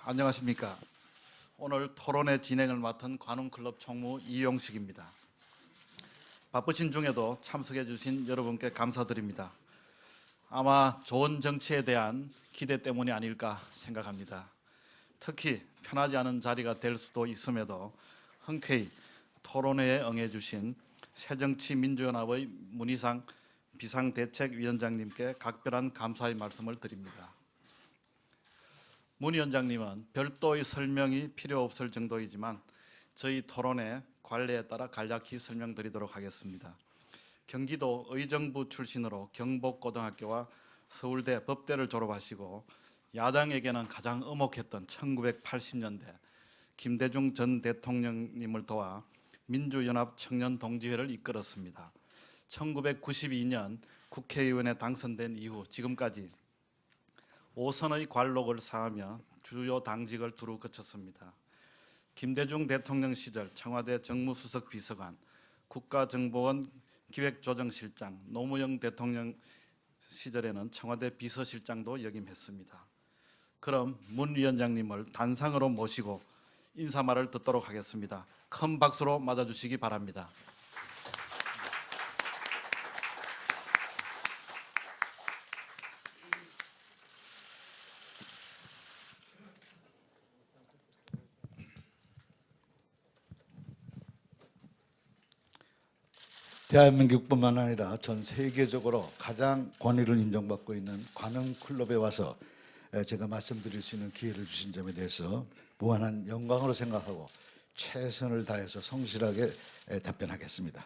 안녕하십니까. 오늘 토론회 진행을 맡은 관훈클럽 총무 이용식입니다. 바쁘신 중에도 참석해 주신 여러분께 감사드립니다. 아마 좋은 정치에 대한 기대 때문이 아닐까 생각합니다. 특히 편하지 않은 자리가 될 수도 있음에도 흔쾌히 토론회에 응해 주신 새정치민주연합의 문희상 비상대책위원장님께 각별한 감사의 말씀을 드립니다. 문 위원장님은 별도의 설명이 필요 없을 정도이지만 저희 토론회 관례에 따라 간략히 설명드리도록 하겠습니다. 경기도 의정부 출신으로 경복고등학교와 서울대 법대를 졸업하시고 야당에게는 가장 엄혹했던 1980년대 김대중 전 대통령님을 도와 민주연합 청년동지회를 이끌었습니다. 1992년 국회의원에 당선된 이후 지금까지 5선의 관록을 쌓으며 주요 당직을 두루 거쳤습니다. 김대중 대통령 시절 청와대 정무수석 비서관, 국가정보원 기획조정실장, 노무현 대통령 시절에는 청와대 비서실장도 역임했습니다. 그럼 문 위원장님을 단상으로 모시고 인사말을 듣도록 하겠습니다. 큰 박수로 맞아주시기 바랍니다. 대한민국뿐만 아니라 전 세계적으로 가장 권위를 인정받고 있는 관훈클럽에 와서 제가 말씀드릴 수 있는 기회를 주신 점에 대해서 무한한 영광으로 생각하고 최선을 다해서 성실하게 답변하겠습니다.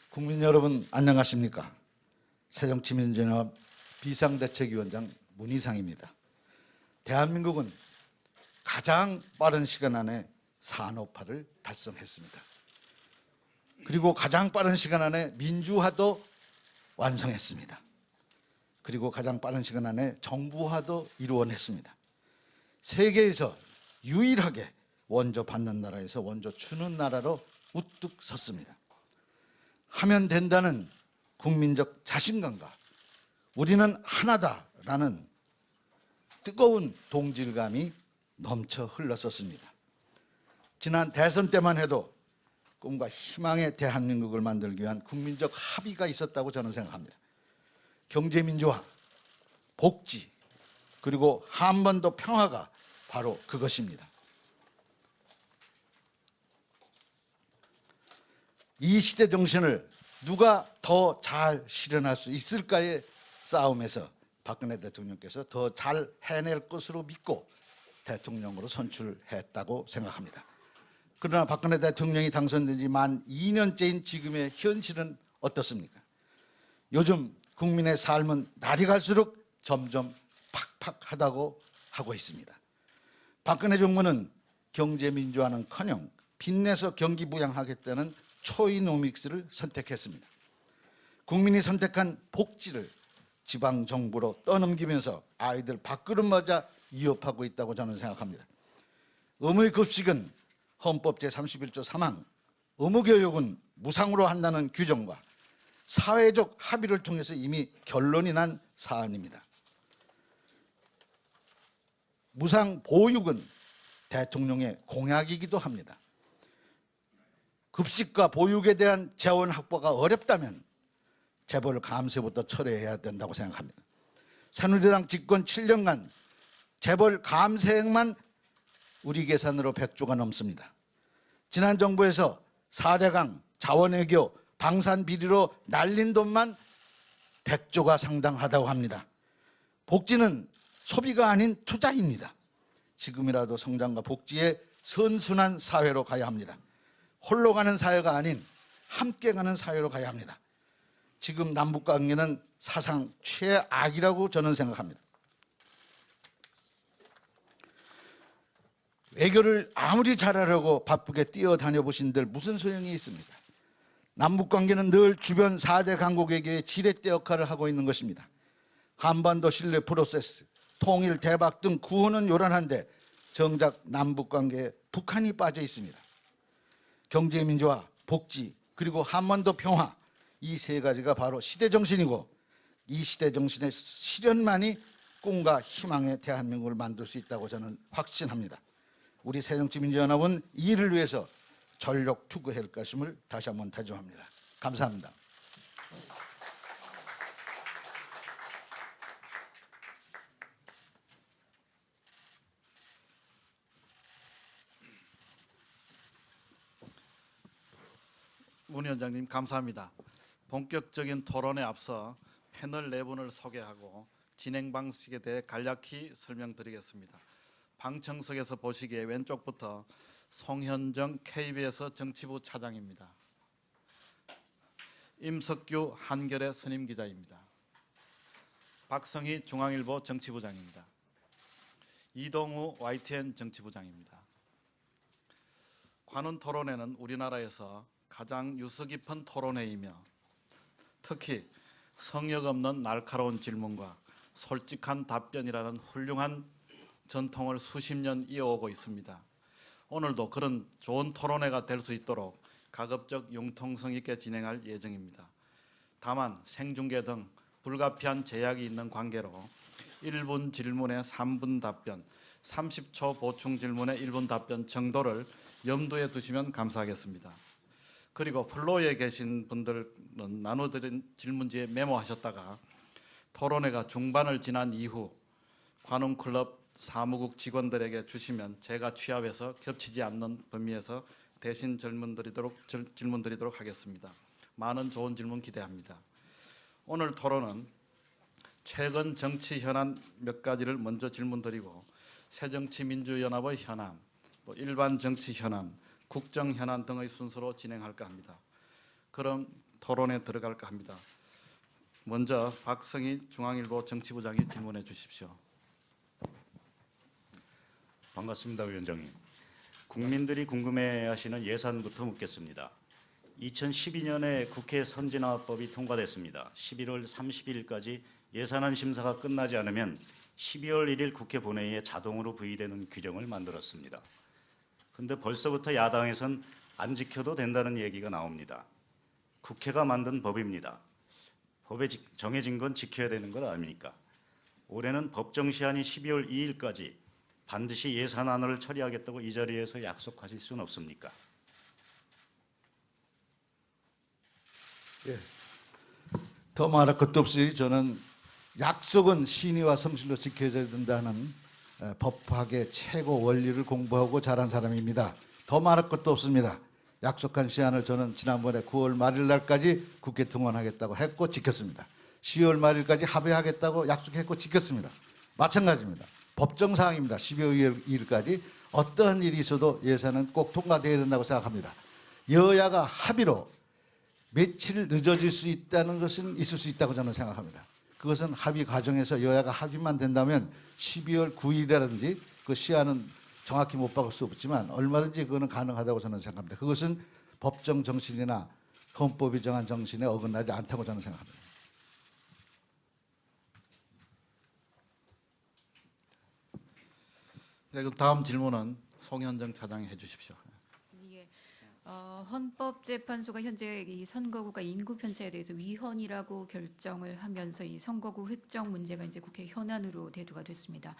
국민 여러분 안녕하십니까? 새정치민주연합 비상대책위원장 문희상입니다. 대한민국은 가장 빠른 시간 안에 산업화를 달성했습니다. 그리고 가장 빠른 시간 안에 민주화도 완성했습니다. 그리고 가장 빠른 시간 안에 정부화도 이루어냈습니다. 세계에서 유일하게 원조 받는 나라에서 원조 주는 나라로 우뚝 섰습니다. 하면 된다는 국민적 자신감과 우리는 하나다라는 뜨거운 동질감이 넘쳐 흘렀었습니다. 지난 대선 때만 해도 꿈과 희망의 대한민국을 만들기 위한 국민적 합의가 있었다고 저는 생각합니다. 경제민주화, 복지, 그리고 한반도 평화가 바로 그것입니다. 이 시대 정신을 누가 더 잘 실현할 수 있을까의 싸움에서 박근혜 대통령께서 더 잘 해낼 것으로 믿고 대통령으로 선출했다고 생각합니다. 그러나 박근혜 대통령이 당선된 지 만 2년째인 지금의 현실은 어떻습니까? 요즘 국민의 삶은 날이 갈수록 점점 팍팍하다고 하고 있습니다. 박근혜 정부는 경제민주화는커녕 빚내서 경기 부양하겠다는 초이노믹스를 선택했습니다. 국민이 선택한 복지를 지방정부로 떠넘기면서 아이들 밥그릇마저 위협하고 있다고 저는 생각합니다. 의무급식은 헌법 제31조 3항 의무교육은 무상으로 한다는 규정과 사회적 합의를 통해서 이미 결론이 난 사안입니다. 무상보육은 대통령의 공약이기도 합니다. 급식과 보육에 대한 재원 확보가 어렵다면 재벌 감세부터 철회해야 된다고 생각합니다. 새누리당 집권 7년간 재벌 감세액만 우리 계산으로 100조가 넘습니다. 지난 정부에서 4대강, 자원외교, 방산비리로 날린 돈만 100조가 상당하다고 합니다. 복지는 소비가 아닌 투자입니다. 지금이라도 성장과 복지의 선순환 사회로 가야 합니다. 홀로 가는 사회가 아닌 함께 가는 사회로 가야 합니다. 지금 남북관계는 사상 최악이라고 저는 생각합니다. 외교를 아무리 잘하려고 바쁘게 뛰어다녀 보신들 무슨 소용이 있습니까? 남북관계는 늘 주변 4대 강국에게 지렛대 역할을 하고 있는 것입니다. 한반도 신뢰 프로세스, 통일, 대박 등 구호는 요란한데 정작 남북관계에 북한이 빠져 있습니다. 경제민주화, 복지, 그리고 한반도 평화, 이 세 가지가 바로 시대정신이고 이 시대정신의 실현만이 꿈과 희망의 대한민국을 만들 수 있다고 저는 확신합니다. 우리 새정치민주연합은 이 일을 위해서 전력 투구할 것임을 다시 한번 다짐합니다. 감사합니다. 문 위원장님 감사합니다. 본격적인 토론에 앞서 패널 네 분을 소개하고 진행 방식에 대해 간략히 설명드리겠습니다. 방청석에서 보시기에 왼쪽부터 송현정 KBS 정치부 차장입니다. 임석규 한겨레 선임기자입니다. 박성희 중앙일보 정치부장입니다. 이동우 YTN 정치부장입니다. 관훈 토론회는 우리나라에서 가장 유서 깊은 토론회이며 특히 성역 없는 날카로운 질문과 솔직한 답변이라는 훌륭한 전통을 수십 년 이어오고 있습니다. 오늘도 그런 좋은 토론회가 될 수 있도록 가급적 융통성 있게 진행할 예정입니다. 다만 생중계 등 불가피한 제약이 있는 관계로 1분 질문에 3분 답변, 30초 보충 질문에 1분 답변 정도를 염두에 두시면 감사하겠습니다. 그리고 플로어에 계신 분들은 나눠드린 질문지에 메모하셨다가 토론회가 중반을 지난 이후 관훈클럽 사무국 직원들에게 주시면 제가 취합해서 겹치지 않는 범위에서 대신 질문드리도록 하겠습니다. 많은 좋은 질문 기대합니다. 오늘 토론은 최근 정치 현안 몇 가지를 먼저 질문드리고 새정치민주연합의 현안, 일반 정치 현안, 국정 현안 등의 순서로 진행할까 합니다. 그럼 토론에 들어갈까 합니다. 먼저 박성희 중앙일보 정치부장이 질문해 주십시오. 반갑습니다, 위원장님. 국민들이 궁금해하시는 예산부터 묻겠습니다. 2012년에 국회 선진화법이 통과됐습니다. 11월 30일까지 예산안 심사가 끝나지 않으면 12월 1일 국회 본회의에 자동으로 부의되는 규정을 만들었습니다. 그런데 벌써부터 야당에선 안 지켜도 된다는 얘기가 나옵니다. 국회가 만든 법입니다. 법에 정해진 건 지켜야 되는 것 아닙니까? 올해는 법정 시한이 12월 2일까지 반드시 예산안을 처리하겠다고 이 자리에서 약속하실 수는 없습니까? 예. 더 말할 것도 없이 저는 약속은 신의와 성실로 지켜져야 된다는 법학의 최고 원리를 공부하고 자란 사람입니다. 더 말할 것도 없습니다. 약속한 시한을 저는 지난번에 9월 말일 날까지 국회 등원하겠다고 했고 지켰습니다. 10월 말일까지 합의하겠다고 약속했고 지켰습니다. 마찬가지입니다. 법정사항입니다. 12월 2일까지 어떠한 일이 있어도 예산은 꼭 통과되어야 된다고 생각합니다. 여야가 합의로 며칠 늦어질 수 있다는 것은 있을 수 있다고 저는 생각합니다. 그것은 합의 과정에서 여야가 합의만 된다면 12월 9일이라든지 그 시한은 정확히 못 박을 수 없지만 얼마든지 그거는 가능하다고 저는 생각합니다. 그것은 법정 정신이나 헌법이 정한 정신에 어긋나지 않다고 저는 생각합니다. 네, 그럼 다음 질문은 송현정 차장이 해주십시오. 예, 헌법재판소가 현재 이 선거구가 인구 편차에 대해서 위헌이라고 결정을 하면서 이 선거구 획정 문제가 이제 국회 현안으로 대두가 됐습니다.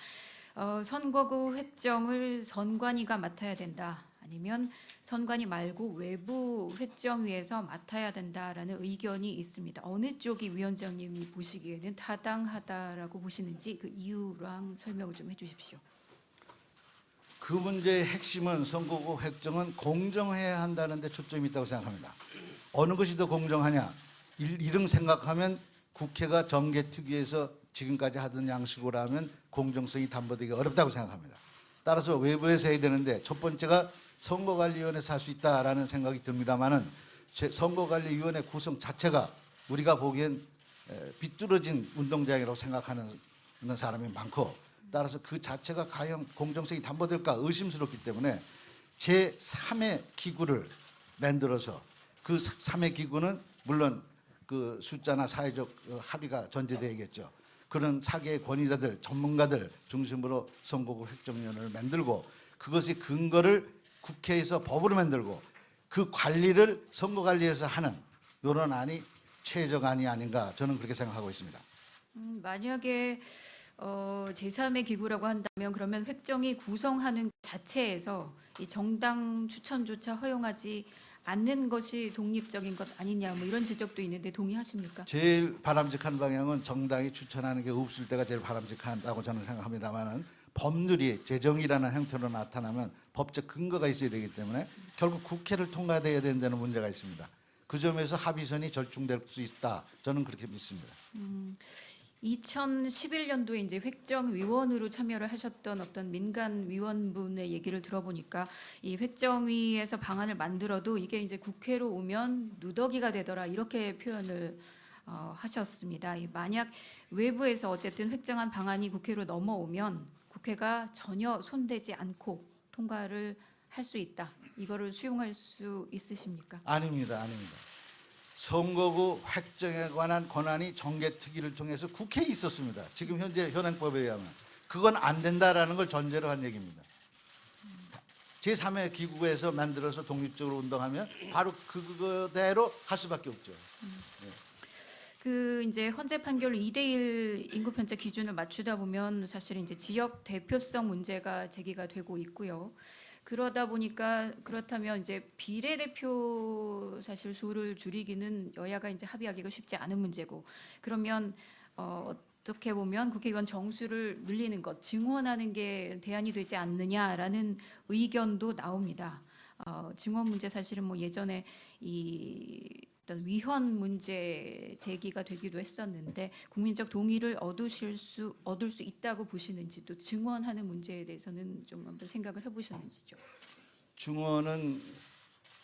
선거구 획정을 선관위가 맡아야 된다, 아니면 선관위 말고 외부 획정위에서 맡아야 된다라는 의견이 있습니다. 어느 쪽이 위원장님이 보시기에는 타당하다라고 보시는지 그 이유랑 설명을 좀 해주십시오. 그 문제의 핵심은 선거구 획정은 공정해야 한다는 데 초점이 있다고 생각합니다. 어느 것이 더 공정하냐? 이름 생각하면 국회가 정개특위에서 지금까지 하던 양식으로 하면 공정성이 담보되기 어렵다고 생각합니다. 따라서 외부에서 해야 되는데 첫 번째가 선거관리위원회에서 할 수 있다라는 생각이 듭니다만은 선거관리위원회 구성 자체가 우리가 보기엔 비뚤어진 운동장이라고 생각하는 사람이 많고, 따라서 그 자체가 과연 공정성이 담보될까 의심스럽기 때문에 제3의 기구를 만들어서 그 3의 기구는 물론 그 숫자나 사회적 합의가 전제되겠죠. 그런 사개의 권위자들, 전문가들 중심으로 선거구 획정위원회를 만들고 그것의 근거를 국회에서 법으로 만들고 그 관리를 선거관리에서 하는 이런 안이 최적안이 아닌가 저는 그렇게 생각하고 있습니다. 만약에 제3의 기구라고 한다면 그러면 획정이 구성하는 자체에서 이 정당 추천조차 허용하지 않는 것이 독립적인 것 아니냐 뭐 이런 지적도 있는데 동의하십니까? 제일 바람직한 방향은 정당이 추천하는 게 없을 때가 제일 바람직하다고 저는 생각합니다만은 법률이 재정이라는 형태로 나타나면 법적 근거가 있어야 되기 때문에 결국 국회를 통과돼야 된다는 문제가 있습니다. 그 점에서 합의선이 절충될 수 있다. 저는 그렇게 믿습니다. 2011년도에 이제 획정위원으로 참여를 하셨던 어떤 민간 위원분의 얘기를 들어보니까 이 획정위에서 방안을 만들어도 이게 이제 국회로 오면 누더기가 되더라 이렇게 표현을 하셨습니다. 만약 외부에서 어쨌든 획정한 방안이 국회로 넘어오면 국회가 전혀 손대지 않고 통과를 할 수 있다. 이거를 수용할 수 있으십니까? 아닙니다. 선거구 획정에 관한 권한이 정개특위를 통해서 국회에 있었습니다. 지금 현재 현행법에 의하면 그건 안 된다라는 걸 전제로 한 얘기입니다. 제3의 기구에서 만들어서 독립적으로 운동하면 바로 그거대로 할 수밖에 없죠. 그 이제 헌재 판결 2대1 인구 편차 기준을 맞추다 보면 사실 이제 지역 대표성 문제가 제기가 되고 있고요. 그러다 보니까 그렇다면 이제 비례대표 사실 수를 줄이기는 여야가 이제 합의하기가 쉽지 않은 문제고 그러면 어떻게 보면 국회의원 정수를 늘리는 것, 증원하는 게 대안이 되지 않느냐라는 의견도 나옵니다. 증원 문제 사실은 뭐 예전에 이 어떤 위헌 문제 제기가 되기도 했었는데 국민적 동의를 얻을 수 있다고 보시는지 또 증원하는 문제에 대해서는 좀 한번 생각을 해보셨는지죠. 증원은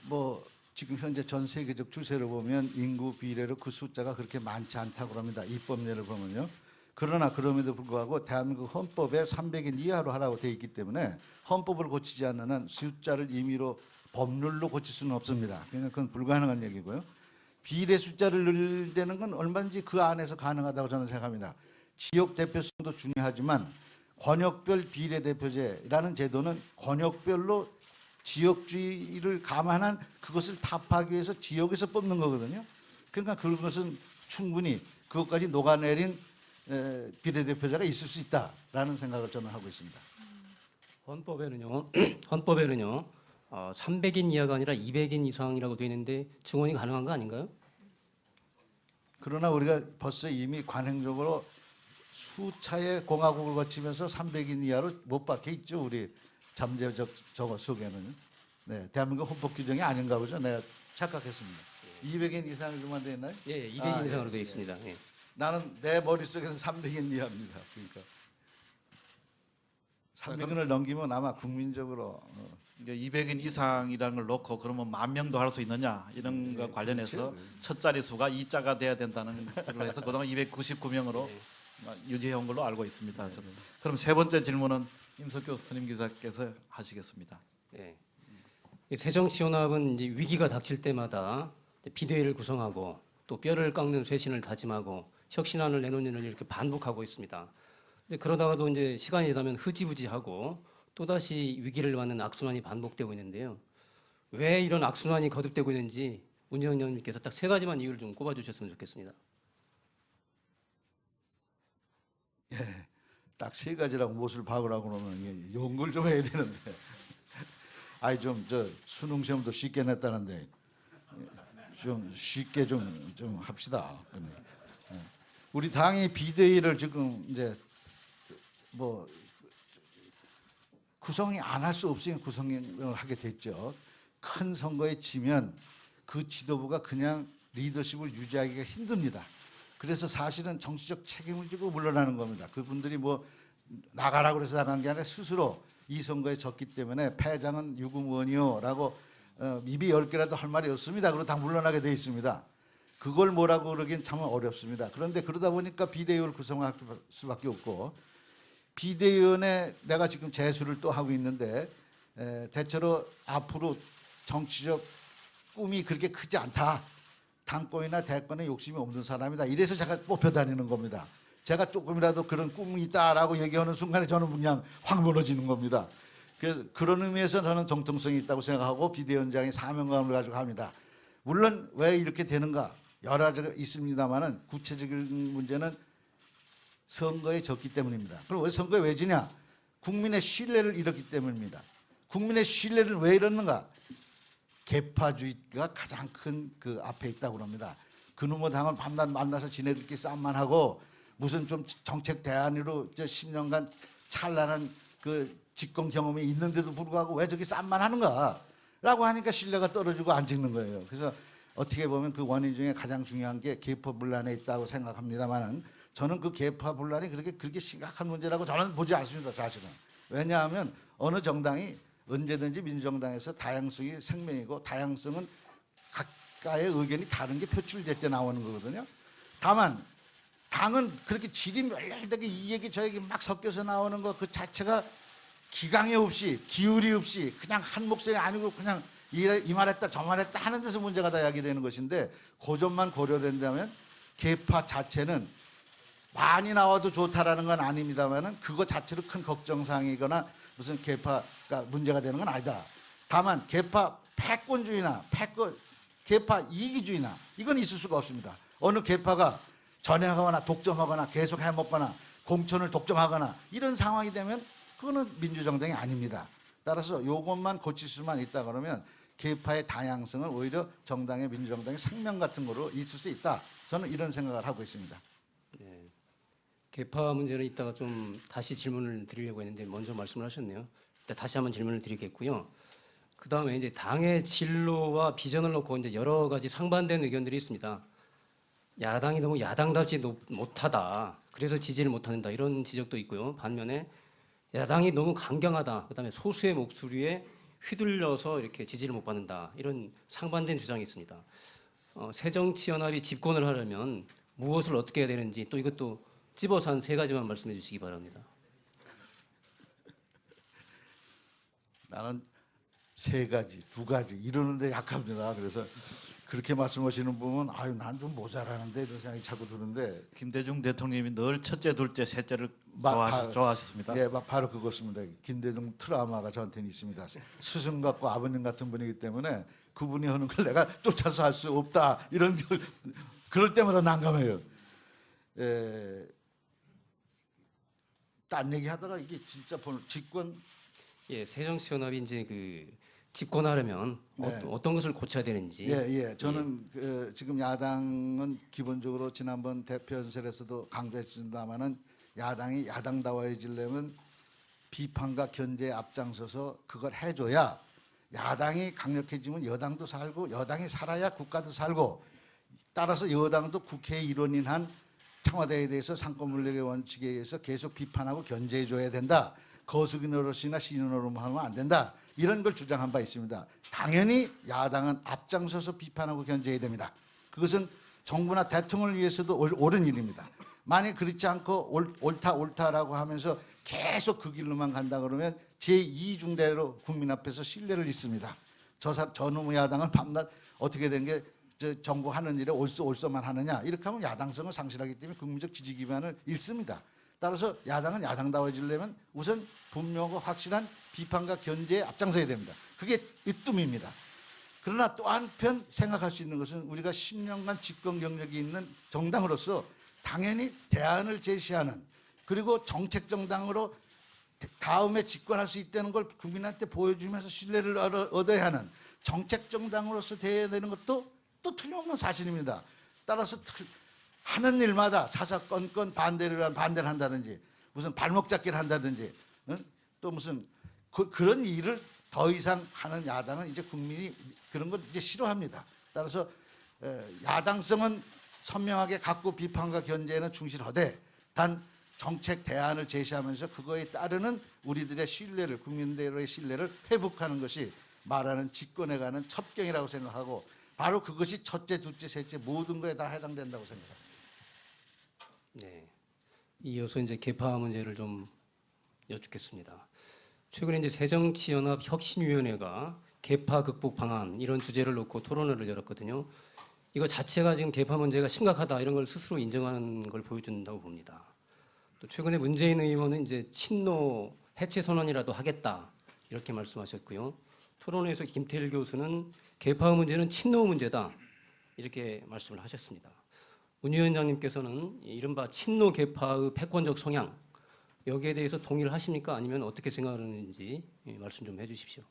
뭐 지금 현재 전 세계적 추세를 보면 인구 비례로 그 숫자가 그렇게 많지 않다고 합니다. 입법례를 보면요. 그러나 그럼에도 불구하고 대한민국 헌법에 300인 이하로 하라고 돼 있기 때문에 헌법을 고치지 않는 한 숫자를 임의로 법률로 고칠 수는 없습니다. 그러니까 그건 불가능한 얘기고요. 비례 숫자를 늘리는 건 얼마든지 그 안에서 가능하다고 저는 생각합니다. 지역 대표성도 중요하지만 권역별 비례대표제라는 제도는 권역별로 지역주의를 감안한 그것을 타파하기 위해서 지역에서 뽑는 거거든요. 그러니까 그것은 충분히 그것까지 녹아내린 비례대표제가 있을 수 있다라는 생각을 저는 하고 있습니다. 헌법에는요 300인 이하가 아니라 200인 이상이라고 되어 있는데 증원이 가능한 거 아닌가요? 그러나 우리가 벌써 이미 관행적으로 수차의 공화국을 거치면서 300인 이하로 못 박혀 있죠. 우리 잠재적 저거 속에는. 네, 대한민국 헌법 규정이 아닌가 보죠. 내가 착각했습니다. 200인 이상으로만 되어 있나요? 예, 200인 이상으로 되어 있습니다. 예. 나는 내 머릿속에는 300인 이하입니다. 그러니까 300인을 넘기면 아마 국민적으로 이게 200인 이상이라는 걸 놓고 그러면 10,000명도 할 수 있느냐 이런 거 관련해서 그렇죠. 첫 자릿수가 2자가 돼야 된다는 걸로 해서 그동안 299명으로 유지해온 걸로 알고 있습니다. 저는. 그럼 세 번째 질문은 임석규 선임 기자께서 하시겠습니다. 예. 새정치연합은 이제 위기가 닥칠 때마다 비대위를 구성하고 또 뼈를 깎는 쇄신을 다짐하고 혁신안을 내놓는 일을 이렇게 반복하고 있습니다. 근데 그러다가도 이제 시간이 지나면 흐지부지하고 또다시 위기를 맞는 악순환이 반복되고 있는데요. 왜 이런 악순환이 거듭되고 있는지 문 의원님께서 딱 세 가지만 이유를 좀 꼽아주셨으면 좋겠습니다. 딱 세 가지라고 무엇을 박으라고 그러면 연구를 좀 해야 되는데. 아이 좀 저 수능 시험도 쉽게 냈다는데 좀 쉽게 좀 합시다. 우리 당이 비대위를 지금 이제 뭐 구성이 안 할 수 없으니 구성을 하게 됐죠. 큰 선거에 지면 그 지도부가 그냥 리더십을 유지하기가 힘듭니다. 그래서 사실은 정치적 책임을 지고 물러나는 겁니다. 그분들이 뭐 나가라고 해서 나간 게 아니라 스스로 이 선거에 졌기 때문에 패장은 유구무원이요라고 입이 10개라도 할 말이 없습니다. 그리고 다 물러나게 돼 있습니다. 그걸 뭐라고 그러긴 참 어렵습니다. 그런데 그러다 보니까 비대위를 구성할 수밖에 없고 비대위원회 내가 지금 재수를 또 하고 있는데 대체로 앞으로 정치적 꿈이 그렇게 크지 않다. 당권이나 대권에 욕심이 없는 사람이다. 이래서 제가 뽑혀 다니는 겁니다. 제가 조금이라도 그런 꿈이 있다라고 얘기하는 순간에 저는 그냥 확 무너지는 겁니다. 그래서 그런 의미에서 저는 정통성이 있다고 생각하고 비대위원장이 사명감을 가지고 합니다. 물론 왜 이렇게 되는가 여러 가지가 있습니다만은 구체적인 문제는 선거에 졌기 때문입니다. 그럼 왜 선거에 왜 지냐? 국민의 신뢰를 잃었기 때문입니다. 국민의 신뢰를 왜 잃었는가? 계파주의가 가장 큰 그 앞에 있다고 합니다. 그놈의 당을 밤낮 만나서 지네들끼리 싸움만 하고 무슨 좀 정책 대안으로 10년간 찬란한 그 집권 경험이 있는데도 불구하고 왜 저렇게 싸움만 하는가? 라고 하니까 신뢰가 떨어지고 안 찍는 거예요. 그래서 어떻게 보면 그 원인 중에 가장 중요한 게 계파 분란에 있다고 생각합니다만은 저는 그 계파 분란이 그렇게 심각한 문제라고 저는 보지 않습니다. 사실은. 왜냐하면 어느 정당이 언제든지 민주정당에서 다양성이 생명이고 다양성은 각가의 의견이 다른 게 표출될 때 나오는 거거든요. 다만 당은 그렇게 질이 멸렬되게 이 얘기 저 얘기 막 섞여서 나오는 거 그 자체가 기강이 없이 기울이 없이 그냥 한 목소리 아니고 그냥 이 말했다 저 말했다 하는 데서 문제가 다 야기되는 것인데 그 점만 고려된다면 계파 자체는 많이 나와도 좋다라는 건 아닙니다만은 그거 자체로 큰 걱정사항이거나 무슨 계파가 문제가 되는 건 아니다. 다만 계파 패권주의나 계파 이기주의나 이건 있을 수가 없습니다. 어느 계파가 전행하거나 독점하거나 계속 해먹거나 공천을 독점하거나 이런 상황이 되면 그거는 민주정당이 아닙니다. 따라서 이것만 고칠 수만 있다 그러면 계파의 다양성은 오히려 정당의 민주정당의 생명 같은 거로 있을 수 있다. 저는 이런 생각을 하고 있습니다. 네. 계파 문제는 이따가 좀 다시 질문을 드리려고 했는데 먼저 말씀을 하셨네요. 일단 다시 한번 질문을 드리겠고요. 그 다음에 이제 당의 진로와 비전을 놓고 이제 여러 가지 상반된 의견들이 있습니다. 야당이 너무 야당답지 못하다. 그래서 지지를 못한다. 이런 지적도 있고요. 반면에 야당이 너무 강경하다. 그다음에 소수의 목소리에 휘둘려서 이렇게 지지를 못 받는다. 이런 상반된 주장이 있습니다. 새정치연합이 집권을 하려면 무엇을 어떻게 해야 되는지 또 이것도 찝어서 한 3가지만 말씀해 주시기 바랍니다. 나는 3가지, 2가지 이러는데 약합니다. 그래서 그렇게 말씀하시는 분은 아유 난 좀 모자라는데 이런 생각이 자꾸 드는데 김대중 대통령이 늘 첫째, 둘째, 셋째를 바- 좋아하셨습니다. 예, 바로 그것입니다. 김대중 트라우마가 저한테는 있습니다. 스승 같고 아버님 같은 분이기 때문에 그분이 하는 걸 내가 쫓아서 할 수 없다 이런 그럴 때마다 난감해요. 딴 얘기하다가 이게 진짜 집권 예, 새정치연합이 이제 그 집권하려면 네. 어떤 것을 고쳐야 되는지. 예. 저는 지금 야당은 기본적으로 지난번 대표연설에서도 강조했습니다마는 야당이 야당다워지려면 비판과 견제에 앞장서서 그걸 해줘야 야당이 강력해지면 여당도 살고 여당이 살아야 국가도 살고 따라서 여당도 국회의 일원인 한 청와대에 대해서 상권분립의 원칙에 의해서 계속 비판하고 견제해줘야 된다. 거수기 노릇이나 신인 노릇만 하면 안 된다. 이런 걸 주장한 바 있습니다. 당연히 야당은 앞장서서 비판하고 견제해야 됩니다. 그것은 정부나 대통령을 위해서도 옳은 일입니다. 만약 그렇지 않고 옳다라고 하면서 계속 그 길로만 간다 그러면 제2중대로 국민 앞에서 신뢰를 잃습니다. 저놈의 야당은 밤낮 어떻게 된 게 정부 하는 일에 옳소만 하느냐 이렇게 하면 야당성을 상실하기 때문에 국민적 지지 기반을 잃습니다. 따라서 야당은 야당다워지려면 우선 분명하고 확실한 비판과 견제에 앞장서야 됩니다. 그게 으뜸입니다. 그러나 또 한편 생각할 수 있는 것은 우리가 10년간 집권 경력이 있는 정당으로서 당연히 대안을 제시하는 그리고 정책 정당으로 다음에 집권할 수 있다는 걸 국민한테 보여주면서 신뢰를 얻어야 하는 정책 정당으로서 돼야 되는 것도 또 틀림없는 사실입니다. 따라서 하는 일마다 사사건건 반대를 한다든지 무슨 발목 잡기를 한다든지 또 무슨 그런 일을 더 이상 하는 야당은 이제 국민이 그런 걸 이제 싫어합니다. 따라서 야당성은 선명하게 갖고 비판과 견제에는 충실하되 단 정책 대안을 제시하면서 그거에 따르는 우리들의 신뢰를 국민들의 신뢰를 회복하는 것이 말하는 집권에 가는 첩경이라고 생각하고 바로 그것이 첫째, 둘째, 셋째 모든 거에 다 해당된다고 생각합니다. 네. 이어서 이제 계파 문제를 좀 여쭙겠습니다. 최근에 이제 새정치연합 혁신위원회가 계파 극복 방안 이런 주제를 놓고 토론회를 열었거든요. 이거 자체가 지금 계파 문제가 심각하다 이런 걸 스스로 인정하는 걸 보여준다고 봅니다. 또 최근에 문재인 의원은 이제 친노 해체 선언이라도 하겠다 이렇게 말씀하셨고요. 토론회에서 김태일 교수는 계파 문제는 친노 문제다 이렇게 말씀을 하셨습니다. 문 위원장님께서는 이른바 친노 계파의 패권적 성향 여기에 대해서 동의를 하십니까? 아니면 어떻게 생각하는지 말씀 좀 해주십시오.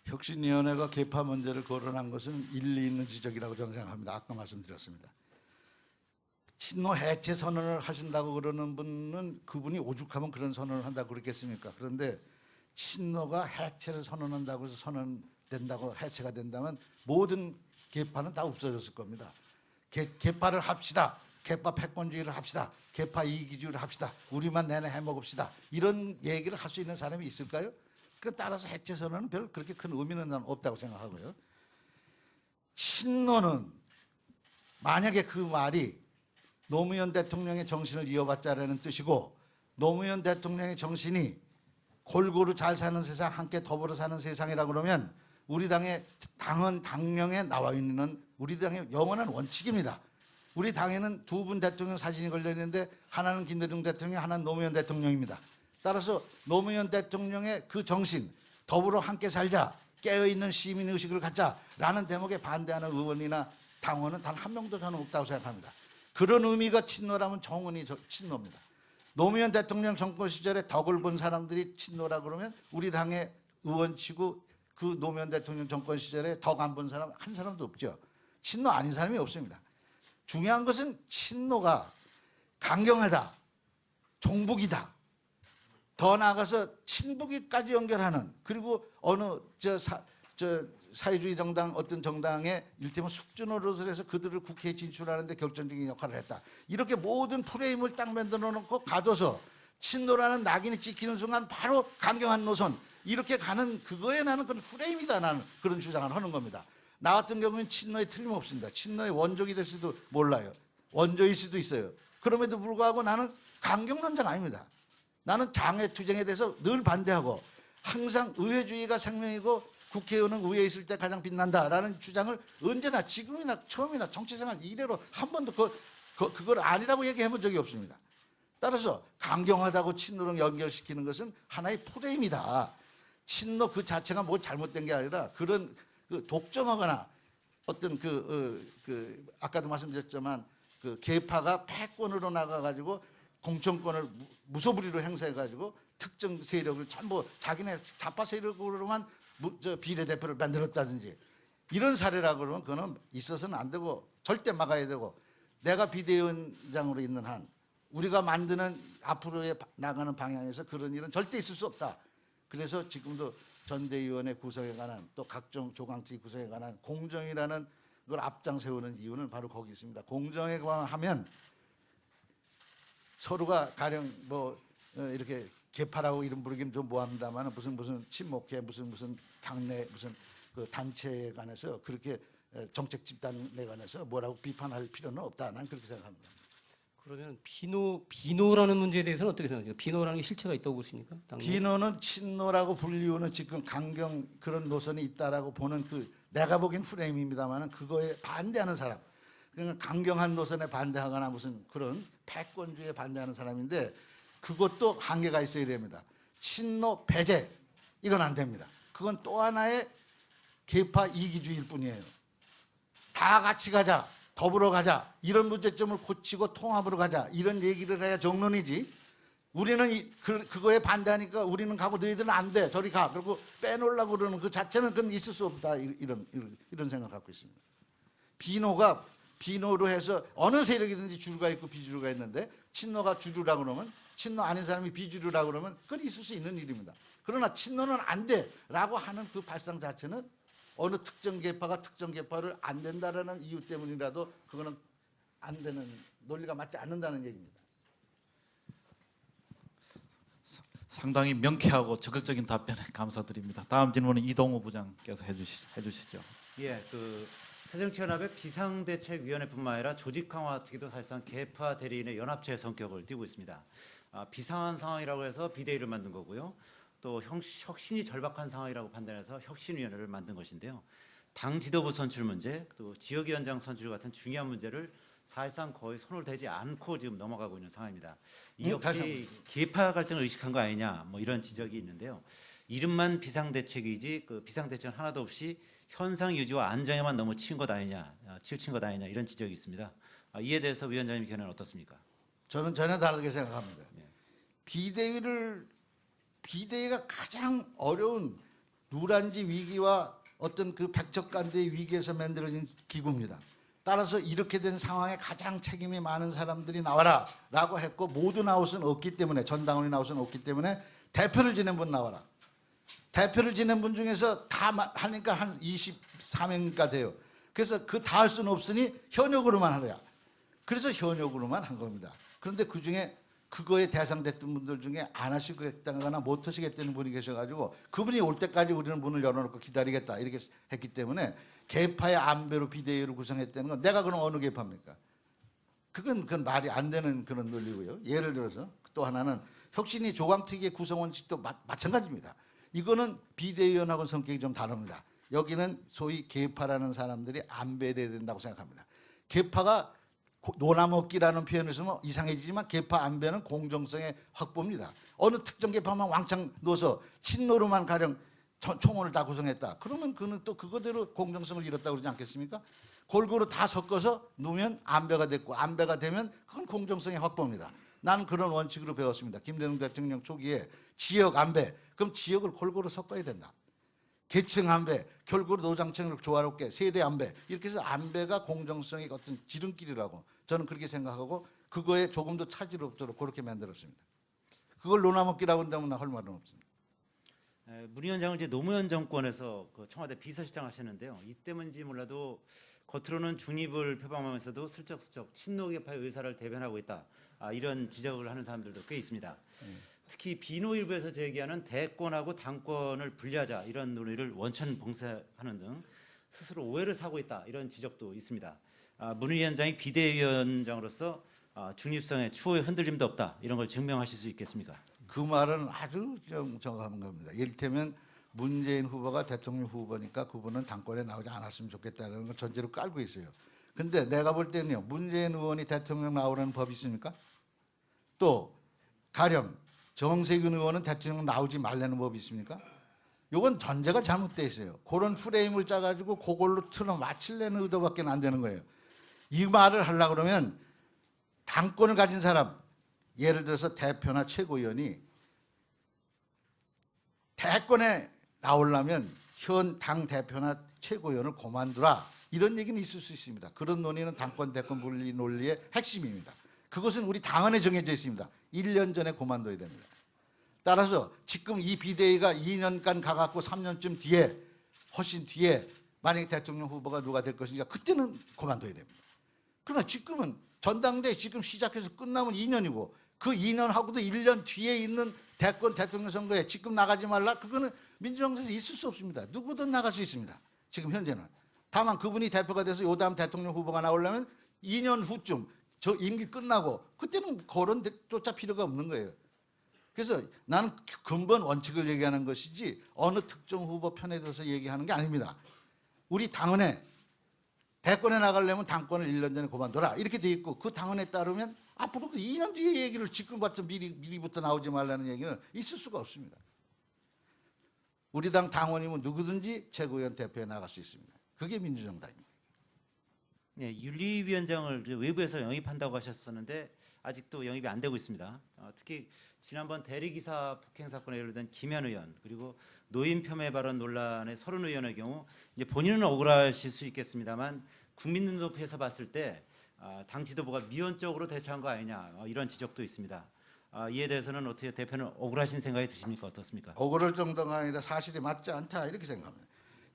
혁신위원회가 계파 문제를 거론한 것은 일리 있는 지적이라고 저는 생각합니다. 아까 말씀드렸습니다. 친노 해체 선언을 하신다고 그러는 분은 그분이 오죽하면 그런 선언을 한다고 그랬겠습니까? 그런데 친노가 해체를 선언한다고 해서 선언된다고 해체가 된다면 모든 계파는 다 없어졌을 겁니다. 계파를 합시다. 계파 패권주의를 합시다. 계파 이기주의를 합시다. 우리만 내내 해먹읍시다. 이런 얘기를 할 수 있는 사람이 있을까요? 따라서 해체 선언은 별 그렇게 큰 의미는 난 없다고 생각하고요. 친노는 만약에 그 말이 노무현 대통령의 정신을 이어받자라는 뜻이고 노무현 대통령의 정신이 골고루 잘 사는 세상, 함께 더불어 사는 세상이라 그러면 우리 당의 당령에 나와 있는 우리 당의 영원한 원칙입니다. 우리 당에는 두 분 대통령 사진이 걸려 있는데 하나는 김대중 대통령, 하나는 노무현 대통령입니다. 따라서 노무현 대통령의 그 정신, 더불어 함께 살자, 깨어있는 시민의식을 갖자라는 대목에 반대하는 의원이나 당원은 단 한 명도 저는 없다고 생각합니다. 그런 의미가 친노라면 정원이 친노입니다. 노무현 대통령 정권 시절에 덕을 본 사람들이 친노라 그러면 우리 당의 의원치고 그 노무현 대통령 정권 시절에 덕 안 본 사람 한 사람도 없죠. 친노 아닌 사람이 없습니다. 중요한 것은 친노가 강경하다, 종북이다, 더 나아가서 친북이까지 연결하는 그리고 어느 사회주의 정당 어떤 정당의 일테면 숙주 노릇을 해서 그들을 국회에 진출하는 데 결정적인 역할을 했다. 이렇게 모든 프레임을 딱 만들어 놓고 가둬서 친노라는 낙인이 찍히는 순간 바로 강경한 노선 이렇게 가는 그거에 나는 그건 프레임이다 나는 그런 주장을 하는 겁니다. 나 같은 경우는 친노에 틀림없습니다. 친노의 원족이 될 수도 몰라요. 원조일 수도 있어요. 그럼에도 불구하고 나는 강경론자가 아닙니다. 나는 장외투쟁에 대해서 늘 반대하고 항상 의회주의가 생명이고 국회의원은 의회에 있을 때 가장 빛난다라는 주장을 언제나 지금이나 처음이나 정치생활 이래로 한 번도 그걸 아니라고 얘기해 본 적이 없습니다. 따라서 강경하다고 친노랑 연결시키는 것은 하나의 프레임이다. 친노 그 자체가 뭐 잘못된 게 아니라 그런 독점하거나 어떤 아까도 말씀드렸지만 그 계파가 패권으로 나가가지고 공천권을 무소불위로 행사해가지고 특정 세력을 전부 자기네 좌파 세력으로만 비례대표를 만들었다든지 이런 사례라 그러면 그거는 있어서는 안 되고 절대 막아야 되고 내가 비대위원장으로 있는 한 우리가 만드는 앞으로의 나가는 방향에서 그런 일은 절대 있을 수 없다. 그래서 지금도 전대위원회 구성에 관한 또 각종 조강특위 구성에 관한 공정이라는 걸 앞장 세우는 이유는 바로 거기 있습니다. 공정에 관하면 서로가 가령 이렇게 개파라고 이름 부르기는 좀 뭐합니다만 무슨 친목회 무슨 당내 무슨 그 단체에 관해서 그렇게 정책 집단에 관해서 뭐라고 비판할 필요는 없다. 난 그렇게 생각합니다. 그러면 비노라는 문제에 대해서는 어떻게 생각하세요? 비노라는 게 실체가 있다고 보십니까? 비노는 친노라고 불리우는 지금 강경 그런 노선이 있다라고 보는 내가 보기엔 프레임입니다만 그거에 반대하는 사람. 그러니까 강경한 노선에 반대하거나 무슨 그런 패권주의에 반대하는 사람인데 그것도 한계가 있어야 됩니다. 친노 배제 이건 안 됩니다. 그건 또 하나의 계파 이기주의일 뿐이에요. 다 같이 가자, 더불어 가자 이런 문제점을 고치고 통합으로 가자 이런 얘기를 해야 정론이지. 우리는 그거에 반대하니까 우리는 가고 너희들은 안 돼 저리 가 그리고 빼놓으려고 그러는 그 자체는 그건 있을 수 없다 이런 생각을 갖고 있습니다. 비노로 해서 어느 세력이든지 주류가 있고 비주류가 있는데 친노가 주류라 그러면 친노 아닌 사람이 비주류라 그러면 그건 있을 수 있는 일입니다. 그러나 친노는 안 돼라고 하는 그 발상 자체는 어느 특정 계파가 특정 계파를 안 된다라는 이유 때문이라도 그거는 안 되는 논리가 맞지 않는다는 얘기입니다. 상당히 명쾌하고 적극적인 답변에 감사드립니다. 다음 질문은 이동우 부장께서 해주시죠. 예, 새정치연합의 비상대책위원회뿐만 아니라 조직 강화 특위도 사실상 계파 대리인의 연합체 성격을 띠고 있습니다. 비상한 상황이라고 해서 비대위를 만든 거고요. 또 혁신이 절박한 상황이라고 판단해서 혁신위원회를 만든 것인데요. 당 지도부 선출 문제, 또 지역위원장 선출 같은 중요한 문제를 사실상 거의 손을 대지 않고 지금 넘어가고 있는 상황입니다. 이 역시 계파 갈등을 의식한 거 아니냐, 이런 지적이 있는데요. 이름만 비상대책이지 그 비상대책은 하나도 없이 현상 유지와 안정에만 너무 치우친 것 아니냐 이런 지적이 있습니다. 이에 대해서 위원장님 견해는 어떻습니까? 저는 전혀 다르게 생각합니다. 비대위가 가장 어려운 누란지 위기와 어떤 그 백척간대의 위기에서 만들어진 기구입니다. 따라서 이렇게 된 상황에 가장 책임이 많은 사람들이 나와라 라고 했고, 모두 나올 수는 없기 때문에, 전당원이 나올 수는 없기 때문에 대표를 지낸 분 나와라. 대표를 지낸 분 중에서 다 하니까 한 23명가 돼요. 그래서 그 다 할 수는 없으니 현역으로만 하랴. 그래서 현역으로만 한 겁니다. 그런데 그중에 그거에 대상됐던 분들 중에 안 하시겠다거나 못 하시겠다는 분이 계셔가지고, 그분이 올 때까지 우리는 문을 열어놓고 기다리겠다 이렇게 했기 때문에 계파의 안배로 비대위를 구성했다는 건, 내가 그럼 어느 계파입니까? 그건 말이 안 되는 그런 논리고요. 예를 들어서 또 하나는 혁신위 조강특위의 구성 원칙도 마찬가지입니다. 이거는 비대위원하고 성격이 좀 다릅니다. 여기는 소위 계파라는 사람들이 안배돼야 된다고 생각합니다. 계파가 노나먹기라는 표현을 쓰면 이상해지지만, 계파 안배는 공정성의 확보입니다. 어느 특정 계파만 왕창 넣어서 친노로만 가령 총원을 다 구성했다. 그러면 그는 또 그거대로 공정성을 잃었다고 그러지 않겠습니까? 골고루 다 섞어서 놓으면 안배가 됐고, 안배가 되면 그건 공정성의 확보입니다. 나는 그런 원칙으로 배웠습니다. 김대중 대통령 초기에 지역 안배, 그럼 지역을 골고루 섞어야 된다. 계층 안배, 골고루 노장층을 조화롭게, 세대 안배, 이렇게 해서 안배가 공정성의 어떤 지름길이라고 저는 그렇게 생각하고, 그거에 조금도 차질 없도록 그렇게 만들었습니다. 그걸 논아먹기라고 한다면 나 할 말은 없습니다. 문 위원장은 이제 노무현 정권에서 그 청와대 비서실장 하셨는데요. 이때문인지 몰라도 겉으로는 중립을 표방하면서도 슬쩍슬쩍 친노계파의 의사를 대변하고 있다. 이런 지적을 하는 사람들도 꽤 있습니다. 특히 비노 일부에서 제기하는 대권하고 당권을 분리하자 이런 논의를 원천 봉쇄하는 등 스스로 오해를 사고 있다. 이런 지적도 있습니다. 문 위원장이 비대위원장으로서 중립성의 추호의 흔들림도 없다. 이런 걸 증명하실 수 있겠습니까? 그 말은 아주 정확한 겁니다. 이를테면 문재인 후보가 대통령 후보니까 그분은 당권에 나오지 않았으면 좋겠다는 걸 전제로 깔고 있어요. 근데 내가 볼 때는요, 문재인 의원이 대통령 나오라는 법이 있습니까? 또 가령 정세균 의원은 대통령 나오지 말라는 법이 있습니까? 이건 전제가 잘못되어 있어요. 그런 프레임을 짜가지고 그걸로 틀어 맞추려는 의도밖에 안 되는 거예요. 이 말을 하려고 그러면 당권을 가진 사람, 예를 들어서 대표나 최고위원이 대권에 나오려면 현 당 대표나 최고위원을 그만두라, 이런 얘기는 있을 수 있습니다. 그런 논의는 당권 대권 분리 논리의 핵심입니다. 그것은 우리 당헌에 정해져 있습니다. 1년 전에 그만둬야 됩니다. 따라서 지금 이 비대위가 2년간 가갖고 3년쯤 뒤에, 훨씬 뒤에 만약에 대통령 후보가 누가 될 것인가, 그때는 그만둬야 됩니다. 그러나 지금은 전당대회 지금 시작해서 끝나면 2년이고, 그 2년하고도 1년 뒤에 있는 대권 대통령 선거에 지금 나가지 말라, 그거는 민주정서에서 있을 수 없습니다. 누구든 나갈 수 있습니다. 지금 현재는. 다만 그분이 대표가 돼서 요 다음 대통령 후보가 나오려면 2년 후쯤 저 임기 끝나고, 그때는 거론조차 필요가 없는 거예요. 그래서 나는 근본 원칙을 얘기하는 것이지 어느 특정 후보 편에 들어서 얘기하는 게 아닙니다. 우리 당헌에 대권에 나가려면 당권을 1년 전에 그만둬라 이렇게 돼 있고, 그 당헌에 따르면 앞으로도 2년 뒤에 얘기를 지금부터 미리부터 나오지 말라는 얘기는 있을 수가 없습니다. 우리 당 당원이면 누구든지 최고위원 대표에 나갈 수 있습니다. 그게 민주정당입니다. 네, 윤리위원장을 외부에서 영입한다고 하셨었는데 아직도 영입이 안 되고 있습니다. 특히 지난번 대리기사 폭행 사건에 연루된 김현 의원, 그리고 노인 폄훼 발언 논란의 서른 의원의 경우 이제 본인은 억울하실 수 있겠습니다만 국민 눈높이에서 봤을 때 당 지도부가 미온적으로 대처한 거 아니냐, 이런 지적도 있습니다. 이에 대해서는 어떻게 대표는 억울하신 생각이 드십니까? 어떻습니까? 억울할 정도가 아니라 사실이 맞지 않다 이렇게 생각합니다.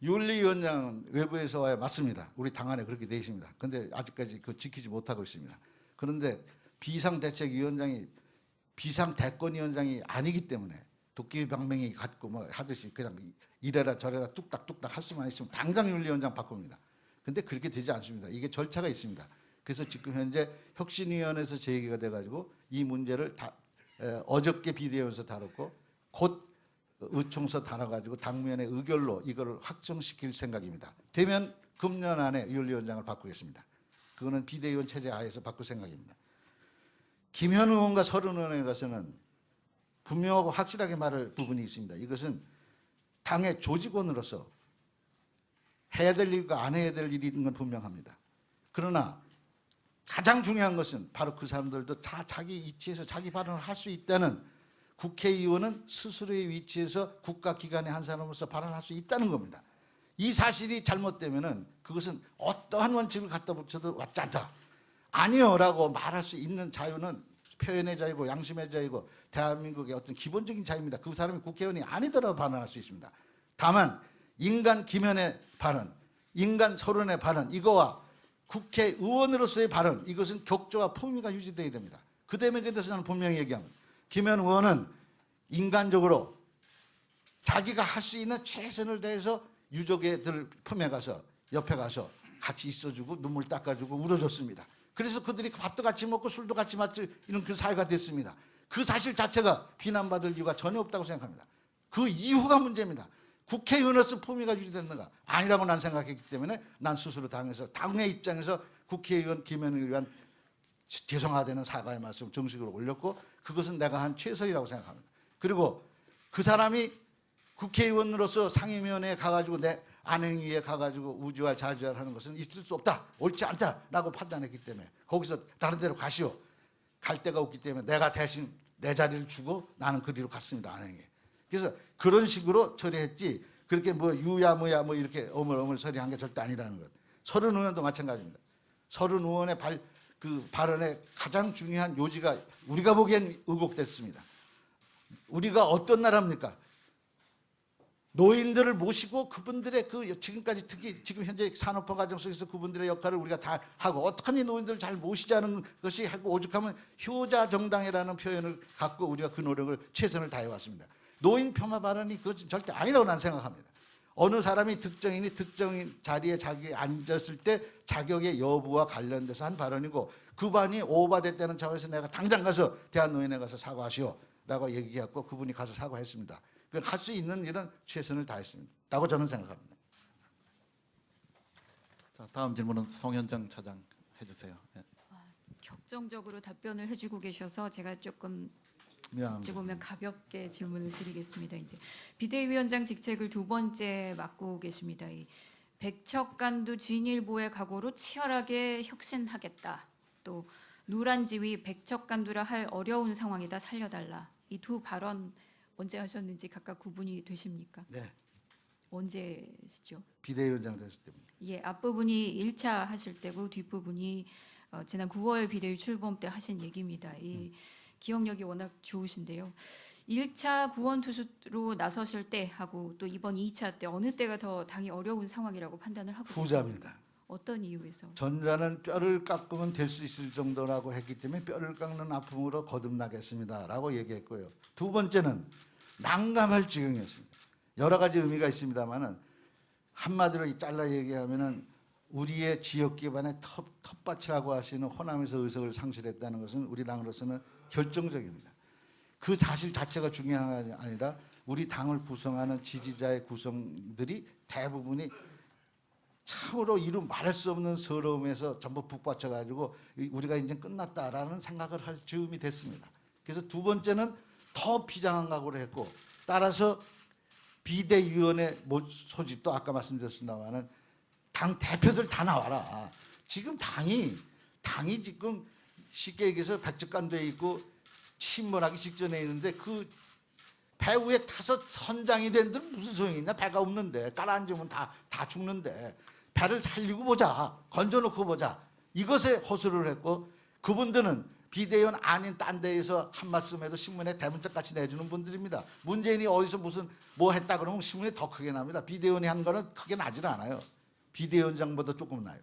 윤리위원장은 외부에서 와야 맞습니다. 우리 당 안에 그렇게 돼 있습니다. 그런데 아직까지 그 지키지 못하고 있습니다. 그런데 비상대책위원장이 비상대권위원장이 아니기 때문에 도끼방맹이 갖고 뭐 하듯이 그냥 이래라 저래라 뚝딱뚝딱 할 수만 있으면 당장 윤리위원장 바꿉니다. 근데 그렇게 되지 않습니다. 이게 절차가 있습니다. 그래서 지금 현재 혁신위원회에서 제기가 돼가지고 이 문제를 어저께 비대위원회에서 다뤘고, 곧 의총서 달아가지고 당면의 의결로 이걸 확정시킬 생각입니다. 되면 금년 안에 윤리위원장을 바꾸겠습니다. 그거는 비대위원 체제 하에서 바꿀 생각입니다. 김현 의원과 서른 의원에 가서는 분명하고 확실하게 말할 부분이 있습니다. 이것은 당의 조직원으로서 해야 될 일과 안 해야 될 일이 있는 건 분명합니다. 그러나 가장 중요한 것은 바로 그 사람들도 다 자기 위치에서 자기 발언을 할 수 있다는, 국회의원은 스스로의 위치에서 국가기관의 한 사람으로서 발언할 수 있다는 겁니다. 이 사실이 잘못되면은 그것은 어떠한 원칙을 갖다 붙여도 맞지 않다, 아니요라고 말할 수 있는 자유는 표현의 자유고 양심의 자유고 대한민국의 어떤 기본적인 자유입니다. 그 사람이 국회의원이 아니더라도 발언할 수 있습니다. 다만 인간 김현의 발언, 인간 서른의 발언, 이거와 국회의원으로서의 발언, 이것은 격조와 품위가 유지돼야 됩니다. 그 대목에 대해서 저는 분명히 얘기합니다. 김현 의원은 인간적으로 자기가 할 수 있는 최선을 다해서 유족애들 품에 가서 옆에 가서 같이 있어주고 눈물 닦아주고 울어줬습니다. 그래서 그들이 밥도 같이 먹고 술도 같이 마시는 이런 그 사회가 됐습니다. 그 사실 자체가 비난받을 이유가 전혀 없다고 생각합니다. 그 이후가 문제입니다. 국회의원으로서 품위가 유지됐는가? 아니라고 난 생각했기 때문에 난 스스로 당의 입장에서 국회의원 김현을 위한 죄송하다는 사과의 말씀 정식으로 올렸고, 그것은 내가 한 최선이라고 생각합니다. 그리고 그 사람이 국회의원으로서 상임위원회에 가가지고 내 안행위에 가가지고 우주할 자주할 하는 것은 있을 수 없다, 옳지 않다라고 판단했기 때문에 거기서 다른 데로 가시오. 갈 데가 없기 때문에 내가 대신 내 자리를 주고 나는 그리로 갔습니다, 안행위에. 그래서 그런 식으로 처리했지, 그렇게 뭐 유야 뭐야 뭐 이렇게 어물어물 처리한 게 절대 아니라는 것. 서른 의원도 마찬가지입니다. 서른 의원의 발언의 가장 중요한 요지가 우리가 보기엔 의혹됐습니다. 우리가 어떤 나라입니까? 노인들을 모시고 그분들의 지금까지 특히 지금 현재 산업화 과정 속에서 그분들의 역할을 우리가 다 하고, 어떡하니 노인들을 잘 모시자는 것이 하고, 오죽하면 효자 정당이라는 표현을 갖고 우리가 그 노력을 최선을 다해 왔습니다. 노인 폄하 발언이 그것은 절대 아니라고 난 생각합니다. 어느 사람이 특정인이 특정인 자리에 자기 앉았을 때 자격의 여부와 관련돼서 한 발언이고, 그 반이 오버됐다는 차원에서 내가 당장 가서 대한노인에 가서 사과하시오라고 얘기했고, 그분이 가서 사과했습니다. 할 수 있는 일은 최선을 다했습니다. 라고 저는 생각합니다. 자, 다음 질문은 송현정 차장 해주세요. 예. 격정적으로 답변을 해주고 계셔서 제가 조금 미안합니다. 어찌 보면 가볍게 질문을 드리겠습니다. 이제 비대위원장 직책을 두 번째 맡고 계십니다. 이 백척간두 진일보의 각오로 치열하게 혁신하겠다. 또 누란 지위 백척간두라 할 어려운 상황이다, 살려달라. 이 두 발언 언제 하셨는지 각각 구분이 되십니까? 네, 언제시죠? 비대위원장 됐을 때입니다. 예, 앞부분이 1차 하실 때고 뒷부분이 지난 9월 비대위 출범 때 하신 얘기입니다. 이 기억력이 워낙 좋으신데요. 1차 구원투수로 나서실 때 하고 또 이번 2차 때 어느 때가 더 당이 어려운 상황이라고 판단을 하고 후자입니다. 계십니까? 어떤 이유에서? 전자는 뼈를 깎으면 될 수 있을 정도라고 했기 때문에 뼈를 깎는 아픔으로 거듭나겠습니다라고 얘기했고요. 두 번째는 난감할 지경이었습니다. 여러 가지 의미가 있습니다만은 한마디로 잘라 얘기하면은 우리의 지역 기반의 텃밭이라고 하시는 호남에서 의석을 상실했다는 것은 우리 당으로서는 결정적입니다. 그 사실 자체가 중요한 게 아니라 우리 당을 구성하는 지지자의 구성들이 대부분이 참으로 이루 말할 수 없는 서러움에서 전부 북받쳐가지고 우리가 이제 끝났다라는 생각을 할 즈음이 됐습니다. 그래서 두 번째는 더 비장한 각오를 했고, 따라서 비대위원회 소집도 아까 말씀드렸습니다마는 당 대표들 다 나와라. 지금 당이 지금 쉽게 얘기해서 백척간두에 있고 침몰하기 직전에 있는데 그 배 위에 타서 선장이 된 데는 무슨 소용이 있냐? 배가 없는데 깔아앉으면 다 죽는데 배를 살리고 보자, 건져놓고 보자, 이것에 호소를 했고, 그분들은 비대위원 아닌 딴 데에서 한 말씀 해도 신문에 대문짝같이 내주는 분들입니다. 문재인이 어디서 무슨 뭐 했다 그러면 신문에 더 크게 납니다. 비대위원이 한 거는 크게 나질 않아요. 비대위원장보다 조금 나요.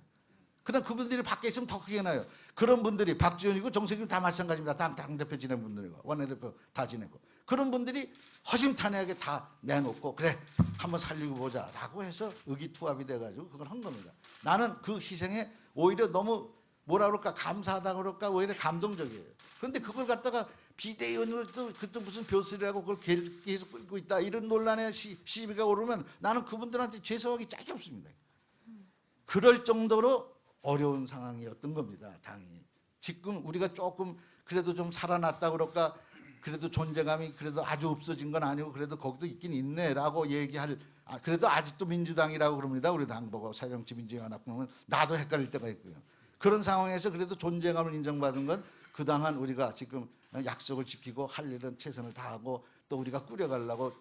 그다음 그분들이 밖에 있으면 더 크게 나요. 그런 분들이 박지원이고 정세균 다 마찬가지입니다. 당대표 지낸 분들이고 원내대표 다 지내고, 그런 분들이 허심탄회하게 다 내놓고 그래 한번 살리고 보자라고 해서 의기투합이 돼가지고 그걸 한 겁니다. 나는 그 희생에 오히려 너무 뭐라 그럴까, 감사하다 그럴까, 오히려 감동적이에요. 그런데 그걸 갖다가 비대위원으로 그때 무슨 벼슬이라고 그걸 계속 끌고 있다, 이런 논란에 시비가 오르면 나는 그분들한테 죄송하기 짝이 없습니다. 그럴 정도로 어려운 상황이었던 겁니다, 당이. 지금 우리가 조금 그래도 좀 살아났다 그럴까, 그래도 존재감이 그래도 아주 없어진 건 아니고 그래도 거기도 있긴 있네라고 얘기할 그래도 아직도 민주당이라고 그럽니다. 우리 당 보고 새정치민주연합 그러면 나도 헷갈릴 때가 있고요. 그런 상황에서 그래도 존재감을 인정받은 건 그동안 우리가 지금 약속을 지키고 할 일은 최선을 다하고 또 우리가 꾸려가려고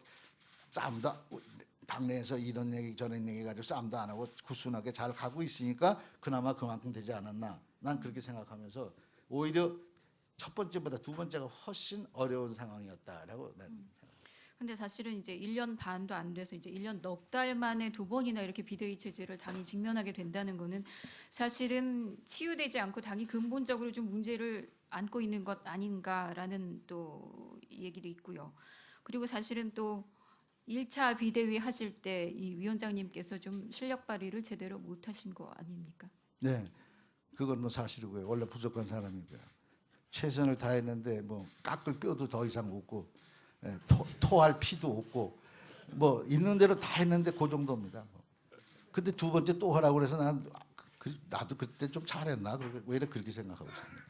싸움도 당내에서 이런 얘기 저런 얘기 가지고 싸움도 안 하고 구순하게 잘 가고 있으니까 그나마 그만큼 되지 않았나. 난 그렇게 생각하면서 오히려 첫 번째보다 두 번째가 훨씬 어려운 상황이었다라고 난 근데 사실은 이제 1년 반도 안 돼서 이제 1년 넉 달 만에 두 번이나 이렇게 비대위 체제를 당이 직면하게 된다는 거는 사실은 치유되지 않고 당이 근본적으로 좀 문제를 안고 있는 것 아닌가라는 또 얘기도 있고요. 그리고 사실은 또 1차 비대위 하실 때 이 위원장님께서 좀 실력 발휘를 제대로 못 하신 거 아닙니까? 네, 그건 뭐 사실이고요. 원래 부족한 사람이고요. 최선을 다했는데 뭐 깎을 뼈도 더 이상 없고 토할 피도 없고 뭐 있는 대로 다 했는데 그 정도입니다. 근데 두 번째 또 하라고 그래서 나도 그때 좀 잘했나? 왜 이래 그렇게 생각하고 있습니다.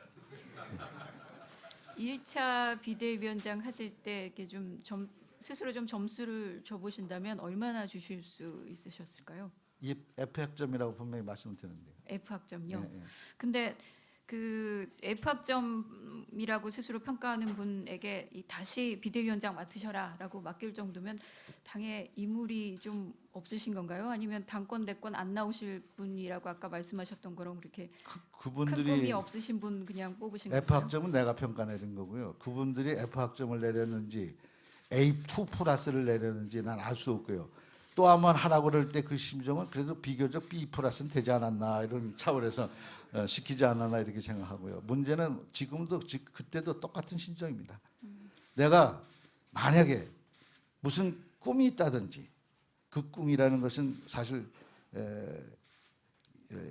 1차 비대위원장 하실 때 이렇게 좀 스스로 좀 점수를 줘보신다면 얼마나 주실 수 있으셨을까요? 이 F학점이라고 분명히 말씀을 드렸는데요. F학점요. 예, 예. 근데 그 F학점이라고 스스로 평가하는 분에게 다시 비대위원장 맡으셔라라고 맡길 정도면 당에 인물이 좀 없으신 건가요? 아니면 당권 대권 안 나오실 분이라고 아까 말씀하셨던 거랑 그렇게 큰 꿈이 그분들이 없으신 분 그냥 뽑으신 건가요? F학점은 내가 평가 내린 거고요. 그분들이 F학점을 내렸는지 A2 플러스를 내렸는지 난 알 수 없고요. 또 한 번 하라고 그럴 때 그 심정은 그래도 비교적 B 플러스는 되지 않았나 이런 차원에서 시키지 않았나 이렇게 생각하고요. 문제는 지금도 그때도 똑같은 심정입니다. 내가 만약에 무슨 꿈이 있다든지 그 꿈이라는 것은 사실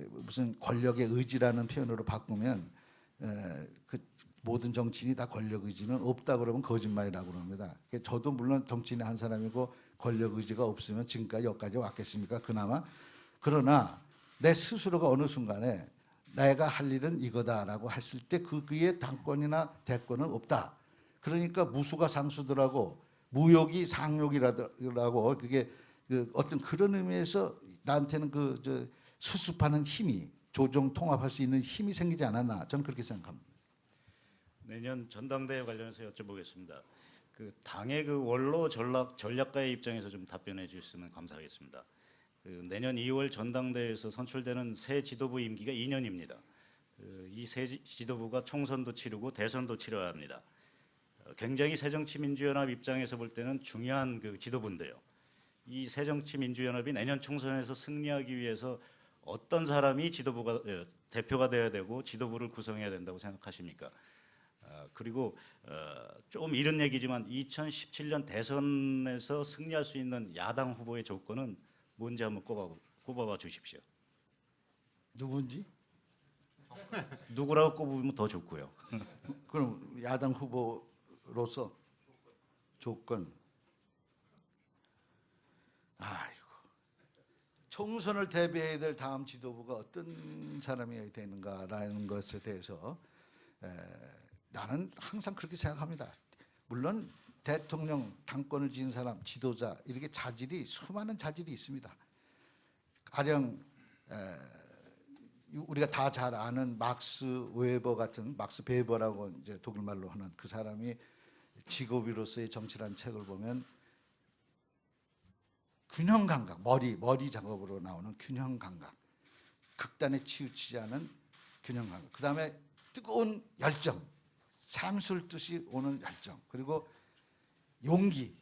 무슨 권력의 의지라는 표현으로 바꾸면 그 모든 정치인이 다 권력 의지는 없다 그러면 거짓말이라고 그럽니다. 저도 물론 정치인의 한 사람이고 권력 의지가 없으면 지금까지 여기까지 왔겠습니까? 그나마 그러나 내 스스로가 어느 순간에 내가 할 일은 이거다라고 했을 때 그게 당권이나 대권은 없다. 그러니까 무수가 상수더라고 무욕이 상욕이라고 그게 그 어떤 그런 의미에서 나한테는 수습하는 힘이 조정 통합할 수 있는 힘이 생기지 않았나 저는 그렇게 생각합니다. 내년 전당대회 관련해서 여쭤보겠습니다. 그 당의 그 원로 전략가의 입장에서 좀 답변해 주셨으면 감사하겠습니다. 그 내년 2월 전당대회에서 선출되는 새 지도부 임기가 2년입니다. 이 새 지도부가 총선도 치르고 대선도 치러야 합니다. 굉장히 새정치민주연합 입장에서 볼 때는 중요한 그 지도부인데요. 이 새정치민주연합이 내년 총선에서 승리하기 위해서 어떤 사람이 대표가 되어야 되고 지도부를 구성해야 된다고 생각하십니까? 그리고 좀 이런 얘기지만 2017년 대선에서 승리할 수 있는 야당 후보의 조건은 뭔지 한번 꼽아봐 주십시오. 누군지? 누구라고 꼽으면 더 좋고요. 그럼 야당 후보로서 조건. 아이고. 총선을 대비해야 될 다음 지도부가 어떤 사람이어야 되는가라는 것에 대해서 나는 항상 그렇게 생각합니다. 물론 대통령, 당권을 지닌 사람, 지도자 이렇게 수많은 자질이 있습니다. 가령 우리가 다 잘 아는 막스 베버라고 이제 독일말로 하는 그 사람이 직업으로서의 정치라는 책을 보면 균형 감각, 머리 작업으로 나오는 균형 감각, 극단에 치우치지 않은 균형 감각. 그다음에 뜨거운 열정, 샘술 듯이 오는 열정, 그리고 용기,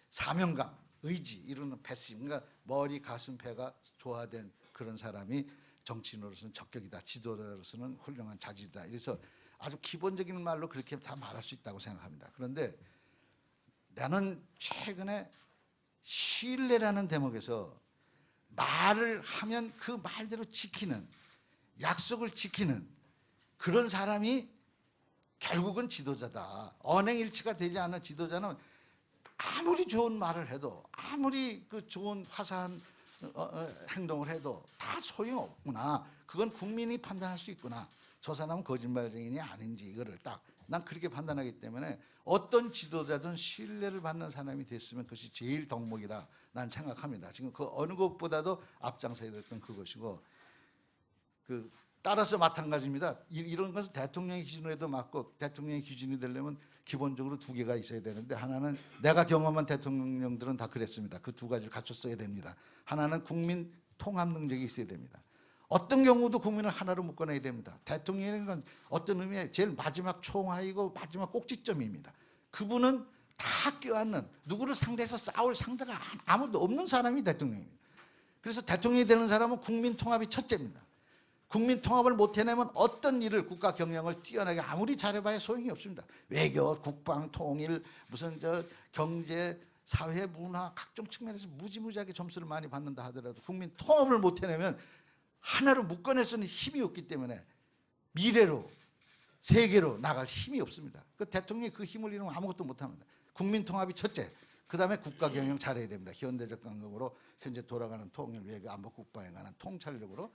사명감, 의지 이루는 패시. 그러니까 머리, 가슴, 배가 조화된 그런 사람이 정치인으로서는 적격이다. 지도자로서는 훌륭한 자질이다. 그래서 아주 기본적인 말로 그렇게 다 말할 수 있다고 생각합니다. 그런데 나는 최근에 신뢰라는 대목에서 말을 하면 그 말대로 지키는, 약속을 지키는 그런 사람이 결국은 지도자다. 언행일치가 되지 않는 지도자는 아무리 좋은 말을 해도 아무리 그 좋은 화사한 행동을 해도 다 소용없구나. 그건 국민이 판단할 수 있구나. 저 사람은 거짓말쟁이니 아닌지 이거를 딱 난 그렇게 판단하기 때문에 어떤 지도자든 신뢰를 받는 사람이 됐으면 그것이 제일 덕목이라 난 생각합니다. 지금 그 어느 것보다도 앞장서야 됐던 그것이고 따라서 마찬가지입니다. 이런 것은 대통령의 기준에도 맞고 대통령의 기준이 되려면 기본적으로 두 개가 있어야 되는데 하나는 내가 경험한 대통령들은 다 그랬습니다. 그 두 가지를 갖췄어야 됩니다. 하나는 국민 통합 능력이 있어야 됩니다. 어떤 경우도 국민을 하나로 묶어내야 됩니다. 대통령이라는 건 어떤 의미의 제일 마지막 총하이고 마지막 꼭지점입니다. 그분은 다 껴안는 누구를 상대해서 싸울 상대가 아무도 없는 사람이 대통령입니다. 그래서 대통령이 되는 사람은 국민 통합이 첫째입니다. 국민 통합을 못 해내면 어떤 일을 국가 경영을 뛰어나게 아무리 잘해봐야 소용이 없습니다. 외교, 국방, 통일, 무슨 경제, 사회, 문화 각종 측면에서 무지무지하게 점수를 많이 받는다 하더라도 국민 통합을 못 해내면 하나로 묶어낼 수는 힘이 없기 때문에 미래로 세계로 나갈 힘이 없습니다. 그 대통령이 그 힘을 잃으면 아무것도 못합니다. 국민 통합이 첫째. 그 다음에 국가 경영 잘해야 됩니다. 현대적 감각으로 현재 돌아가는 통일, 외교, 안보, 국방에 관한 통찰력으로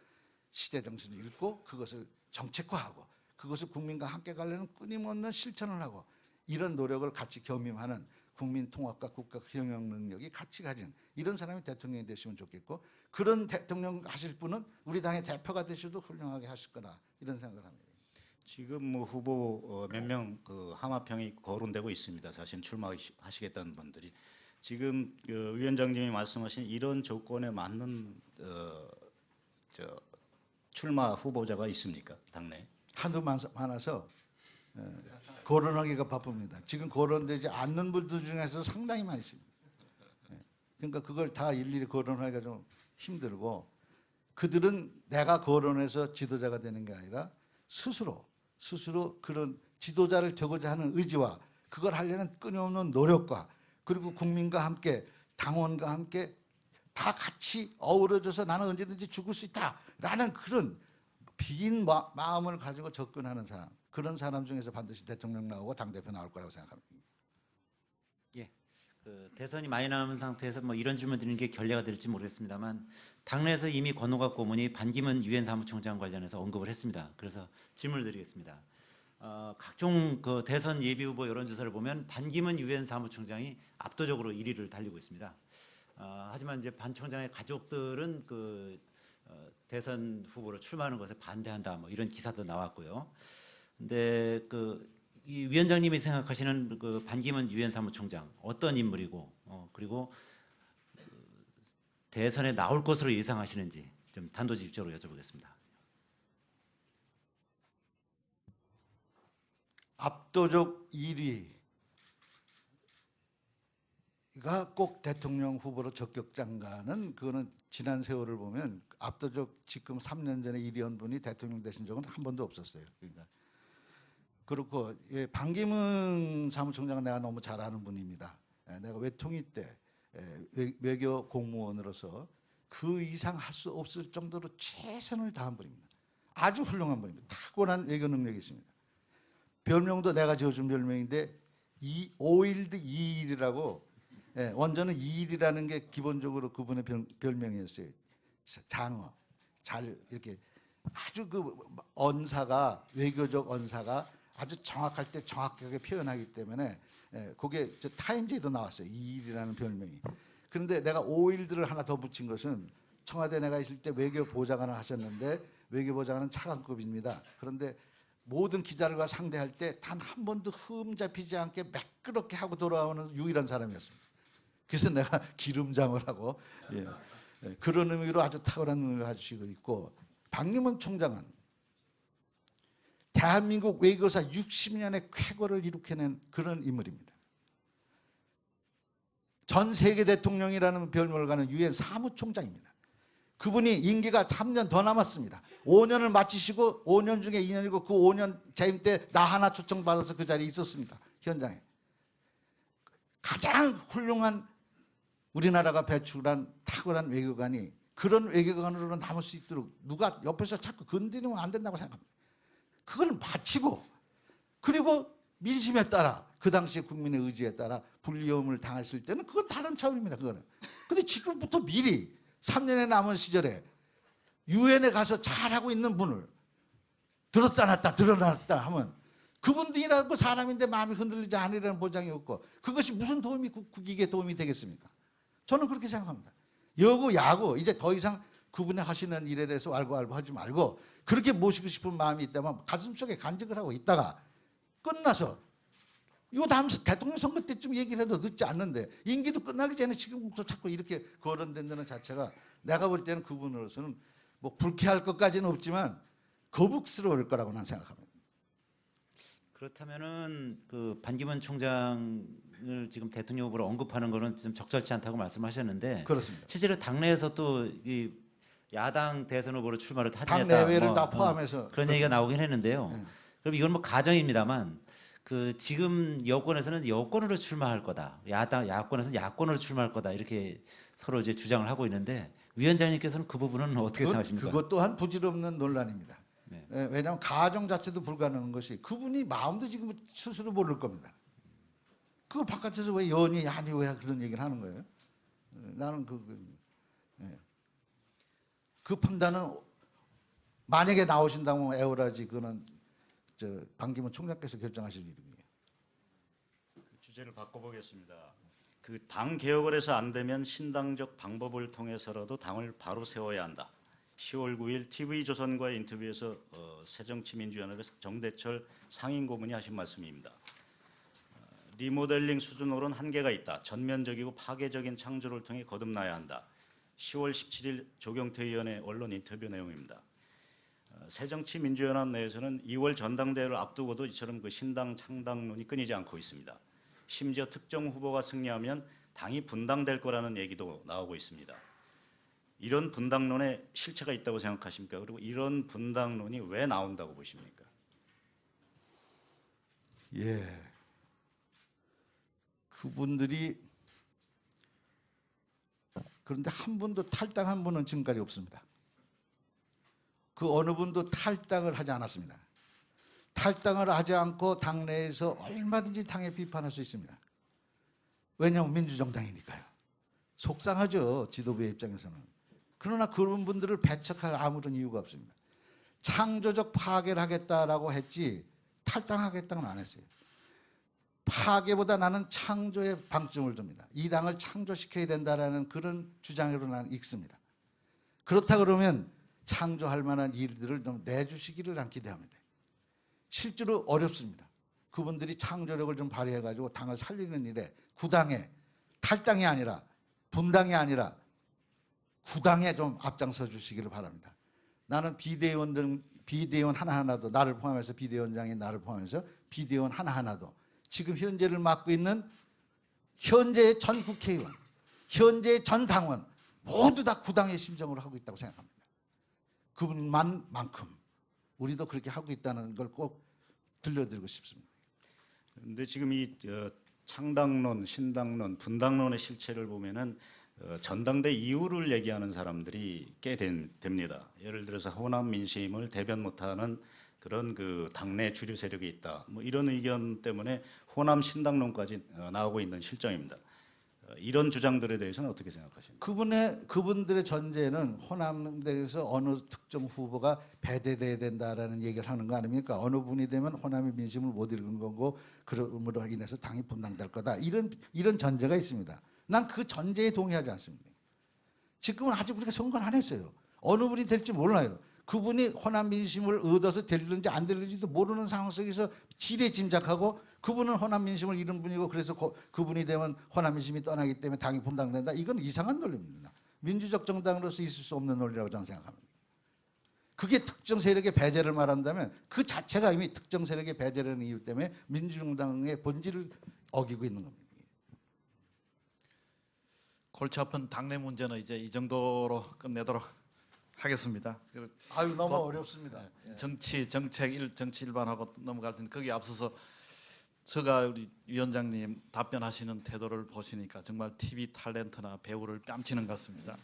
시대 정신을 읽고 그것을 정책화하고 그것을 국민과 함께 가려는 끊임없는 실천을 하고 이런 노력을 같이 겸임하는 국민 통합과 국가 경영 능력이 같이 가진 이런 사람이 대통령이 되시면 좋겠고 그런 대통령 하실 분은 우리 당의 대표가 되셔도 훌륭하게 하실 거다 이런 생각을 합니다. 지금 뭐 후보 몇 명 하마평이 거론되고 있습니다. 사실 출마하시겠다는 분들이 지금 위원장님이 말씀하신 이런 조건에 맞는 출마 후보자가 있습니까? 당내 한두 많아서 거론하기가 바쁩니다. 지금 거론되지 않는 분들 중에서 상당히 많이 있습니다. 그러니까 그걸 다 일일이 거론하기가 좀 힘들고 그들은 내가 거론해서 지도자가 되는 게 아니라 스스로 그런 지도자를 되고자 하는 의지와 그걸 하려는 끊임없는 노력과 그리고 국민과 함께 당원과 함께 다 같이 어우러져서 나는 언제든지 죽을 수 있다라는 그런 빈 마음을 가지고 접근하는 사람 그런 사람 중에서 반드시 대통령 나오고 당대표 나올 거라고 생각합니다. 예, 대선이 많이 남은 상태에서 뭐 이런 질문 드리는 게 결례가 될지 모르겠습니다만 당내에서 이미 권오갑 고문이 반기문 유엔 사무총장 관련해서 언급을 했습니다. 그래서 질문을 드리겠습니다. 각종 대선 예비 후보 여론조사를 보면 반기문 유엔 사무총장이 압도적으로 1위를 달리고 있습니다. 하지만 이제 반 총장의 가족들은 대선 후보로 출마하는 것에 반대한다 뭐 이런 기사도 나왔고요. 근데 이 위원장님이 생각하시는 반기문 유엔 사무총장 어떤 인물이고 그리고 대선에 나올 것으로 예상하시는지 좀 단도직입적으로 여쭤보겠습니다. 압도적 1위가 꼭 대통령 후보로 적격장가는 그거는 지난 세월을 보면 압도적 지금 3년 전에 1위한 분이 대통령 되신 적은 한 번도 없었어요. 그러니까 그렇고 반기문 사무총장은 내가 너무 잘 아는 분입니다. 내가 외통위 때 외교 공무원으로서 그 이상 할 수 없을 정도로 최선을 다한 분입니다. 아주 훌륭한 분입니다. 탁월한 외교 능력이 있습니다. 별명도 내가 지어준 별명인데 5일드 2일이라고 원전은 2일이라는 게 기본적으로 그분의 별명이었어요. 장어 잘 이렇게 아주 언사가 외교적 언사가 아주 정확할 때 정확하게 표현하기 때문에 그게 타임지에도 나왔어요. 2일이라는 별명이. 그런데 내가 5일들을 하나 더 붙인 것은 청와대 내가 있을 때 외교보좌관을 하셨는데 외교보좌관은 차관급입니다. 그런데 모든 기자들과 상대할 때 단 한 번도 흠 잡히지 않게 매끄럽게 하고 돌아오는 유일한 사람이었습니다. 그래서 내가 기름장을 하고 그런 의미로 아주 탁월한 능력을 가지고 있고 반기문 총장은 대한민국 외교사 60년의 쾌거를 일으켜낸 그런 인물입니다. 전 세계 대통령이라는 별명을 가는 유엔 사무총장입니다. 그분이 임기가 3년 더 남았습니다. 5년을 마치시고 5년 중에 2년이고 그 5년 재임 때 나 하나 초청받아서 그 자리에 있었습니다. 현장에. 가장 훌륭한 우리나라가 배출한 탁월한 외교관이 그런 외교관으로 남을 수 있도록 누가 옆에서 자꾸 건드리면 안 된다고 생각합니다. 그걸 마치고 그리고 민심에 따라 그 당시에 국민의 의지에 따라 불리움을 당했을 때는 그건 다른 차원입니다. 그거는. 근데 지금부터 미리 3년에 남은 시절에 유엔에 가서 잘하고 있는 분을 들었다 놨다 하면 그분들이라고 사람인데 마음이 흔들리지 않으리라는 보장이 없고 그것이 무슨 도움이 국익에 도움이 되겠습니까? 저는 그렇게 생각합니다. 여고 야구 이제 더 이상 그분의 하시는 일에 대해서 알고 하지 말고 그렇게 모시고 싶은 마음이 있다면 가슴속에 간직을 하고 있다가 끝나서 요 다음 대통령 선거 때쯤 얘기를 해도 늦지 않는데 임기도 끝나기 전에 지금부터 자꾸 이렇게 거론된다는 자체가 내가 볼 때는 그분으로서는 뭐 불쾌할 것까지는 없지만 거북스러울 거라고 난 생각합니다. 그렇다면은 그 반기문 총장을 지금 대통령 후보로 언급하는 거는 좀 적절치 않다고 말씀하셨는데 그렇습니다. 실제로 당내에서 또 이 야당 대선 후보로 출마를 하겠다 당내외를 다 포함해서 그런 얘기가 나오긴 했는데요. 네. 그럼 이건 뭐 가정입니다만 그 지금 여권에서는 여권으로 출마할 거다. 야권에서는 야권으로 출마할 거다. 이렇게 서로 이제 주장을 하고 있는데 위원장님께서는 그 부분은 어떻게 생각하십니까? 그것 또한 부질없는 논란입니다. 네. 왜냐하면 가정 자체도 불가능한 것이 그분이 마음도 지금 스스로 모를 겁니다. 그거 바깥에서 왜 연이 아니 왜 그런 얘기를 하는 거예요? 나는 그 판단은 만약에 나오신다면 애월하지 그거는 저 반기문 총장께서 결정하실 일이에요. 주제를 바꿔보겠습니다. 그 당 개혁을 해서 안 되면 신당적 방법을 통해서라도 당을 바로 세워야 한다. 10월 9일 TV조선과의 인터뷰에서 새정치민주연합의 정대철 상임고문이 하신 말씀입니다. 리모델링 수준으로는 한계가 있다. 전면적이고 파괴적인 창조를 통해 거듭나야 한다. 10월 17일 조경태 의원의 언론 인터뷰 내용입니다. 새정치민주연합 내에서는 2월 전당대회를 앞두고도 이처럼 그 신당 창당론이 끊이지 않고 있습니다. 심지어 특정 후보가 승리하면 당이 분당될 거라는 얘기도 나오고 있습니다. 이런 분당론에 실체가 있다고 생각하십니까? 그리고 이런 분당론이 왜 나온다고 보십니까? 예. 그분들이 그런데 한 분도 탈당한 분은 지금까지 없습니다. 그 어느 분도 탈당을 하지 않았습니다. 탈당을 하지 않고 당내에서 얼마든지 당에 비판할 수 있습니다. 왜냐하면 민주정당이니까요. 속상하죠. 지도부의 입장에서는. 그러나 그런 분들을 배척할 아무런 이유가 없습니다. 창조적 파괴를 하겠다라고 했지 탈당하겠다고는 안 했어요. 파괴보다 나는 창조에 방점을 둡니다. 이 당을 창조시켜야 된다라는 그런 주장으로 나는 읽습니다. 그렇다 그러면 창조할 만한 일들을 좀 내주시기를 난 기대합니다. 실제로 어렵습니다. 그분들이 창조력을 좀 발휘해가지고 당을 살리는 일에 구당에 탈당이 아니라 분당이 아니라 구당에 좀 앞장서 주시기를 바랍니다. 나는 비대위원 하나하나도 나를 포함해서 비대위원장인 나를 포함해서 비대위원 하나하나도 지금 현재를 맡고 있는 현재의 전 국회의원, 현재의 전 당원 모두 다 구당의 심정으로 하고 있다고 생각합니다. 그분만큼 우리도 그렇게 하고 있다는 걸 꼭 들려드리고 싶습니다. 그런데 지금 이 창당론, 신당론, 분당론의 실체를 보면은 전당대 이유를 얘기하는 사람들이 꽤 됩니다. 예를 들어서 호남 민심을 대변 못하는 그런 그 당내 주류 세력이 있다. 뭐 이런 의견 때문에 호남 신당론까지 나오고 있는 실정입니다. 이런 주장들에 대해서는 어떻게 생각하십니까? 그분들의 전제는 호남에서 어느 특정 후보가 배제돼야 된다라는 얘기를 하는 거 아닙니까? 어느 분이 되면 호남의 민심을 못 읽은 거고 그럼으로 인해서 당이 분당될 거다. 이런 전제가 있습니다. 난 그 전제에 동의하지 않습니다. 지금은 아직 우리가 선거를 안 했어요. 어느 분이 될지 몰라요. 그분이 호남 민심을 얻어서 될는지 안 될는지도 모르는 상황 속에서 지레 짐작하고 그분은 호남 민심을 잃은 분이고 그래서 그분이 되면 호남 민심이 떠나기 때문에 당이 분당된다. 이건 이상한 논리입니다. 민주적 정당으로서 있을 수 없는 논리라고 저는 생각합니다. 그게 특정 세력의 배제를 말한다면 그 자체가 이미 특정 세력의 배제라는 이유 때문에 민주정당의 본질을 어기고 있는 겁니다. 골치 아픈 당내 문제는 이제 이 정도로 끝내도록 하겠습니다. 아유 너무 어렵습니다. 정치 일반하고 넘어갈 텐데 거기에 앞서서 제가 우리 위원장님 답변하시는 태도를 보시니까 정말 TV 탤런트나 배우를 뺨치는 것 같습니다.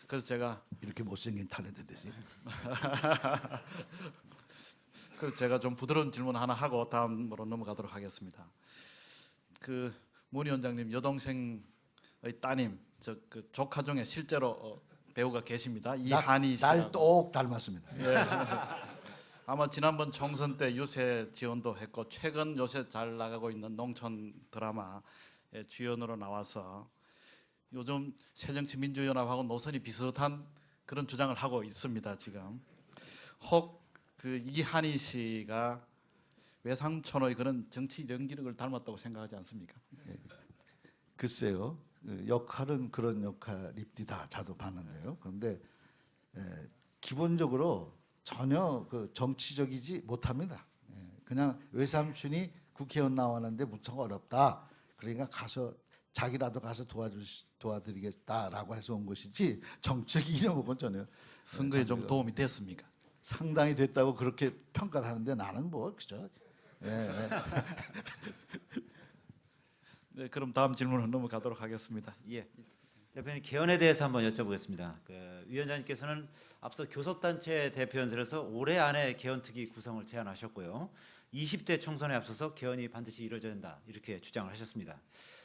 그래서 제가 이렇게 못생긴 탤런트 되세요? 그래서 제가 좀 부드러운 질문 하나 하고 다음으로 넘어가도록 하겠습니다. 그 문 위원장님 여동생의 따님 그 조카 중에 실제로 배우가 계십니다. 이한희 씨라고. 날 똑 닮았습니다. 예. 아마 지난번 총선 때 유세 지원도 했고 최근 요새 잘 나가고 있는 농촌 드라마의 주연으로 나와서 요즘 새정치민주연합하고 노선이 비슷한 그런 주장을 하고 있습니다. 지금 혹 그 이한희 씨가 외삼촌의 그런 정치 연기력을 닮았다고 생각하지 않습니까? 글쎄요. 그 역할은 그런 역할입니다. 저도 봤는데요. 그런데 기본적으로 전혀 그 정치적이지 못합니다. 그냥 외삼촌이 국회의원 나왔는데 무척 어렵다. 그러니까 가서 자기라도 가서 도와드리겠다라고 해서 온 것이지 정책 이념은 전혀 선거에 좀 도움이 됐습니까? 상당히 됐다고 그렇게 평가를 하는데 나는 뭐 그죠? 네, 그럼 다음 질문으로 넘어가도록 하겠습니다. 예. 대표님 개헌에 대해서 한번 여쭤보겠습니다. 그 위원장님께서는 앞서 교섭단체 대표연설에서 올해 안에 개헌특위 구성을 제안하셨고요. 20대 총선에 앞서서 개헌이 반드시 이루어져야 된다 이렇게 주장을 하셨습니다.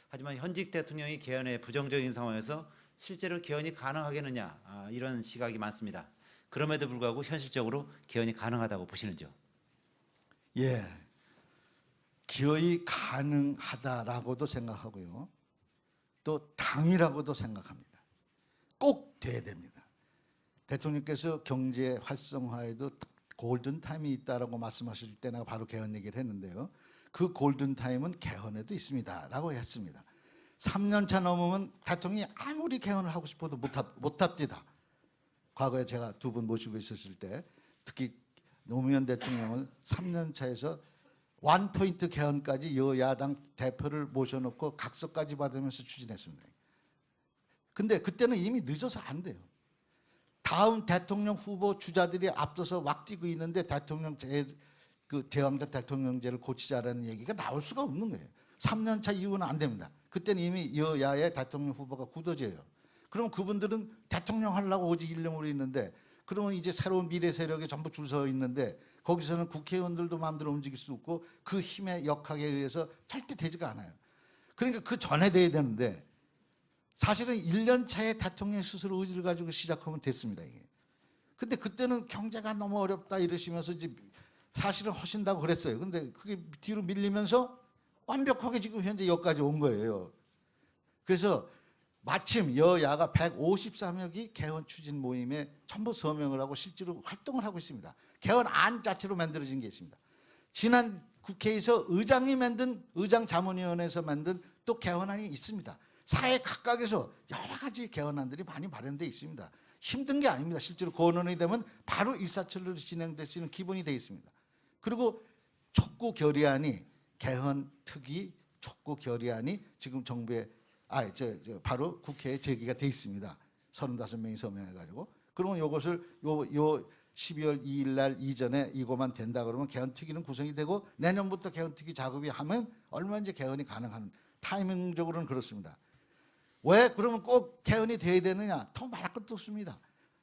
하지만 현직 대통령이 개헌에 부정적인 상황에서 실제로 개헌이 가능하겠느냐 이런 시각이 많습니다. 그럼에도 불구하고 현실적으로 개헌이 가능하다고 보시는지요? 예, 기어이 가능하다라고도 생각하고요. 또 당이라고도 생각합니다. 꼭 돼야 됩니다. 대통령께서 경제 활성화에도 골든 타임이 있다라고 말씀하실 때 내가 바로 개헌 얘기를 했는데요. 그 골든 타임은 개헌에도 있습니다라고 했습니다. 3년차 넘으면 대통령이 아무리 개헌을 하고 싶어도 못합니다. 과거에 제가 두 분 모시고 있었을 때 특히 노무현 대통령은 3년차에서 원포인트 개헌까지 여야당 대표를 모셔놓고 각서까지 받으면서 추진했습니다. 근데 그때는 이미 늦어서 안 돼요. 다음 대통령 후보 주자들이 앞서서 막 뛰고 있는데 제왕적 대통령제를 고치자라는 얘기가 나올 수가 없는 거예요. 3년차 이후는 안 됩니다. 그때는 이미 여야의 대통령 후보가 굳어져요. 그럼 그분들은 대통령 하려고 오직 일념으로 있는데 그러면 이제 새로운 미래 세력에 전부 줄 서 있는데 거기서는 국회의원들도 마음대로 움직일 수 없고 그 힘의 역학에 의해서 절대 되지가 않아요. 그러니까 그 전에 돼야 되는데 사실은 1년 차에 대통령 스스로 의지를 가지고 시작하면 됐습니다. 이게. 근데 그때는 경제가 너무 어렵다 이러시면서 이제 사실은 하신다고 그랬어요. 근데 그게 뒤로 밀리면서 완벽하게 지금 현재 여기까지 온 거예요. 그래서 마침 여야가 153역이 개헌 추진 모임에 전부 서명을 하고 실제로 활동을 하고 있습니다. 개헌 안 자체로 만들어진 게 있습니다. 지난 국회에서 의장이 만든 의장자문위원회에서 만든 또 개헌안이 있습니다. 사회 각각에서 여러 가지 개헌안들이 많이 마련되어 있습니다. 힘든 게 아닙니다. 실제로 권원이 되면 바로 일사천리로 진행될 수 있는 기본이 되어 있습니다. 그리고 촉구 결의안이 개헌 특위 촉구 결의안이 지금 정부에 바로 국회에 제기가 돼 있습니다. 35명이 서명해가지고 그러면 이것을 요 12월 2일 날 이전에 이거만 된다 그러면 개헌특위는 구성이 되고 내년부터 개헌특위 작업이 하면 얼마든지 개헌이 가능한 타이밍적으로는 그렇습니다. 왜 그러면 꼭 개헌이 돼야 되느냐? 더 말할 것도 없습니다.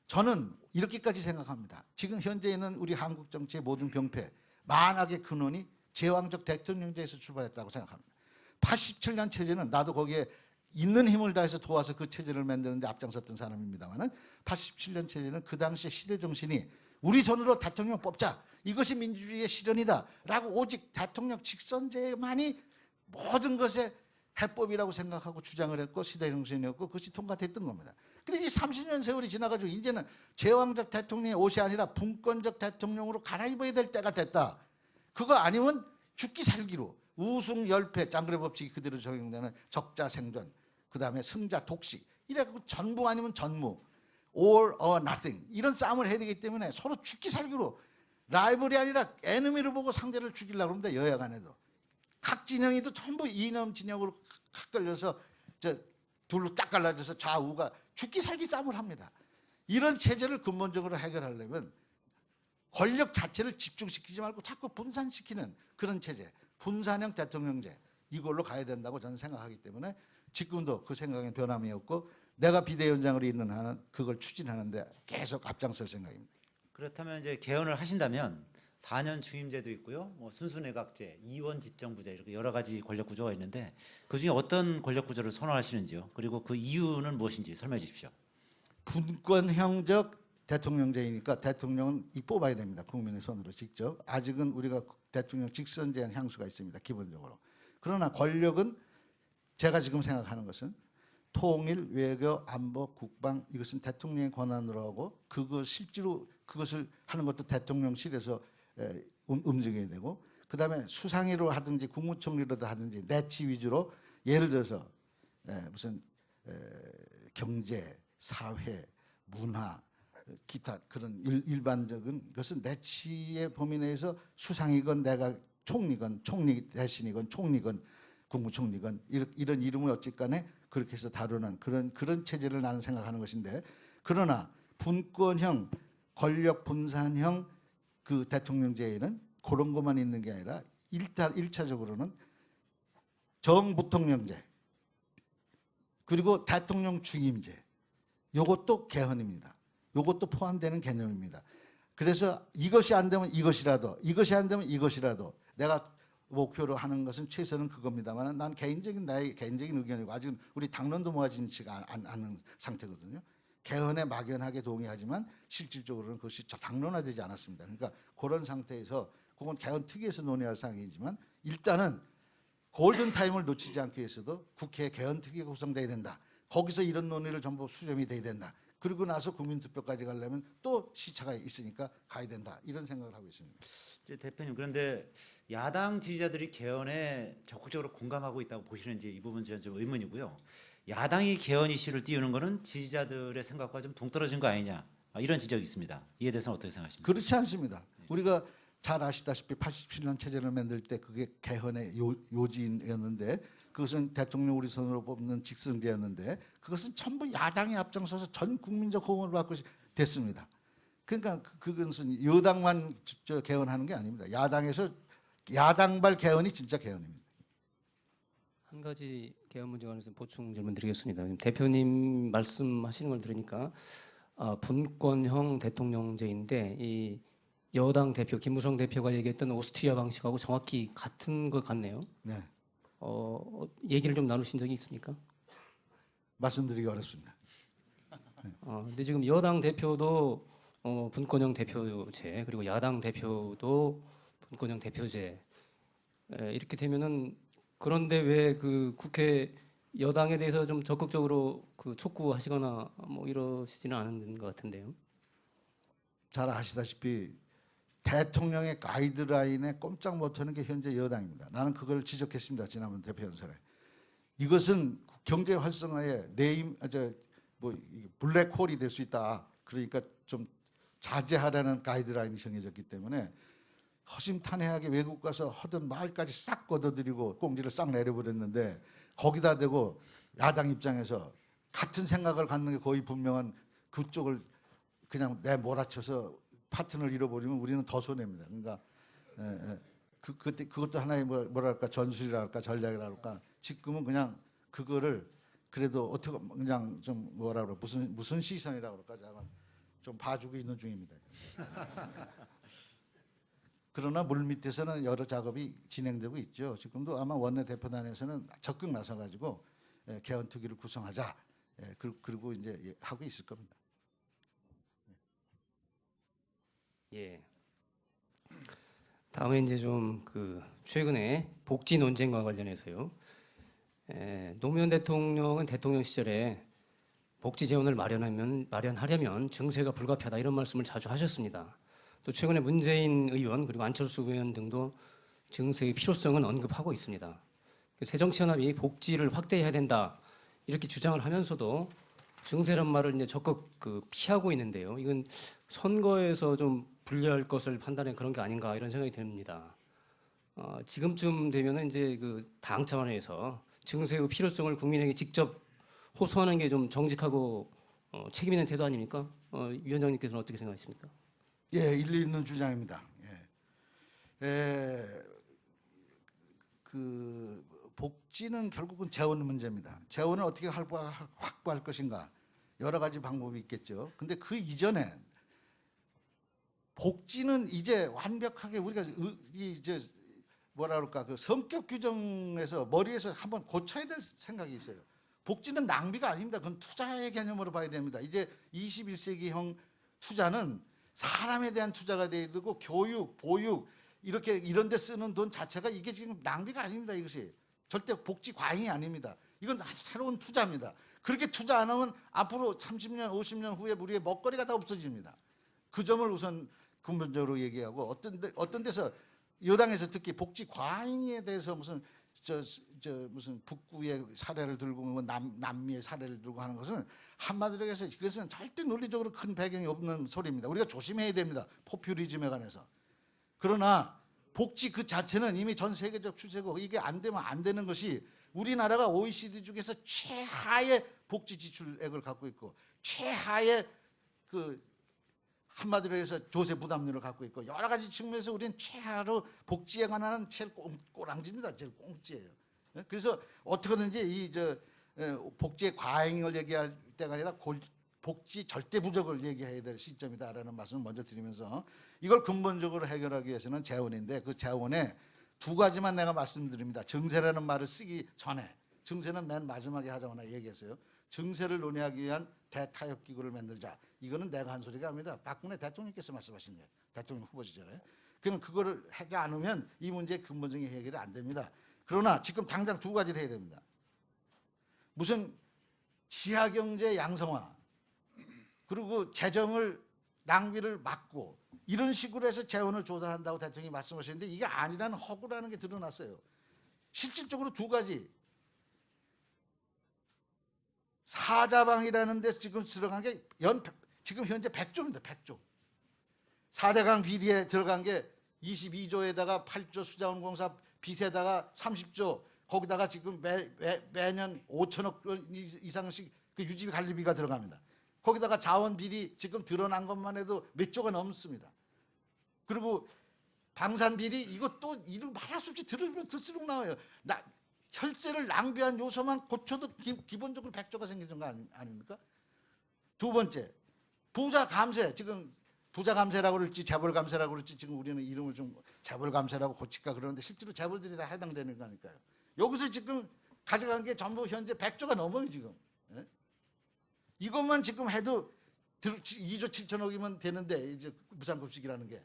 저는 이렇게까지 생각합니다. 지금 현재 있는 우리 한국 정치의 모든 병폐 만악의 근원이 제왕적 대통령제에서 출발했다고 생각합니다. 87년 체제는 나도 거기에 있는 힘을 다해서 도와서 그 체제를 만드는데 앞장섰던 사람입니다만은 87년 체제는 그 당시의 시대 정신이 우리 손으로 대통령 뽑자. 이것이 민주주의의 실현이다. 라고 오직 대통령 직선제만이 모든 것의 해법이라고 생각하고 주장을 했고 시대 정신이었고 그것이 통과됐던 겁니다. 근데 이제 30년 세월이 지나가지고 이제는 제왕적 대통령의 옷이 아니라 분권적 대통령으로 갈아입어야 될 때가 됐다. 그거 아니면 죽기 살기로 우승 열패 짱그레 법칙이 그대로 적용되는 적자 생존 그 다음에 승자 독식 이래갖고 전부 아니면 전무 all or nothing 이런 싸움을 해야 되기 때문에 서로 죽기 살기로 라이벌이 아니라 에너미를 보고 상대를 죽이려고 합니다. 여야 간에도 각 진영이도 전부 이념 진영으로 깎걸려서 둘로 딱 갈라져서 좌우가 죽기 살기 싸움을 합니다. 이런 체제를 근본적으로 해결하려면 권력 자체를 집중시키지 말고 자꾸 분산시키는 그런 체제 분산형 대통령제 이걸로 가야 된다고 저는 생각하기 때문에 지금도 그 생각엔 변함이 없고 내가 비대위원장으로 있는 한은 그걸 추진하는데 계속 앞장설 생각입니다. 그렇다면 이제 개헌을 하신다면 4년 중임제도 있고요, 뭐 순수내각제, 2원 집정부제 이렇게 여러 가지 권력 구조가 있는데 그 중에 어떤 권력 구조를 선호하시는지요? 그리고 그 이유는 무엇인지 설명해 주십시오. 분권형적 대통령제이니까 대통령은 이 뽑아야 됩니다. 국민의 손으로 직접. 아직은 우리가 대통령 직선 제한 향수가 있습니다. 기본적으로. 그러나 권력은 제가 지금 생각하는 것은 통일, 외교, 안보, 국방 이것은 대통령의 권한으로 하고 실제로 그것을 하는 것도 대통령실에서 움직여야 되고 그다음에 수상위로 하든지 국무총리로도 하든지 내치 위주로 예를 들어서 무슨 경제, 사회, 문화 기타 그런 일반적인 것은 내치의 범위 내에서 수상이건 내가 총리건 총리 대신이건 총리건 국무총리건 이런 이름을 어쨌간에 그렇게 해서 다루는 그런 체제를 나는 생각하는 것인데 그러나 분권형 권력 분산형 그 대통령제에는 그런 것만 있는 게 아니라 일차적으로는 정부통령제 그리고 대통령 중임제 요것도 개헌입니다. 요것도 포함되는 개념입니다. 그래서 이것이 안 되면 이것이라도 이것이 안 되면 이것이라도 내가 목표로 하는 것은 최소는 그겁니다만 난 나의 개인적인 의견이고 아직은 우리 당론도 모아지지가 않은 상태거든요. 개헌에 막연하게 동의하지만 실질적으로는 그것이 당론화되지 않았습니다. 그러니까 그런 상태에서 그건 개헌 특위에서 논의할 사항이지만 일단은 골든타임을 놓치지 않기 위해서도 국회 개헌 특위가 구성돼야 된다. 거기서 이런 논의를 전부 수렴이 돼야 된다. 그리고 나서 국민투표까지 가려면 또 시차가 있으니까 가야 된다. 이런 생각을 하고 있습니다. 이제 대표님 그런데 야당 지지자들이 개헌에 적극적으로 공감하고 있다고 보시는지 이 부분 저는 좀 의문이고요. 야당이 개헌 이슈를 띄우는 것은 지지자들의 생각과 좀 동떨어진 거 아니냐 이런 지적이 있습니다. 이에 대해서는 어떻게 생각하십니까? 그렇지 않습니다. 우리가 잘 아시다시피 87년 체제를 만들 때 그게 개헌의 요지였는데 그것은 대통령 우리 손으로 뽑는 직선제였는데 그것은 전부 야당이 앞장서서 전 국민적 호응을 받고 됐습니다. 그러니까 그것은 여당만 개헌하는 게 아닙니다. 야당에서 야당발 개헌이 진짜 개헌입니다. 한 가지 개헌 문제 관해서 보충 질문 드리겠습니다. 대표님 말씀하시는 걸 들으니까 분권형 대통령제인데 이 여당 대표 김무성 대표가 얘기했던 오스트리아 방식하고 정확히 같은 것 같네요. 네, 얘기를 좀 나누신 적이 있습니까? 말씀드리기 어렵습니다. 근데 지금 여당 대표도 분권형 대표제 그리고 야당 대표도 분권형 대표제 이렇게 되면은 그런데 왜 그 국회 여당에 대해서 좀 적극적으로 그 촉구하시거나 뭐 이러시지는 않은 것 같은데요. 잘 아시다시피 대통령의 가이드라인에 꼼짝 못하는 게 현재 여당입니다. 나는 그걸 지적했습니다. 지난번 대표연설에. 이것은 경제 활성화에 블랙홀이 될 수 있다. 그러니까 좀 자제하라는 가이드라인이 정해졌기 때문에 허심탄회하게 외국 가서 하던 말까지 싹 걷어들이고 꽁지를 싹 내려버렸는데 거기다 대고 야당 입장에서 같은 생각을 갖는 게 거의 분명한 그쪽을 그냥 내몰아쳐서 파트너를 잃어버리면 우리는 더 손해입니다. 그러니까 그것도 하나의 뭐랄까 전술이랄까 전략이랄까 지금은 그냥 그거를 그래도 어떻게 그냥 좀 뭐라 그래 무슨 시선이라고 그럴까 좀 봐주고 있는 중입니다. 그러나 물 밑에서는 여러 작업이 진행되고 있죠. 지금도 아마 원내대표단에서는 적극 나서가지고 개헌 특위를 구성하자. 그리고 이제 하고 있을 겁니다. 예. 다음에 이제 좀 그 최근에 복지 논쟁과 관련해서요. 노무현 대통령은 대통령 시절에 복지 재원을 마련하려면 증세가 불가피하다 이런 말씀을 자주 하셨습니다. 또 최근에 문재인 의원 그리고 안철수 의원 등도 증세의 필요성은 언급하고 있습니다. 새정치연합이 복지를 확대해야 된다 이렇게 주장을 하면서도 증세란 말을 이제 적극 피하고 있는데요. 이건 선거에서 좀 불리할 것을 판단해 그런 게 아닌가 이런 생각이 듭니다. 지금쯤 되면은 이제 그 당 차원에서 증세의 필요성을 국민에게 직접 호소하는 게 좀 정직하고 책임 있는 태도 아닙니까? 위원장님께서는 어떻게 생각하십니까? 예, 일리 있는 주장입니다. 그 복지는 결국은 재원 문제입니다. 재원을 어떻게 확보할 것인가 여러 가지 방법이 있겠죠. 근데 그 이전에 복지는 이제 완벽하게 우리가 이제 뭐라 그럴까 그 성격 규정에서 머리에서 한번 고쳐야 될 생각이 있어요. 복지는 낭비가 아닙니다. 그건 투자의 개념으로 봐야 됩니다. 이제 21세기형 투자는 사람에 대한 투자가 돼야 되고 교육, 보육 이렇게 이런 데 쓰는 돈 자체가 이게 지금 낭비가 아닙니다. 이것이 절대 복지 과잉이 아닙니다. 이건 새로운 투자입니다. 그렇게 투자 안 하면 앞으로 30년, 50년 후에 우리의 먹거리가 다 없어집니다. 그 점을 우선 근본적으로 얘기하고 어떤 데서 여당에서 특히 복지 과잉에 대해서 무슨 무슨 북구의 사례를 들고 뭐 남미의 사례를 들고 하는 것은 한마디로 해서 그것은 절대 논리적으로 큰 배경이 없는 소리입니다. 우리가 조심해야 됩니다. 포퓰리즘에 관해서. 그러나 복지 그 자체는 이미 전 세계적 추세고 이게 안 되면 안 되는 것이 우리나라가 OECD 중에서 최하의 복지 지출액을 갖고 있고 최하의 그 한마디로 해서 조세 부담률을 갖고 있고 여러 가지 측면에서 우리는 최하로 복지에 관한 제일 꼬랑지입니다. 제일 꽁지예요. 그래서 어떻게든지 이 복지의 과잉을 얘기할 때가 아니라 복지 절대 부족을 얘기해야 될 시점이다라는 말씀을 먼저 드리면서 이걸 근본적으로 해결하기 위해서는 재원인데 그 재원에 두 가지만 내가 말씀드립니다. 증세라는 말을 쓰기 전에 증세는 맨 마지막에 하자거나 얘기했어요. 증세를 논의하기 위한 대타협기구를 만들자. 이거는 내가 한 소리가 아닙니다. 박근혜 대통령께서 말씀하신 거예요. 대통령 후보시잖아요. 그럼 그거를 하지 않으면 이 문제의 근본적인 해결이 안 됩니다. 그러나 지금 당장 두 가지를 해야 됩니다. 무슨 지하경제 양성화 그리고 재정을 낭비를 막고 이런 식으로 해서 재원을 조달한다고 대통령이 말씀하셨는데 이게 아니라는 허구라는 게 드러났어요. 실질적으로 두 가지. 사자방이라는 데서 지금 들어간 게 지금 현재 100조입니다. 100조. 4대강 비리에 들어간 게 22조에다가 8조 수자원공사 빚에다가 30조 거기다가 지금 매년 5천억 원 이상씩 그 유지비 관리비가 들어갑니다. 거기다가 자원 비리 지금 드러난 것만 해도 몇 조가 넘습니다. 그리고 방산 비리 이것도 이름 말할 수 없이 들으면 들수록 나와요. 혈세를 낭비한 요소만 고쳐도 기본적으로 100조가 생기는 거 아닙니까? 두 번째, 부자 감세. 지금 부자 감세라고 그럴지 재벌 감세라고 그럴지 지금 우리는 이름을 좀 재벌 감세라고 고칠까 그러는데 실제로 재벌들이 다 해당되는 거니까요. 여기서 지금 가져간 게 전부 현재 100조가 넘어요 지금. 예? 이것만 지금 해도 2조 7천억이면 되는데 이제 무상급식이라는 게.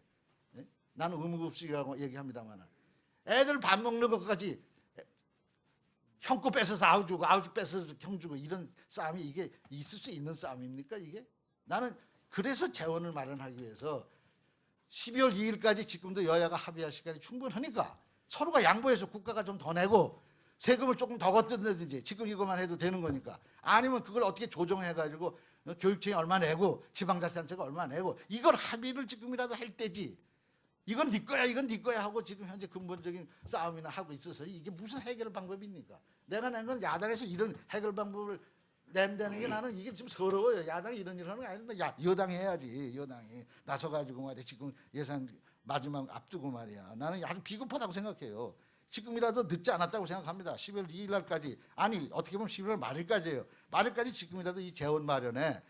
예? 나는 의무급식이라고 얘기합니다만 애들 밥 먹는 것까지 형 거 뺏어서 아우 주고 아우 뺏어서 형 주고 이런 싸움이 이게 있을 수 있는 싸움입니까 이게? 나는 그래서 재원을 마련하기 위해서 12월 2일까지 지금도 여야가 합의할 시간이 충분하니까 서로가 양보해서 국가가 좀 더 내고 세금을 조금 더 걷든지 지금 이것만 해도 되는 거니까 아니면 그걸 어떻게 조정해가지고 교육청이 얼마 내고 지방자치단체가 얼마 내고 이걸 합의를 지금이라도 할 때지 이건 네 거야 이건 네 거야 하고 지금 현재 근본적인 싸움이나 하고 있어서 이게 무슨 해결 방법입니까? 내가 낸 건 야당에서 이런 해결 방법을 낸다는 게 나는 이게 좀 서러워요. 야당이 이런 일을 하는 거 아닌데 여당이 해야지. 여당이 나서가지고 말이야 지금 예산 마지막 앞두고 말이야. 나는 아주 비겁하다고 생각해요. 지금이라도 늦지 않았다고 생각합니다. 12월 2일 날까지 아니 어떻게 보면 11월 말일까지예요. 말일까지 지금이라도 이 재원 마련에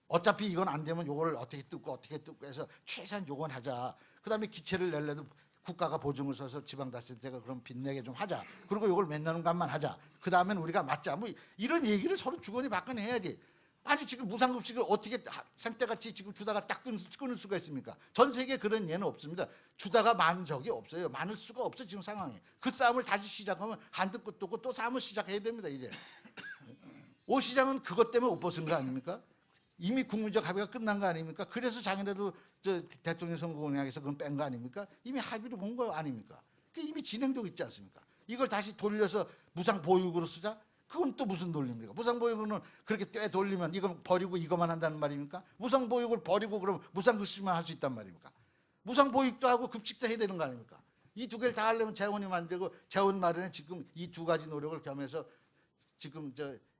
어차피 이건 안 되면 요거를 어떻게 뜯고 해서 최소한 요건 하자. 그다음에 기체를 낼래도 국가가 보증을 서서 지방자치단체가 그럼 빚내게 좀 하자. 그리고 이걸 몇 년간만 하자. 그 다음엔 우리가 맞자. 뭐 이런 얘기를 서로 주거니 받거니 해야지. 아니 지금 무상급식을 어떻게 생때같이 지금 주다가 딱 끊을 수가 있습니까? 전 세계에 그런 예는 없습니다. 주다가 많은 적이 없어요. 많을 수가 없어 지금 상황이. 그 싸움을 다시 시작하면 한도 끝도 없고 또 싸움을 시작해야 됩니다. 이제. 오 시장은 그것 때문에 옷 벗은 거 아닙니까? 이미 국민적 합의가 끝난 거 아닙니까? 그래서 작년에도 대통령 선거공약에서 그건 뺀 거 아닙니까? 이미 합의를 본 거 아닙니까? 그게 이미 진행되고 있지 않습니까? 이걸 다시 돌려서 무상보육으로 쓰자? 그건 또 무슨 논리입니까? 무상보육은 그렇게 떼돌리면 이건 버리고 이것만 한다는 말입니까? 무상보육을 버리고 그럼 무상급식만 할 수 있단 말입니까? 무상보육도 하고 급식도 해야 되는 거 아닙니까? 이 두 개를 다 하려면 재원이 만들고 재원 마련에 지금 이 두 가지 노력을 겸해서 지금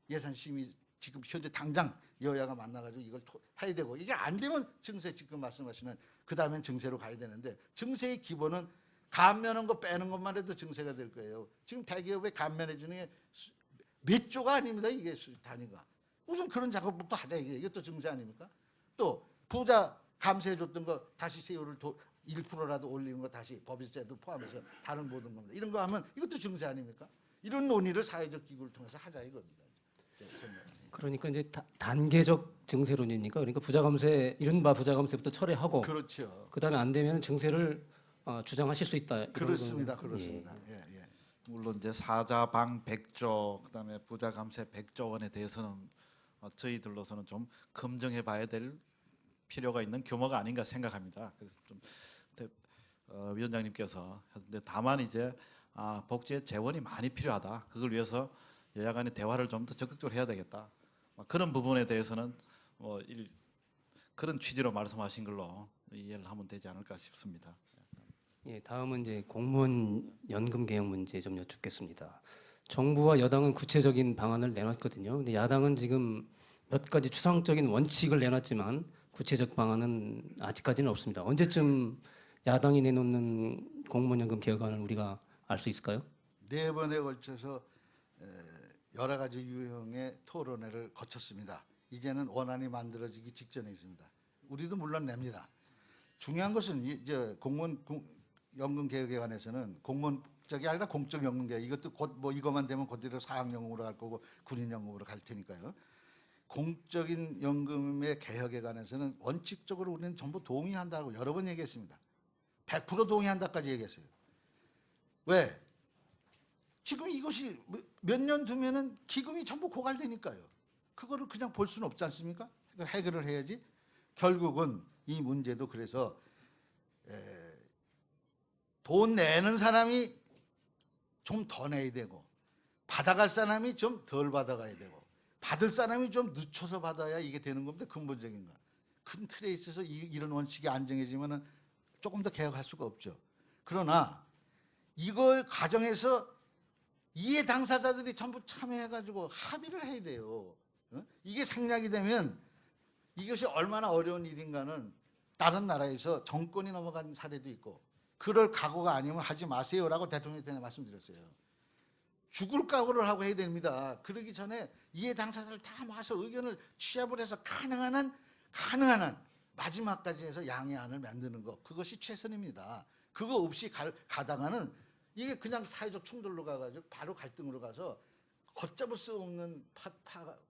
예산심의 지금 현재 당장 여야가 만나가지고 이걸 해야 되고 이게 안 되면 증세 지금 말씀하시는 그 다음엔 증세로 가야 되는데 증세의 기본은 감면한 거 빼는 것만 해도 증세가 될 거예요. 지금 대기업에 감면해 주는 게 몇 조가 아닙니다. 이게 단위가. 우선 그런 작업부터 하자 이게. 이것도 증세 아닙니까? 또 부자 감세해 줬던 거 다시 세율을 1%라도 올리는 거 다시 법인세도 포함해서 다른 모든 겁니다. 이런 거 하면 이것도 증세 아닙니까? 이런 논의를 사회적 기구를 통해서 하자 이겁니다. 그러니까 이제 단계적 증세론입니까? 그러니까 부자 감세, 이른바 부자 감세부터 철회하고 그렇죠. 그다음에 안 되면 증세를 주장하실 수 있다. 이런 그렇습니다. 건- 그렇습니다. 예, 예. 물론 이제 사자방 100조 그다음에 부자 감세 100조 원에 대해서는 저희들로서는 좀 검증해 봐야 될 필요가 있는 규모가 아닌가 생각합니다. 그래서 좀 위원장님께서 근데 다만 이제 복지에 재원이 많이 필요하다. 그걸 위해서 여야 간의 대화를 좀 더 적극적으로 해야 되겠다. 그런 부분에 대해서는 그런 취지로 말씀하신 걸로 이해를 하면 되지 않을까 싶습니다. 예, 다음은 이제 공무원 연금 개혁 문제 좀 여쭙겠습니다. 정부와 여당은 구체적인 방안을 내놨거든요. 근데 야당은 지금 몇 가지 추상적인 원칙을 내놨지만 구체적 방안은 아직까지는 없습니다. 언제쯤 야당이 내놓는 공무원 연금 개혁안을 우리가 알 수 있을까요? 4번에 걸쳐서 여러 가지 유형의 토론회를 거쳤습니다. 이제는 원안이 만들어지기 직전에 있습니다. 우리도 물론 냅니다. 중요한 것은 이제 공무원 연금 개혁에 관해서는 공무원적이 아니라 공적 연금 개혁, 이것도 곧 뭐 이것만 되면 그대로 사학연금으로 갈 거고 군인연금으로 갈 테니까요. 공적인 연금의 개혁에 관해서는 원칙적으로 우리는 전부 동의한다고 여러 번 얘기했습니다. 100% 동의한다까지 얘기했어요. 왜? 지금 이것이 몇 년 두면은 기금이 전부 고갈되니까요. 그거를 그냥 볼 수는 없지 않습니까? 해결을 해야지. 결국은 이 문제도 그래서 돈 내는 사람이 좀 더 내야 되고 받아갈 사람이 좀 덜 받아가야 되고 받을 사람이 좀 늦춰서 받아야 이게 되는 겁니다. 근본적인 거. 큰 틀에 있어서 이런 원칙이 안정해지면은 조금 더 개혁할 수가 없죠. 그러나 이거 과정에서 이해 당사자들이 전부 참여해가지고 합의를 해야 돼요. 이게 생략이 되면 이것이 얼마나 어려운 일인가는 다른 나라에서 정권이 넘어간 사례도 있고 그럴 각오가 아니면 하지 마세요라고 대통령한테 말씀드렸어요. 죽을 각오를 하고 해야 됩니다. 그러기 전에 이해 당사자를 다 모아서 의견을 취합을 해서 가능한 한 마지막까지 해서 양해안을 만드는 것, 그것이 최선입니다. 그거 없이 가다가는 이게 그냥 사회적 충돌로 가가지고 바로 갈등으로 가서 걷잡을 수 없는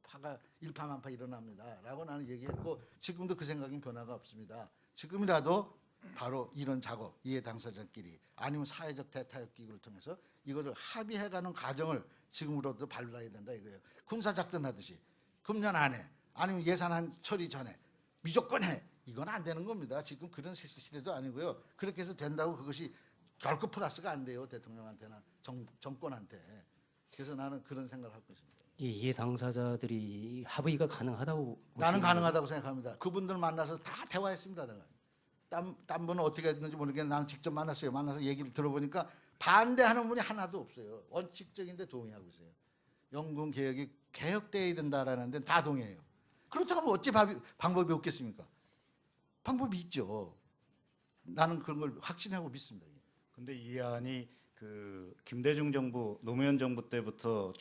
파가 일파만파 일어납니다. 라고 나는 얘기했고 지금도 그 생각엔 변화가 없습니다. 지금이라도 바로 이런 작업, 이해 당사자끼리 아니면 사회적 대타협 기구를 통해서 이거를 합의해가는 과정을 지금으로도 밟아야 된다 이거예요. 군사작전 하듯이 금년 안에 아니면 예산안 처리 전에 무조건 해. 이건 안 되는 겁니다. 지금 그런 시대도 아니고요. 그렇게 해서 된다고 그것이 결코 플러스가 안 돼요. 대통령한테나 정권한테. 그래서 나는 그런 생각을 하고 있습니다. 이 이해 당사자들이 합의가 가능하다고 나는 보시는 가능하다고 생각합니다. 그분들 만나서 다 대화했습니다. 내가. 딴 분은 어떻게 했는지 모르겠는데 나는 직접 만났어요. 만나서 얘기를 들어보니까 반대하는 분이 하나도 없어요. 원칙적인데 동의하고 있어요. 연금 개혁이 개혁돼야 된다라는 데는 다 동의해요. 그렇다면 어찌 방법이 없겠습니까? 방법이 있죠. 나는 그런 걸 확신하고 믿습니다. 근데 이 안이 그 김대중 정부, 노무현 정부 때부터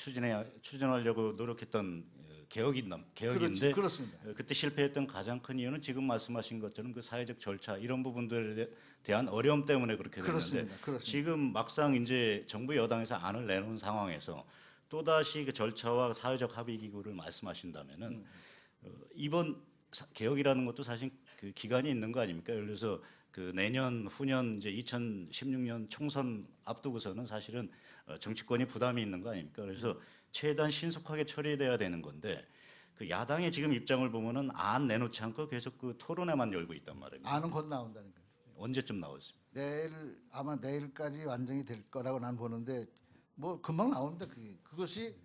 추진하려고 노력했던 개혁인데 그렇습니다. 그때 실패했던 가장 큰 이유는 지금 말씀하신 것처럼 그 사회적 절차 이런 부분들에 대한 어려움 때문에 그렇게 됐는데 그렇습니다. 지금 막상 이제 정부 여당에서 안을 내놓은 상황에서 또다시 그 절차와 사회적 합의 기구를 말씀하신다면은 이번 개혁이라는 것도 사실 그 기간이 있는 거 아닙니까? 예를 들어서 그 내년 후년 이제 2016년 총선 앞두고서는 사실은 정치권이 부담이 있는 거 아닙니까? 그래서 최대한 신속하게 처리돼야 되는 건데 그 야당의 지금 입장을 보면은 안 내놓지 않고 계속 그 토론회만 열고 있단 말입니다. 안은 곧 나온다니까. 언제쯤 나오겠습니까? 아마 내일까지 완전히 될 거라고 난 보는데 뭐 금방 나옵니다. 그것이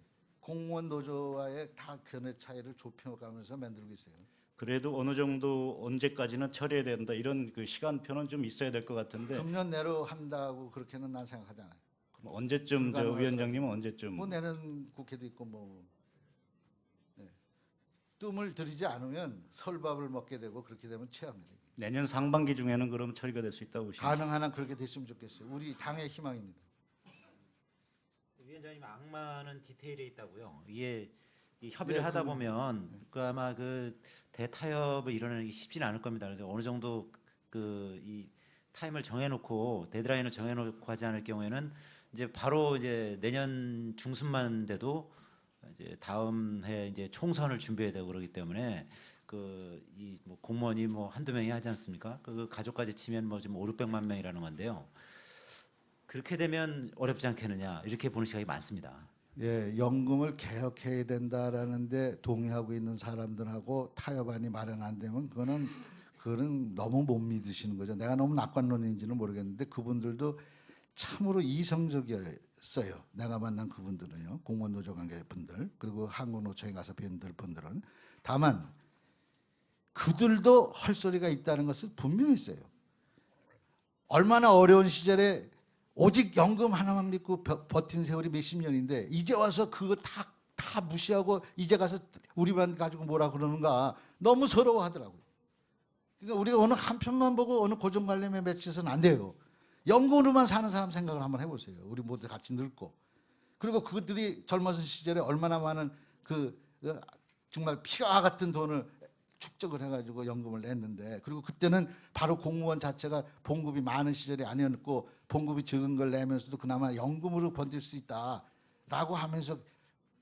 공무원 노조와의 다 견해 차이를 좁혀가면서 만들고 있어요. 그래도 어느 정도 언제까지는 처리해야 된다 이런 그 시간표는 좀 있어야 될 것 같은데 금년 내로 한다고 그렇게는 난 생각하지 않아요. 그럼 언제쯤 저 위원장님은 언제쯤 뭐 내년 국회도 있고 뭐 뜸을 들이지 않으면 설밥을 먹게 되고 그렇게 되면 최악입니다. 내년 상반기 중에는 그럼 처리가 될 수 있다고 보십니까? 가능한 한 그렇게 됐으면 좋겠어요. 우리 당의 희망입니다. 위원장님 악마는 디테일에 있다고요. 이게 이 협의를 네, 하다 보면 그 아마 그 대타협을 이뤄내기 쉽지는 않을 겁니다. 그래서 어느 정도 그 이 타임을 정해놓고 데드라인을 정해놓고 하지 않을 경우에는 이제 바로 이제 내년 중순만 돼도 이제 다음 해 이제 총선을 준비해야 되고 그러기 때문에 뭐 공무원이 뭐 한두 명이 하지 않습니까? 그 가족까지 치면 뭐 지금 500~600만 명이라는 건데요. 그렇게 되면 어렵지 않겠느냐 이렇게 보는 시각이 많습니다. 예, 연금을 개혁해야 된다라는데 동의하고 있는 사람들하고 타협안이 마련 안 되면 그거는 너무 못 믿으시는 거죠. 내가 너무 낙관론인지는 모르겠는데 그분들도 참으로 이성적이었어요. 내가 만난 그분들은요. 공무원 노조 관계 분들 그리고 한국노총에 가서 뵌 분들은 다만 그들도 헐소리가 있다는 것을 분명히 있어요. 얼마나 어려운 시절에 오직 연금 하나만 믿고 버틴 세월이 몇십 년인데 이제 와서 그거 다 무시하고 이제 가서 우리만 가지고 뭐라 그러는가 너무 서러워하더라고요. 그러니까 우리가 어느 한편만 보고 어느 고정관념에 맺혀서는 안 돼요. 연금으로만 사는 사람 생각을 한번 해보세요. 우리 모두 같이 늙고 그리고 그들이 젊었을 시절에 얼마나 많은 정말 피와 같은 돈을 축적을 해가지고 연금을 냈는데 그리고 그때는 바로 공무원 자체가 봉급이 많은 시절이 아니었고 봉급이 적은 걸 내면서도 그나마 연금으로 버틸 수 있다라고 하면서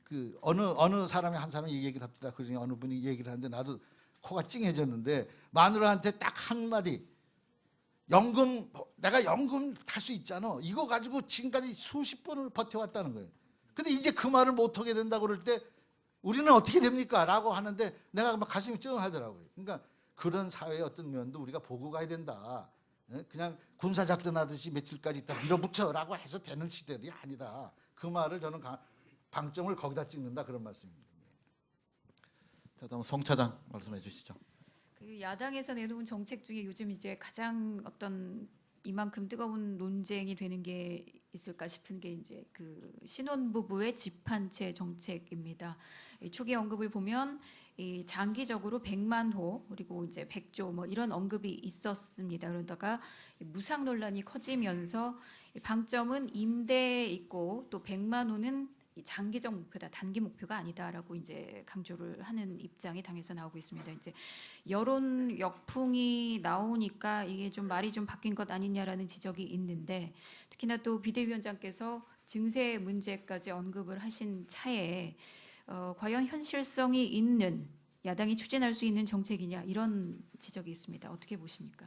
그 어느 사람이 한 사람이 이 얘기를 합니다. 그중에 어느 분이 얘기를 하는데 나도 코가 찡해졌는데 마누라한테 딱 한마디 내가 연금 탈 수 있잖아. 이거 가지고 지금까지 수십 번을 버텨왔다는 거예요. 근데 이제 그 말을 못하게 된다고 그럴 때 우리는 어떻게 됩니까? 라고 하는데 내가 막 가슴이 찡하더라고요. 그러니까 그런 사회의 어떤 면도 우리가 보고 가야 된다. 그냥 군사작전 하듯이 며칠까지 있다 밀어붙여라고 해서 되는 시대들이 아니다. 그 말을 저는 방점을 거기다 찍는다 그런 말씀입니다. 자, 다음 송 차장 말씀해 주시죠. 그 야당에서 내놓은 정책 중에 요즘 이제 가장 어떤 이만큼 뜨거운 논쟁이 되는 게 있을까 싶은 게 이제 그 신혼부부의 집 한 채 정책입니다. 이 초기 언급을 보면 이 장기적으로 100만 호 그리고 이제 100조 뭐 이런 언급이 있었습니다. 그러다가 무상 논란이 커지면서 방점은 임대에 있고 또 100만 호는 장기적 목표다, 단기 목표가 아니다라고 이제 강조를 하는 입장이 당에서 나오고 있습니다. 이제 여론 역풍이 나오니까 이게 좀 말이 좀 바뀐 것 아니냐라는 지적이 있는데 특히나 또 비대위원장께서 증세 문제까지 언급을 하신 차에 과연 현실성이 있는 야당이 추진할 수 있는 정책이냐 이런 지적이 있습니다. 어떻게 보십니까?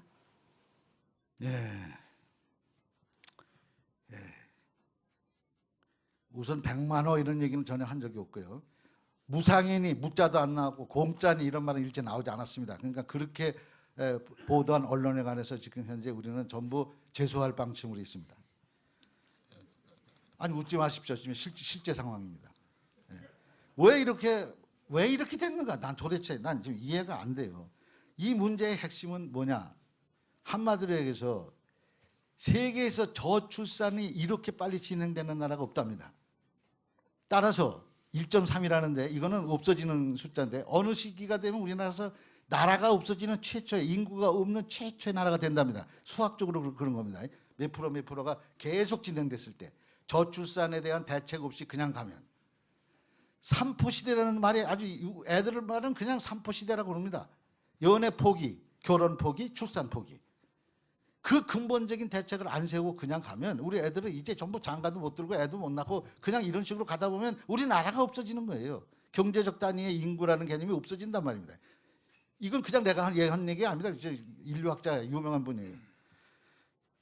우선 100만 원 이런 얘기는 전혀 한 적이 없고요. 무상이니 무자도 안 나왔고 공짜니 이런 말은 일제 나오지 않았습니다. 그러니까 그렇게 보도한 언론에 관해서 지금 현재 우리는 전부 재수할 방침으로 있습니다. 아니 웃지 마십시오. 지금 실제 상황입니다. 왜 이렇게 됐는가? 난 지금 이해가 안 돼요. 이 문제의 핵심은 뭐냐? 한마디로 얘기해서 세계에서 저출산이 이렇게 빨리 진행되는 나라가 없답니다. 따라서 1.3이라는데 이거는 없어지는 숫자인데 어느 시기가 되면 우리나라에서 나라가 없어지는 최초의 인구가 없는 최초의 나라가 된답니다. 수학적으로 그런 겁니다. 몇 프로가 계속 진행됐을 때 저출산에 대한 대책 없이 그냥 가면 삼포시대라는 말이 아주 애들 말은 그냥 삼포시대라고 그럽니다. 연애 포기, 결혼 포기, 출산 포기. 그 근본적인 대책을 안 세우고 그냥 가면 우리 애들은 이제 전부 장가도 못 들고 애도 못 낳고 그냥 이런 식으로 가다 보면 우리 나라가 없어지는 거예요. 경제적 단위의 인구라는 개념이 없어진단 말입니다. 이건 그냥 내가 한 얘기 아닙니다. 인류학자 유명한 분이에요.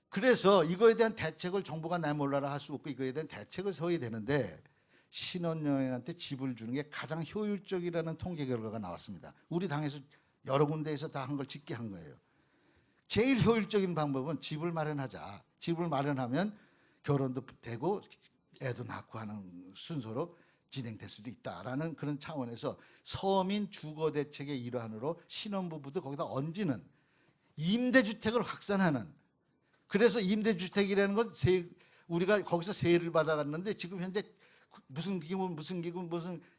그래서 이거에 대한 대책을 정부가 내몰라라 할 수 없고 이거에 대한 대책을 세워야 되는데 신혼여행한테 집을 주는 게 가장 효율적이라는 통계 결과가 나왔습니다. 우리 당에서 여러 군데에서 다 한 걸 짓게 한 거예요. 제일 효율적인 방법은 집을 마련하자. 집을 마련하면 결혼도 되고 애도 낳고 하는 순서로 진행될 수도 있다라는 그런 차원에서 서민 주거 대책의 일환으로 신혼부부도 거기다 얹는 임대주택을 확산하는 그래서 임대주택이라는 건 우리가 거기서 세를 받아갔는데 지금 현재 무슨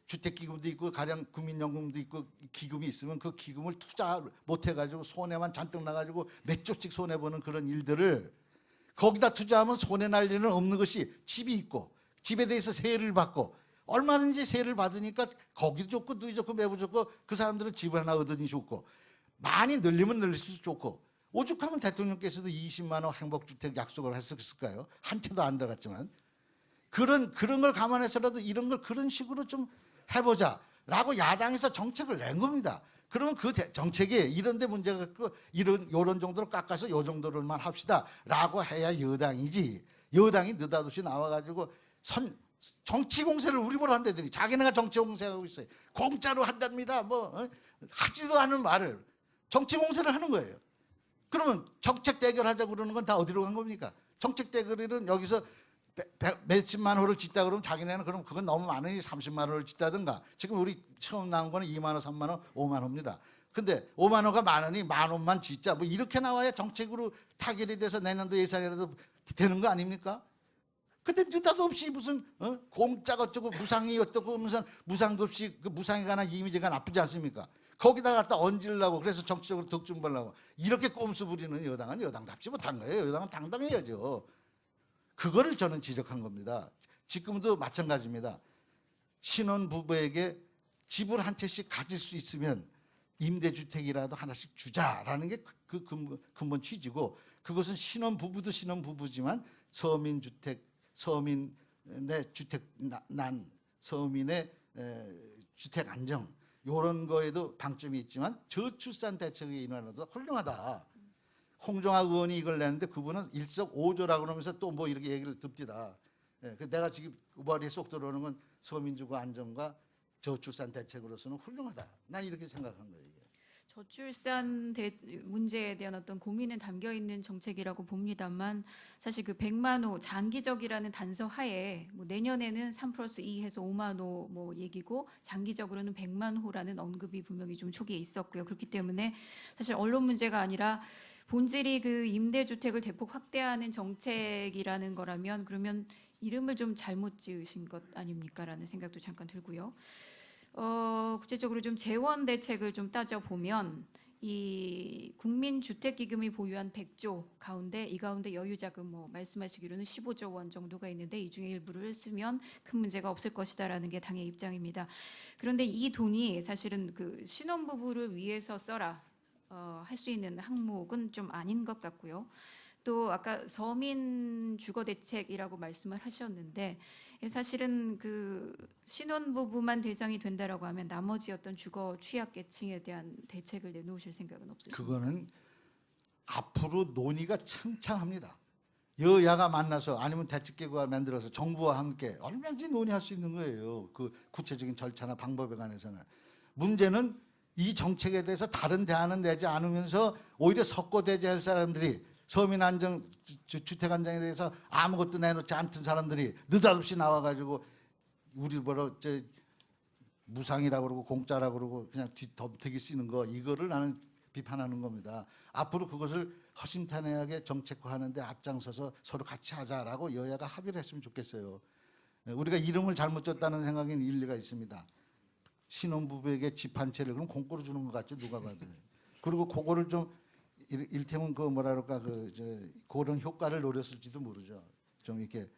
주택기금도 있고 가령 국민연금도 있고 기금이 있으면 그 기금을 투자 못해가지고 손해만 잔뜩 나가지고 몇 조씩 손해보는 그런 일들을 거기다 투자하면 손해날 일은 없는 것이 집이 있고 집에 대해서 세를 받고 얼마든지 세를 받으니까 거기도 좋고 누이 좋고 매부 좋고 그 사람들은 집 하나 얻으니 좋고 많이 늘리면 늘릴수록 좋고 오죽하면 대통령께서도 20만 원 행복주택 약속을 했을까요? 한 채도 안 들어갔지만 그런 걸 감안해서라도 이런 걸 그런 식으로 좀 해보자라고 야당에서 정책을 낸 겁니다. 그러면 그 정책이 이런 데 문제가 있고 요런 정도로 깎아서 요 정도로만 합시다라고 해야 여당이지. 여당이 느닷없이 나와가지고 정치 공세를 우리 보러 한다더니 자기네가 정치 공세하고 있어요. 공짜로 한답니다. 하지도 않은 말을 정치 공세를 하는 거예요. 그러면 정책 대결하자고 그러는 건 다 어디로 간 겁니까? 정책 대결은 여기서 몇십만 호를 짓다 그러면 자기네는 그럼 그건 너무 많으니 30만 호를 짓다든가. 지금 우리 처음 나온 거는 2만 호, 3만 호, 5만 호입니다. 근데 5만 호가 많으니 1만 호만 짓자. 이렇게 나와야 정책으로 타결이 돼서 내년도 예산이라도 되는 거 아닙니까? 근데 느닷없이 무슨 공짜가 어쩌고 무상이 어쩌고 무슨 무상급식 그 무상에 관한 이미지가 나쁘지 않습니까? 거기다 갖다 얹으려고 그래서 정치적으로 득점 벌려고 이렇게 꼼수 부리는 여당은 여당답지 못한 거예요. 여당은 당당해야죠. 그거를 저는 지적한 겁니다. 지금도 마찬가지입니다. 신혼부부에게 집을 한 채씩 가질 수 있으면 임대주택이라도 하나씩 주자라는 게 그 근본 취지고, 그것은 신혼부부도 신혼부부지만 서민주택, 서민의 주택난, 서민의 주택 안정 이런 거에도 방점이 있지만 저출산 대책의 인하도 훌륭하다. 홍종학 의원이 이걸 내는데 그분은 일석오조라고 그러면서 또 뭐 이렇게 얘기를 듭디다. 내가 지금 머리에 쏙 들어오는 건 서민주거 안정과 저출산 대책으로서는 훌륭하다. 난 이렇게 생각한 거예요. 이게. 저출산 문제에 대한 어떤 고민은 담겨 있는 정책이라고 봅니다만, 사실 그 100만 호 장기적이라는 단서 하에 내년에는 3+2 해서 5만 호 얘기고, 장기적으로는 100만 호라는 언급이 분명히 좀 초기에 있었고요. 그렇기 때문에 사실 언론 문제가 아니라 본질이 그 임대주택을 대폭 확대하는 정책이라는 거라면, 그러면 이름을 좀 잘못 지으신 것 아닙니까라는 생각도 잠깐 들고요. 구체적으로 좀 재원 대책을 좀 따져보면, 이 국민주택기금이 보유한 100조 가운데 이 가운데 여유자금 말씀하시기로는 15조 원 정도가 있는데 이 중에 일부를 쓰면 큰 문제가 없을 것이다라는 게 당의 입장입니다. 그런데 이 돈이 사실은 그 신혼부부를 위해서 써라 할 수 있는 항목은 좀 아닌 것 같고요. 또 아까 서민 주거 대책이라고 말씀을 하셨는데, 사실은 그 신혼부부만 대상이 된다라고 하면 나머지 어떤 주거 취약계층에 대한 대책을 내놓으실 생각은 없으십니까? 그거는 앞으로 논의가 창창합니다. 여야가 만나서 아니면 대책계획을 만들어서 정부와 함께 얼마든지 논의할 수 있는 거예요. 그 구체적인 절차나 방법에 관해서는. 문제는 이 정책에 대해서 다른 대안은 내지 않으면서 오히려 석고대죄할 사람들이, 서민 안정, 주택 안정에 대해서 아무것도 내놓지 않던 사람들이 느닷없이 나와가지고 우리 무상이라고 그러고 공짜라고 그러고 그냥 덤태기 쓰는 거, 이거를 나는 비판하는 겁니다. 앞으로 그것을 허심탄회하게 정책화하는데 앞장서서 서로 같이 하자라고 여야가 합의를 했으면 좋겠어요. 우리가 이름을 잘못 줬다는 생각에는 일리가 있습니다. 신혼부부에게 집 한 채를 그럼 공짜로 주는 것 같죠, 누가 봐도. 그리고 그거를 좀 일테면 그런 효과를 노렸을지도 모르죠. 좀 이렇게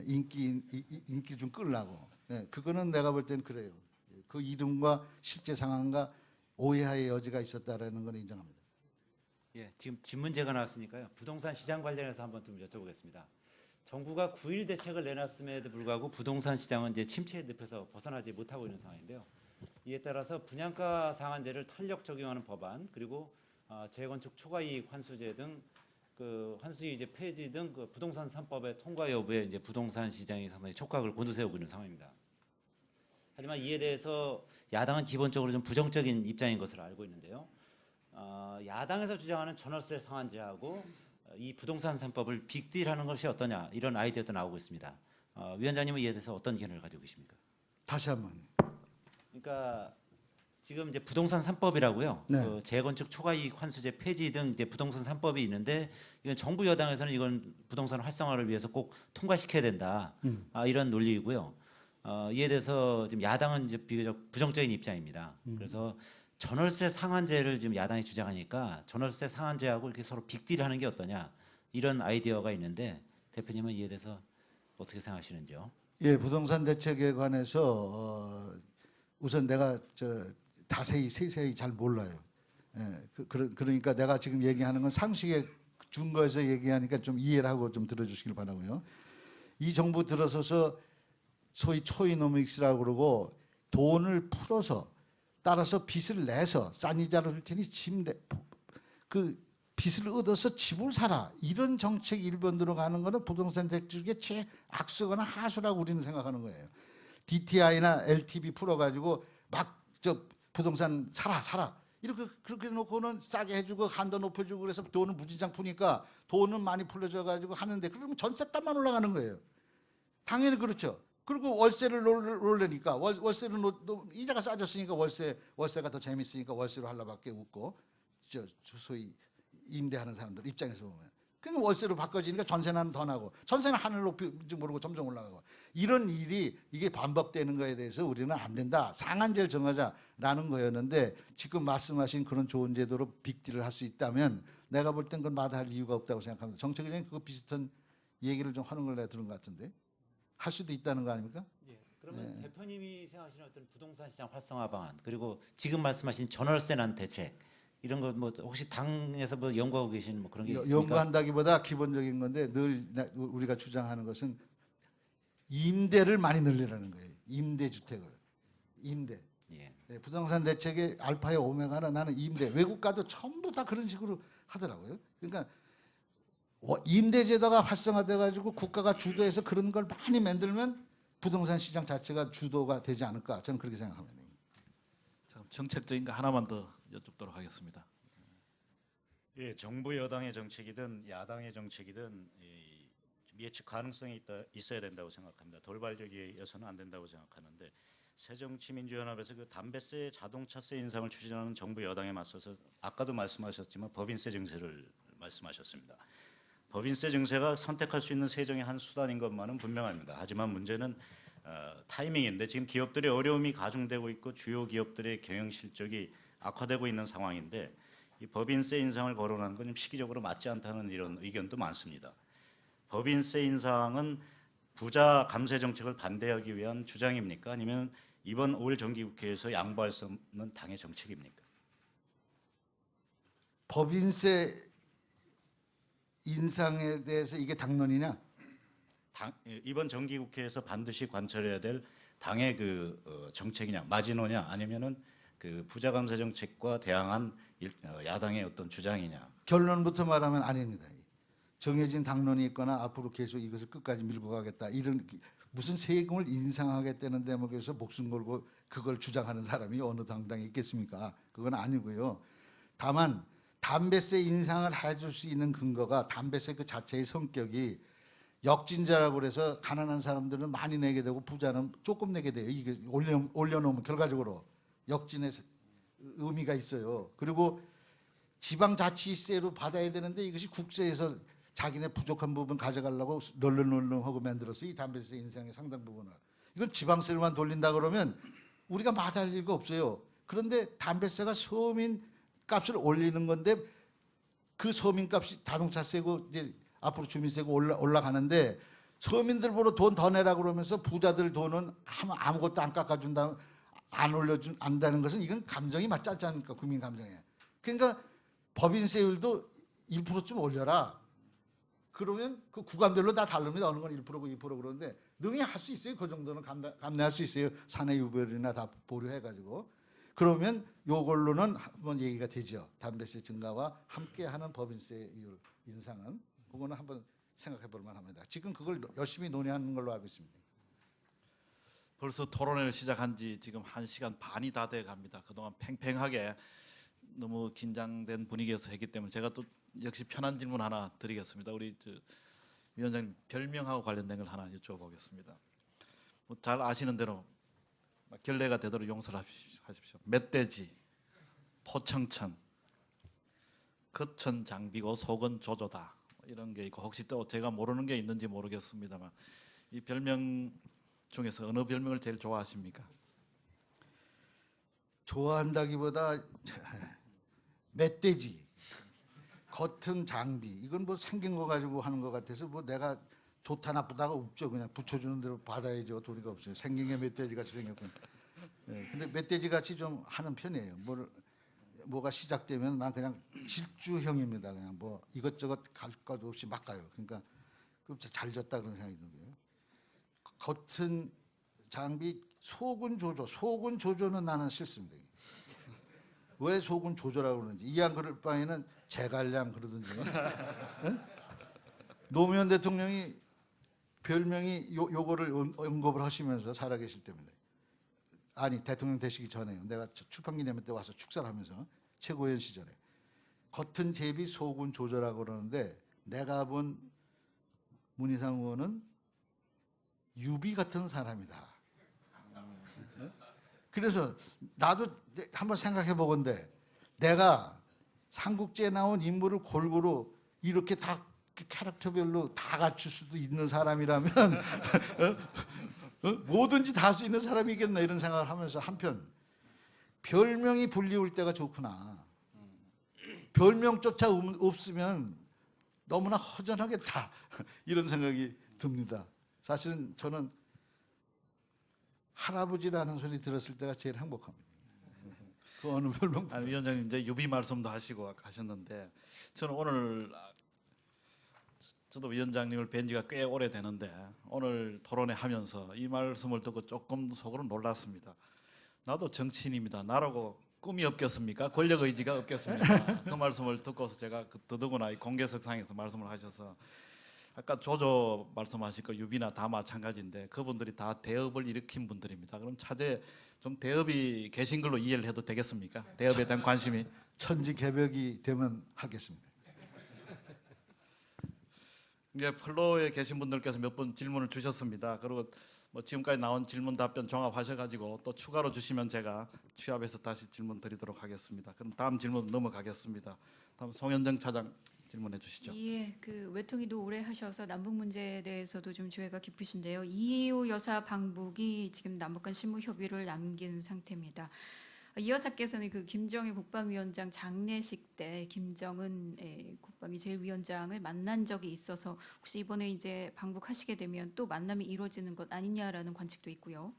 인기 좀 끌라고. 그거는 내가 볼 때는 그래요. 그 이름과 실제 상황과 오해의 여지가 있었다라는 건 인정합니다. 예, 지금 집 문제가 나왔으니까요. 부동산 시장 관련해서 한번 좀 여쭤보겠습니다. 정부가 9.1 대책을 내놨음에도 불구하고 부동산 시장은 이제 침체의 늪에서 벗어나지 못하고 있는 상황인데요. 이에 따라서 분양가 상한제를 탄력 적용하는 법안, 그리고 재건축 초과이익 환수제 등 그 환수이제 폐지 등 그 부동산 3법의 통과 여부에 이제 부동산 시장이 상당히 촉각을 곤두세우고 있는 상황입니다. 하지만 이에 대해서 야당은 기본적으로 좀 부정적인 입장인 것을 알고 있는데요. 야당에서 주장하는 전월세 상한제하고 이 부동산 3법을 빅딜하는 것이 어떠냐, 이런 아이디어도 나오고 있습니다. 위원장님은 이에 대해서 어떤 견해를 가지고 계십니까? 다시 한번. 그러니까 지금 이제 부동산 3법이라고요. 네. 그 재건축 초과이익 환수제 폐지 등 이제 부동산 3법이 있는데, 이건 정부 여당에서는 이건 부동산 활성화를 위해서 꼭 통과시켜야 된다. 이런 논리이고요. 이에 대해서 지금 야당은 이제 비교적 부정적인 입장입니다. 그래서 전월세 상한제를 지금 야당이 주장하니까 전월세 상한제하고 이렇게 서로 빅딜하는 게 어떠냐, 이런 아이디어가 있는데, 대표님은 이에 대해서 어떻게 생각하시는지요? 예, 부동산 대책에 관해서 우선 내가 세세히 잘 몰라요. 그러니까 내가 지금 얘기하는 건 상식에 준거에서 얘기하니까 좀 이해를 하고 좀 들어주시길 바라고요. 이 정부 들어서서 소위 초이노믹스라고 그러고 돈을 풀어서 따라서 빚을 내서 싼 이자를 줄 테니 그 빚을 얻어서 집을 사라. 이런 정책 일본으로 가는 거는 부동산 대출의 최악수거나 하수라고 우리는 생각하는 거예요. DTI나 LTV 풀어가지고 막 저 부동산 사라. 이렇게 그렇게 놓고는 싸게 해주고 한도 높여주고 그래서 돈은 무진장 푸니까 돈은 많이 풀려져가지고 하는데 그러면 전세값만 올라가는 거예요. 당연히 그렇죠. 그리고 월세를 놀려니까 월세를 이자가 싸졌으니까 월세가 더 재밌으니까 월세로 하려밖에 없고 소위 임대하는 사람들 입장에서 보면 그러니까 월세로 바꿔지니까 전세는 더 나고 전세는 하늘 높이지 모르고 점점 올라가고 이런 일이 이게 반복되는 거에 대해서 우리는 안 된다. 상한제를 정하자라는 거였는데 지금 말씀하신 그런 좋은 제도로 빅딜을 할 수 있다면 내가 볼 땐 그건 마다할 이유가 없다고 생각합니다. 정책위원장이 그거 비슷한 얘기를 좀 하는 걸 내가 들은 것 같은데 할 수도 있다는 거 아닙니까? 예. 그러면 대표님이 생각하시는 어떤 부동산 시장 활성화 방안 그리고 지금 말씀하신 전월세 난 대책 이런 거 뭐 혹시 당에서 뭐 연구하고 계신 뭐 그런 게 있습니까? 연구한다기보다 기본적인 건데 늘 우리가 주장하는 것은 임대를 많이 늘리라는 거예요. 임대주택을. 임대. 예. 네, 부동산 대책의 알파의 오메가는 나는 임대. 외국 가도 전부 다 그런 식으로 하더라고요. 그러니까 임대제도가 활성화돼 가지고 국가가 주도해서 그런 걸 많이 만들면 부동산 시장 자체가 주도가 되지 않을까 저는 그렇게 생각합니다. 자, 정책적인 거 하나만 더 여쭙도록 하겠습니다. 예, 정부 여당의 정책이든 야당의 정책이든 예측 가능성이 있어야 된다고 생각합니다. 돌발적이어서는 안 된다고 생각하는데 새정치민주연합에서 그 담배세, 자동차세 인상을 추진하는 정부 여당에 맞서서 아까도 말씀하셨지만 법인세 증세를 말씀하셨습니다. 법인세 증세가 선택할 수 있는 세정의 한 수단인 것만은 분명합니다. 하지만 문제는 타이밍인데 지금 기업들의 어려움이 가중되고 있고 주요 기업들의 경영 실적이 악화되고 있는 상황인데 이 법인세 인상을 거론하는 건 좀 시기적으로 맞지 않다는 이런 의견도 많습니다. 법인세 인상은 부자 감세 정책을 반대하기 위한 주장입니까? 아니면 이번 올 정기국회에서 양보할 수 없는 당의 정책입니까? 법인세 인상에 대해서 이게 당론이냐? 이번 정기국회에서 반드시 관철해야 될 당의 그 정책이냐, 마지노냐, 아니면은 그 부자 감세 정책과 대항한 야당의 어떤 주장이냐? 결론부터 말하면 아닙니다. 정해진 당론이 있거나 앞으로 계속 이것을 끝까지 밀고 가겠다. 이런 무슨 세금을 인상하겠다는 대목에서 목숨 걸고 그걸 주장하는 사람이 어느 당당에 있겠습니까? 그건 아니고요. 다만 담배세 인상을 해줄 수 있는 근거가 담배세 그 자체의 성격이 역진자라고 그래서 가난한 사람들은 많이 내게 되고 부자는 조금 내게 돼요. 이게 올려놓으면 결과적으로 역진의 의미가 있어요. 그리고 지방자치세로 받아야 되는데 이것이 국세에서 자기네 부족한 부분 가져가려고 널렁널렁하고 만들었어요. 이 담배세 인상의 상당 부분을. 이건 지방세로만 돌린다 그러면 우리가 마다할 이유가 없어요. 그런데 담배세가 서민 값을 올리는 건데 그 서민 값이 자동차세고 이제 앞으로 주민세고 올라가는데 서민들 보러 돈 더 내라 그러면서 부자들 돈은 아무것도 안 깎아준다, 안 올려준다는 것은 이건 감정이 맞지 않지 않습니까? 국민 감정에. 그러니까 법인세율도 1%쯤 올려라. 그러면 그 구간별로 다 다릅니다. 어느 건 1%고 2% 그러는데 능히 할 수 있어요. 그 정도는 감내할 수 있어요. 사내 유별이나 다 보류해가지고. 그러면 요걸로는 한번 얘기가 되죠. 담배세 증가와 함께하는 법인세율 인상은 그거는 한번 생각해 볼 만합니다. 지금 그걸 열심히 논의하는 걸로 알고 있습니다. 벌써 토론회를 시작한 지 지금 1시간 반이 다 돼 갑니다. 그동안 팽팽하게 너무 긴장된 분위기에서 했기 때문에 제가 또 역시 편한 질문 하나 드리겠습니다. 우리 위원장님 별명하고 관련된 걸 하나 여쭤보겠습니다. 뭐 잘 아시는 대로 결례가 되도록 용서를 하십시오. 멧돼지, 포청천, 겉은 장비고 속은 조조다 이런 게 있고 혹시 또 제가 모르는 게 있는지 모르겠습니다만 이 별명 중에서 어느 별명을 제일 좋아하십니까? 좋아한다기보다 멧돼지, 겉은 장비. 이건 뭐 생긴 거 가지고 하는 것 같아서 뭐 내가 좋다 나쁘다가 없죠. 그냥 붙여주는 대로 받아야죠. 도리가 없어요. 생긴 게 멧돼지 같이 생겼군. 네, 근데 멧돼지 같이 좀 하는 편이에요. 뭐가 시작되면 난 그냥 질주형입니다. 그냥 뭐 이것저것 갈 것도 없이 막 가요. 그러니까 잘 졌다 그런 생각이 들고요. 겉은 장비, 소군 조조, 소군 조조는 나는 싫습니다. 왜 소군 조조라고 그러는지 이왕 그럴 바에는 제갈량 그러든지. 응? 노무현 대통령이 별명이 요거를 언급을 하시면서 살아계실 때입니다. 아니 대통령 되시기 전에요. 내가 출판기념회 때 와서 축사를 하면서 최고위원 시절에 겉은 제비 속은 조조라고 그러는데 내가 본 문희상 의원은 유비 같은 사람이다. 그래서 나도 한번 생각해 보건대 내가 삼국지에 나온 인물을 골고루 이렇게 다 캐릭터별로 다 갖출 수도 있는 사람이라면 뭐든지 다 할 수 있는 사람이겠나 이런 생각을 하면서 한편 별명이 불리울 때가 좋구나. 별명조차 없으면 너무나 허전하겠다 이런 생각이 듭니다. 사실은 저는 할아버지라는 소리 들었을 때가 제일 행복합니다. 그 어느 별명? 아니 위원장님 이제 유비 말씀도 하시고 가셨는데 저는 오늘 저도 위원장님을 뵌 지가 꽤 오래 되는데 오늘 토론회 하면서 이 말씀을 듣고 조금 속으로 놀랐습니다. 나도 정치인입니다. 나라고 꿈이 없겠습니까? 권력 의지가 없겠습니까? 그 말씀을 듣고서 제가 더더구나 이 공개석상에서 말씀을 하셔서 아까 조조 말씀하신 거 유비나 다 마찬가지인데 그분들이 다 대업을 일으킨 분들입니다. 그럼 차제 좀 대업이 계신 걸로 이해를 해도 되겠습니까? 대업에 대한 관심이. 천지개벽이 되면 하겠습니다. 이제 플로에 계신 분들께서 몇 번 질문을 주셨습니다. 그리고 뭐 지금까지 나온 질문 답변 종합하셔가지고 또 추가로 주시면 제가 취합해서 다시 질문 드리도록 하겠습니다. 그럼 다음 질문 넘어가겠습니다. 다음 송현정 차장 질문해 주시죠. 예, 그 외통위도 오래 하셔서 남북 문제에 대해서도 좀 조예가 깊으신데요. 이혜호 여사 방북이 지금 남북 간 실무 협의를 남긴 상태입니다. 이 여사께서는 그 김정일 국방위원장 장례식 때 김정은 국방위 제1위원장을 만난 적이 있어서 혹시 이번에 이제 방북하시게 되면 또 만남이 이루어지는 것 아니냐라는 관측도 있고요.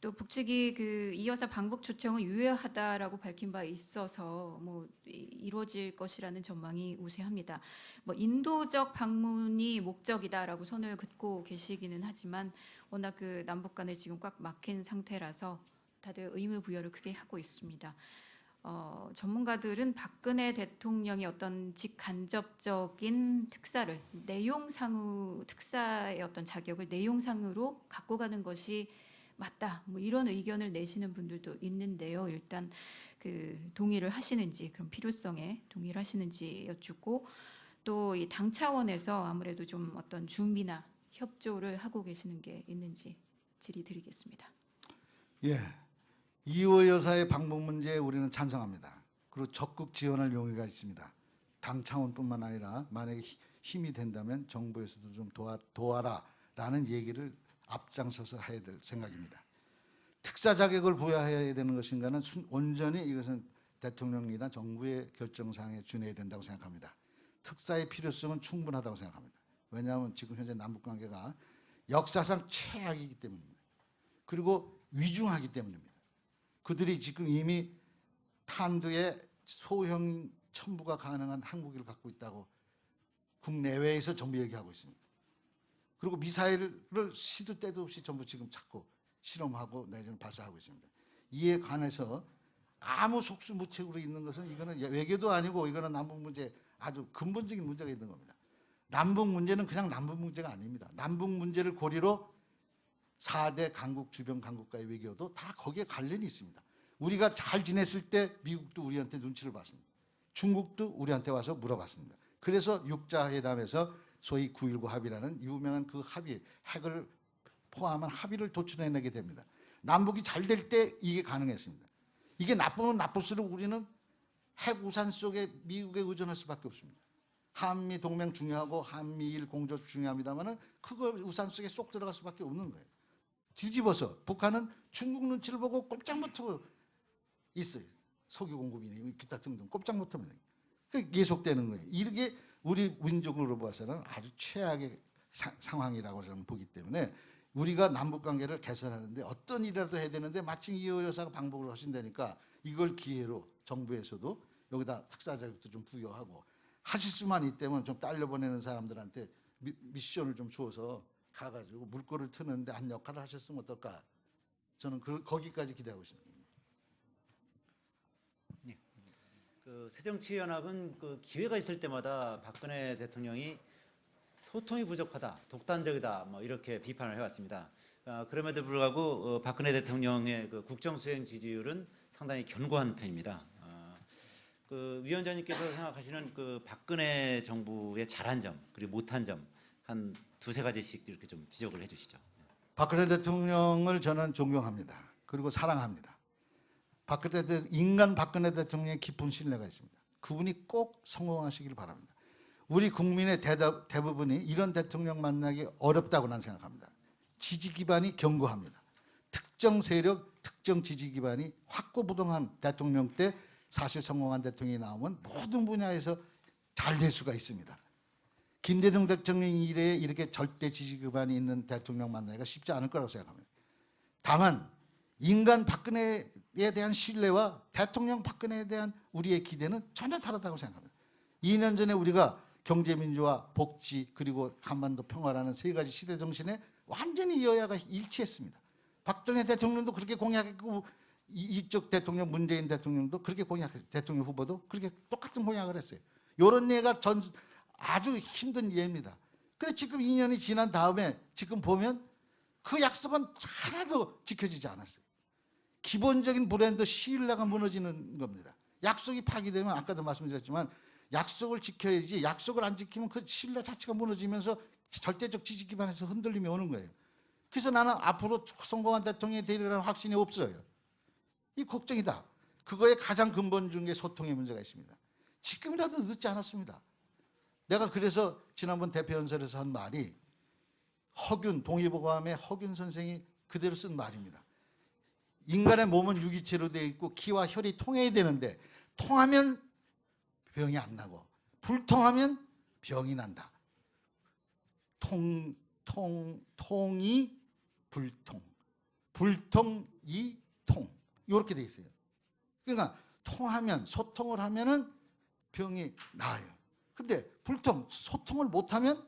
또 북측이 그 이 여사 방북 초청을 유효하다라고 밝힌 바 있어서 뭐 이루어질 것이라는 전망이 우세합니다. 뭐 인도적 방문이 목적이다라고 선을 긋고 계시기는 하지만 워낙 그 남북 간에 지금 꽉 막힌 상태라서 다들 의무 부여를 크게 하고 있습니다. 전문가들은 박근혜 대통령이 어떤 직간접적인 특사를 내용상으로 특사의 어떤 자격을 내용상으로 갖고 가는 것이 맞다. 뭐 이런 의견을 내시는 분들도 있는데요. 일단 그 동의를 하시는지 그런 필요성에 동의를 하시는지 여쭙고 또 이 당 차원에서 아무래도 좀 어떤 준비나 협조를 하고 계시는 게 있는지 질의드리겠습니다. 예, 이호 여사의 방북 문제에 우리는 찬성합니다. 그리고 적극 지원할 용의가 있습니다. 당 차원뿐만 아니라 만약에 힘이 된다면 정부에서도 좀 도와라라는 얘기를 앞장서서 해야 될 생각입니다. 특사 자격을 부여해야 되는 것인가는 온전히 이것은 대통령이나 정부의 결정사항에 준해야 된다고 생각합니다. 특사의 필요성은 충분하다고 생각합니다. 왜냐하면 지금 현재 남북관계가 역사상 최악이기 때문입니다. 그리고 위중하기 때문입니다. 그들이 지금 이미 탄두에 소형 첨부가 가능한 항무기를 갖고 있다고 국내외에서 전부 얘기하고 있습니다. 그리고 미사일을 시도 때도 없이 전부 지금 찾고 실험하고 내지는 발사하고 있습니다. 이에 관해서 아무 속수무책으로 있는 것은 이거는 외교도 아니고 이거는 남북 문제 아주 근본적인 문제가 있는 겁니다. 남북 문제는 그냥 남북 문제가 아닙니다. 남북 문제를 고리로 4대 강국 주변 강국과의 외교도 다 거기에 관련이 있습니다. 우리가 잘 지냈을 때 미국도 우리한테 눈치를 봤습니다. 중국도 우리한테 와서 물어봤습니다. 그래서 육자회담에서 소위 9.19 합의라는 유명한 그 합의, 핵을 포함한 합의를 도출해내게 됩니다. 남북이 잘 될 때 이게 가능했습니다. 이게 나쁘면 나쁠수록 우리는 핵 우산 속에 미국에 의존할 수밖에 없습니다. 한미 동맹 중요하고 한미일 공조 중요합니다만은 그거 우산 속에 쏙 들어갈 수밖에 없는 거예요. 뒤집어서 북한은 중국 눈치를 보고 꼼짝 못하고 있어요. 석유 공급이니 기타 등등 꼼짝 못합니다. 그게 계속되는 거예요. 이게 우리 민족으로 봐서는 아주 최악의 상황이라고 저는 보기 때문에 우리가 남북관계를 개선하는데 어떤 일이라도 해야 되는데 마침 이호 여사가 방북을 하신다니까 이걸 기회로 정부에서도 여기다 특사 자격도 좀 부여하고 하실 수만 있다면 좀 딸려보내는 사람들한테 미션을 좀 주어서 가가지고 물꼬를 트는데 한 역할을 하셨으면 어떨까 저는 거기까지 기대하고 있습니다. 그 새정치연합은 그 기회가 있을 때마다 박근혜 대통령이 소통이 부족하다, 독단적이다, 뭐 이렇게 비판을 해왔습니다. 그럼에도 불구하고 박근혜 대통령의 그 국정수행 지지율은 상당히 견고한 편입니다. 그 위원장님께서 생각하시는 그 박근혜 정부의 잘한 점 그리고 못한 점 한 두세 가지씩 이렇게 좀 지적을 해주시죠. 박근혜 대통령을 저는 존경합니다. 그리고 사랑합니다. 인간 박근혜 대통령의 깊은 신뢰가 있습니다. 그분이 꼭 성공하시길 바랍니다. 우리 국민의 대부분이 이런 대통령 만나기 어렵다고 난 생각합니다. 지지 기반이 견고합니다. 특정 세력, 특정 지지 기반이 확고부동한 대통령 때 사실 성공한 대통령이 나오면 모든 분야에서 잘 될 수가 있습니다. 김대중 대통령 이래에 이렇게 절대 지지 기반이 있는 대통령 만나기가 쉽지 않을 거라고 생각합니다. 다만 인간 박근혜에 대한 신뢰와 대통령 박근혜에 대한 우리의 기대는 전혀 다르다고 생각합니다. 2년 전에 우리가 경제민주화, 복지, 그리고 한반도 평화라는 세 가지 시대 정신에 완전히 여야가 일치했습니다. 박정희 대통령도 그렇게 공약했고 이쪽 대통령 문재인 대통령도 그렇게 공약했어요. 대통령 후보도 그렇게 똑같은 공약을 했어요. 이런 예가 아주 힘든 예입니다. 그런데 지금 2년이 지난 다음에 지금 보면 그 약속은 하나도 지켜지지 않았어요. 기본적인 브랜드 신뢰가 무너지는 겁니다. 약속이 파기되면 아까도 말씀드렸지만 약속을 지켜야지 약속을 안 지키면 그 신뢰 자체가 무너지면서 절대적 지지 기반에서 흔들림이 오는 거예요. 그래서 나는 앞으로 성공한 대통령이 되리라는 확신이 없어요. 이 걱정이다. 그거의 가장 근본 중에 소통의 문제가 있습니다. 지금이라도 늦지 않았습니다. 내가 그래서 지난번 대표연설에서 한 말이 동의보감의 허균 선생이 그대로 쓴 말입니다. 인간의 몸은 유기체로 되어 있고 기와 혈이 통해야 되는데 통하면 병이 안 나고 불통하면 병이 난다. 통이 불통, 불통이 통 이렇게 돼 있어요. 그러니까 통하면 소통을 하면은 병이 나아요. 근데 소통을 못하면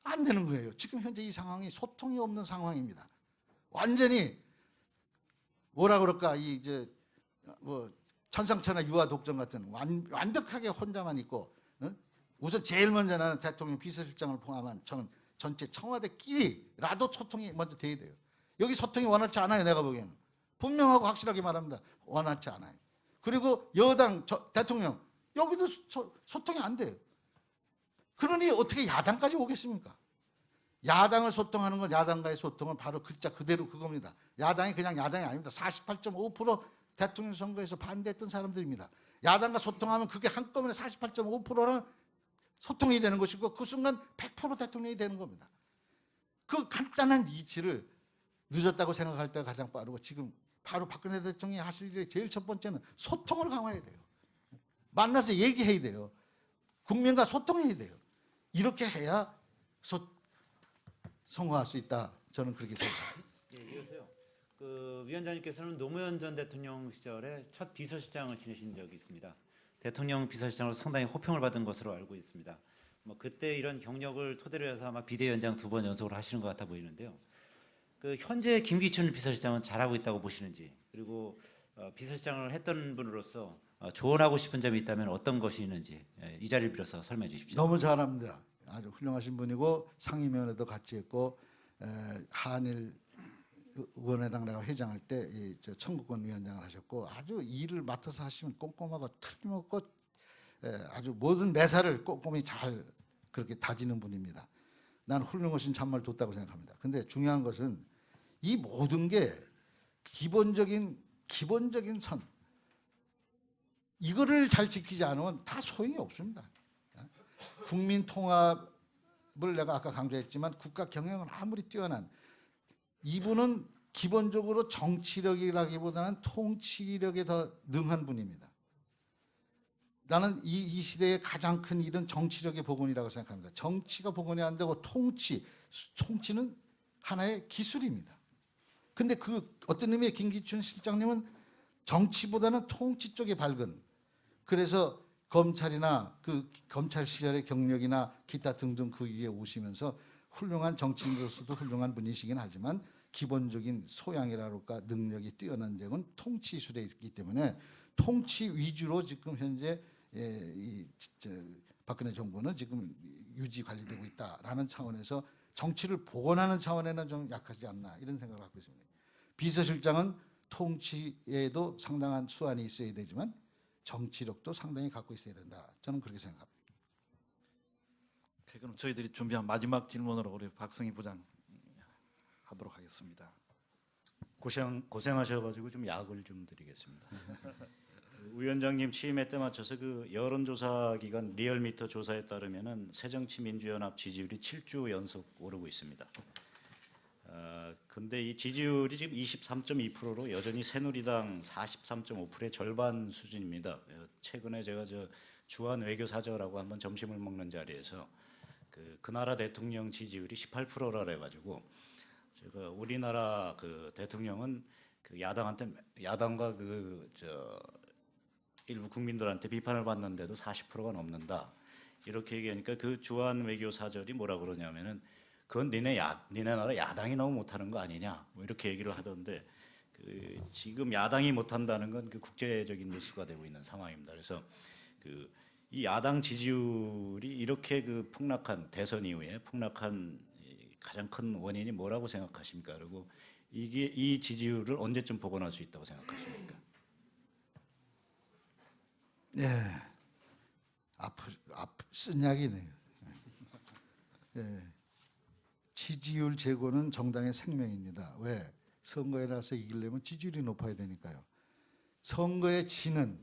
안 되는 거예요. 지금 현재 이 상황이 소통이 없는 상황입니다. 완전히 뭐라 그럴까 천상천하 유아독전 같은 완벽하게 혼자만 있고 우선 제일 먼저 나는 대통령 비서실장을 포함한 저는 전체 청와대끼리라도 소통이 먼저 돼야 돼요. 여기 소통이 원활치 않아요. 내가 보기에는 분명하고 확실하게 말합니다. 원활치 않아요. 그리고 여당 대통령 여기도 소통이 안 돼요. 그러니 어떻게 야당까지 오겠습니까? 야당을 소통하는 건 야당과의 소통은 바로 글자 그대로 그겁니다. 야당이 그냥 야당이 아닙니다. 48.5% 대통령 선거에서 반대했던 사람들입니다. 야당과 소통하면 그게 한꺼번에 48.5%는 소통이 되는 것이고 그 순간 100% 대통령이 되는 겁니다. 그 간단한 이치를 늦었다고 생각할 때가 가장 빠르고 지금 바로 박근혜 대통령이 하실 일의 제일 첫 번째는 소통을 강화해야 돼요. 만나서 얘기해야 돼요. 국민과 소통해야 돼요. 이렇게 해야 성공할 수 있다. 저는 그렇게 생각합니다. 예, 이어서요. 그 위원장님께서는 노무현 전 대통령 시절에 첫 비서실장을 지내신 적이 있습니다. 대통령 비서실장으로 상당히 호평을 받은 것으로 알고 있습니다. 뭐 그때 이런 경력을 토대로 해서 아마 비대위원장 2번 연속으로 하시는 것 같아 보이는데요. 그 현재 김기춘 비서실장은 잘하고 있다고 보시는지 그리고 비서실장을 했던 분으로서 조언하고 싶은 점이 있다면 어떤 것이 있는지 이 자리를 빌어서 설명해 주십시오. 너무 잘합니다. 아주 훌륭하신 분이고 상임위원회도 같이 했고 한일 의원회당 내가 회장할 때 청구권 위원장을 하셨고 아주 일을 맡아서 하시면 꼼꼼하고 틀림없고 아주 모든 매사를 꼼꼼히 잘 그렇게 다지는 분입니다. 난 훌륭하신 참모를 뒀다고 생각합니다. 근데 중요한 것은 이 모든 게 기본적인 선 이거를 잘 지키지 않으면 다 소용이 없습니다. 국민 통합을 내가 아까 강조했지만 국가 경영은 아무리 뛰어난 이분은 기본적으로 정치력이라기보다는 통치력에 더 능한 분입니다. 나는 이 시대의 가장 큰 일은 정치력의 복원이라고 생각합니다. 정치가 복원이 안 되고 통치는 하나의 기술입니다. 근데 그 어떤 의미의 김기춘 실장님은 정치보다는 통치 쪽에 밝은 그래서 검찰이나 그 검찰 시절의 경력이나 기타 등등 그 위에 오시면서 훌륭한 정치인으로서도 훌륭한 분이시긴 하지만 기본적인 소양이랄까 능력이 뛰어난 적은 통치술에 있기 때문에 통치 위주로 지금 현재 박근혜 정부는 지금 유지 관리되고 있다라는 차원에서 정치를 복원하는 차원에는 좀 약하지 않나 이런 생각을 갖고 있습니다. 비서실장은 통치에도 상당한 수완이 있어야 되지만 정치력도 상당히 갖고 있어야 된다. 저는 그렇게 생각합니다. 그럼 저희들이 준비한 마지막 질문으로 우리 박성희 부장 하도록 하겠습니다. 고생하셔가지고 좀 약을 좀 드리겠습니다. 위원장님 취임에 때 맞춰서 그 여론조사 기관 리얼미터 조사에 따르면은 새정치민주연합 지지율이 7주 연속 오르고 있습니다. 근데 이 지지율이 지금 23.2%로 여전히 새누리당 43.5%의 절반 수준입니다. 최근에 제가 주한 외교사저라고 한번 점심을 먹는 자리에서 그 나라 대통령 지지율이 18%라 그래가지고 제가 우리나라 그 대통령은 그 야당과 일부 국민들한테 비판을 받는데도 40%가 넘는다 이렇게 얘기하니까 그 주한 외교사절이 뭐라 그러냐면은 그건 니네 나라 야당이 너무 못하는 거 아니냐 뭐 이렇게 얘기를 하던데 지금 야당이 못한다는 건 그 국제적인 뉴스가 되고 있는 상황입니다. 그래서 이 야당 지지율이 이렇게 폭락한 대선 이후에 폭락한 가장 큰 원인이 뭐라고 생각하십니까? 그리고 이 지지율을 언제쯤 복원할 수 있다고 생각하십니까? 예, 쓴 약이네요. 예. 지지율 제고는 정당의 생명입니다. 왜? 선거에 나서 이기려면 지지율이 높아야 되니까요. 선거에 지는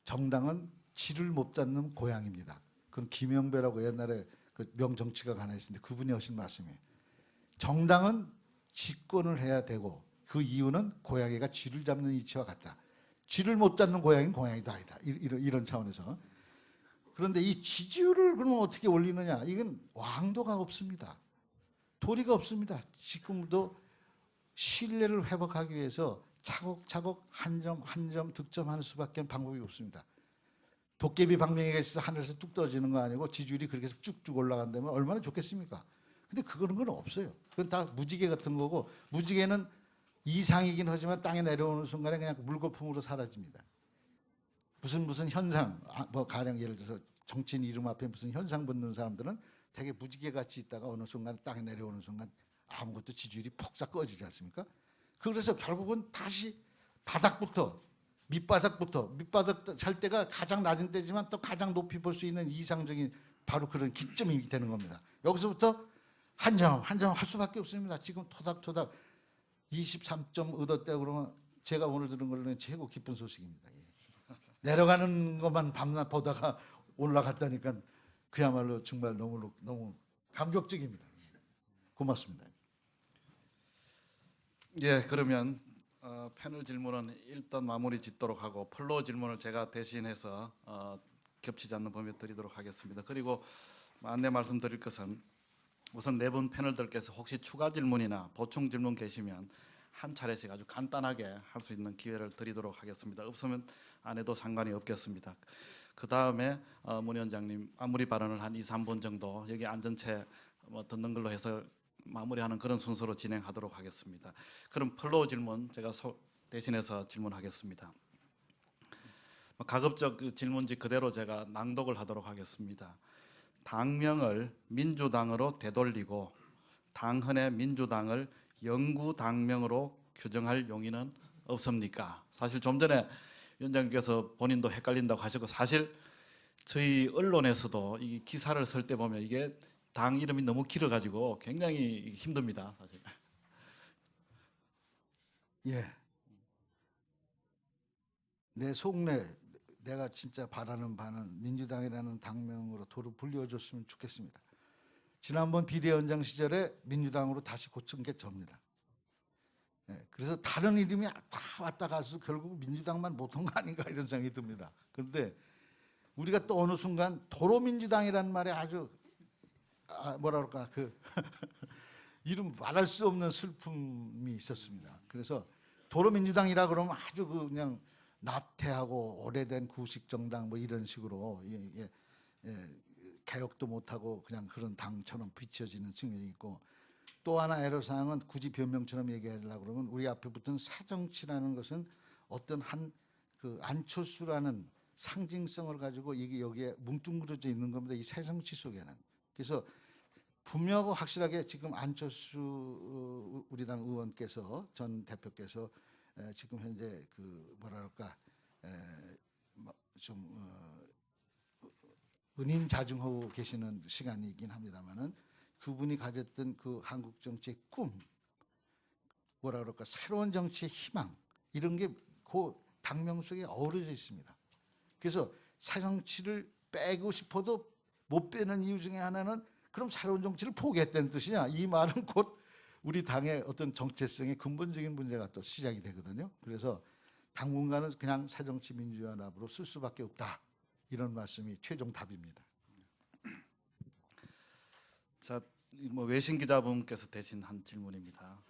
정당은 지를 못 잡는 고향입니다. 그건 김영배라고 옛날에 그 명정치가가 하나 있었는데 그분이 하신 말씀이에요. 정당은 집권을 해야 되고 그 이유는 고양이가 쥐를 잡는 이치와 같다. 쥐를 못 잡는 고양이는 고양이도 아니다. 이런 차원에서. 그런데 이 지지율을 그러면 어떻게 올리느냐? 이건 왕도가 없습니다. 도리가 없습니다. 지금도 신뢰를 회복하기 위해서 차곡차곡 한 점 한 점 득점하는 수밖에 방법이 없습니다. 도깨비 방망이가 있어서 하늘에서 뚝 떨어지는 거 아니고 지지율이 그렇게 해서 쭉쭉 올라간다면 얼마나 좋겠습니까? 근데 그런 건 없어요. 그건 다 무지개 같은 거고 무지개는 이상이긴 하지만 땅에 내려오는 순간에 그냥 물거품으로 사라집니다. 무슨 현상, 뭐 가령 예를 들어서 정치인 이름 앞에 무슨 현상 붙는 사람들은 되게 무지개 같이 있다가 어느 순간 땅에 내려오는 순간 아무것도 지지율이 폭삭 꺼지지 않습니까? 그래서 결국은 다시 바닥부터 밑바닥 살 때가 가장 낮은 때지만 또 가장 높이 볼 수 있는 이상적인 바로 그런 기점이 되는 겁니다. 여기서부터 한 점 한 점 할 수밖에 없습니다. 지금 토닥토닥 23점 얻었다 그러면 제가 오늘 들은 걸로는 최고 기쁜 소식입니다. 내려가는 것만 밤낮 보다가 올라갔다니까 그야말로 정말 너무 감격적입니다. 고맙습니다. 예, 그러면 패널 질문은 일단 마무리 짓도록 하고 플로어 질문을 제가 대신해서 겹치지 않는 범위에 드리도록 하겠습니다. 그리고 안내 말씀드릴 것은 우선 네 분 패널들께서 혹시 추가 질문이나 보충 질문 계시면 한 차례씩 아주 간단하게 할 수 있는 기회를 드리도록 하겠습니다. 없으면 안 해도 상관이 없겠습니다. 그 다음에 문 위원장님 마무리 발언을 한 2, 3분 정도 여기 앉은 채 듣는 걸로 해서 마무리하는 그런 순서로 진행하도록 하겠습니다. 그럼 플로우 질문 제가 대신해서 질문하겠습니다. 가급적 그 질문지 그대로 제가 낭독을 하도록 하겠습니다. 당명을 민주당으로 되돌리고 당헌의 민주당을 영구당명으로 규정할 용의는 없습니까? 사실 좀 전에 위원장님께서 본인도 헷갈린다고 하셨고 사실 저희 언론에서도 이 기사를 쓸 때 보면 이게 당 이름이 너무 길어가지고 굉장히 힘듭니다. 사실. 예. 내 속내 내가 진짜 바라는 바는 민주당이라는 당명으로 도로 불려줬으면 좋겠습니다. 지난번 비대위원장 시절에 민주당으로 다시 고친 게 접니다. 예, 그래서 다른 이름이 다 왔다 가서 결국 민주당만 못한 거 아닌가 이런 생각이 듭니다. 그런데 우리가 또 어느 순간 도로민주당이라는 말에 아주 뭐라 그럴까 이름 말할 수 없는 슬픔이 있었습니다. 그래서 도로민주당이라 그러면 아주 그냥 나태하고 오래된 구식 정당 뭐 이런 식으로 개혁도 못하고 그냥 그런 당처럼 비춰지는 측면이 있고 또 하나 애로사항은 굳이 변명처럼 얘기하려고 그러면 우리 앞에 붙은 새정치라는 것은 어떤 한 그 안철수라는 상징성을 가지고 이게 여기에 뭉뚱그려져 있는 겁니다. 이 새정치 속에는. 그래서 분명하고 확실하게 지금 안철수 우리 당 의원께서 전 대표께서 지금 현재 그 뭐라 그럴까 좀 은인자중하고 계시는 시간이긴 합니다만은 그분이 가졌던 그 한국 정치의 꿈, 뭐라 그럴까 새로운 정치의 희망 이런 게 그 당명 속에 어우러져 있습니다. 그래서 새정치를 빼고 싶어도 못 빼는 이유 중에 하나는 그럼 새로운 정치를 포기했다는 뜻이냐? 이 말은 곧 우리 당의 어떤 정체성의 근본적인 문제가 또 시작이 되거든요. 그래서 당분간은 그냥 새정치민주연합으로 쓸 수밖에 없다. 이런 말씀이 최종 답입니다. 자, 뭐 외신 기자분께서 대신 한 질문입니다.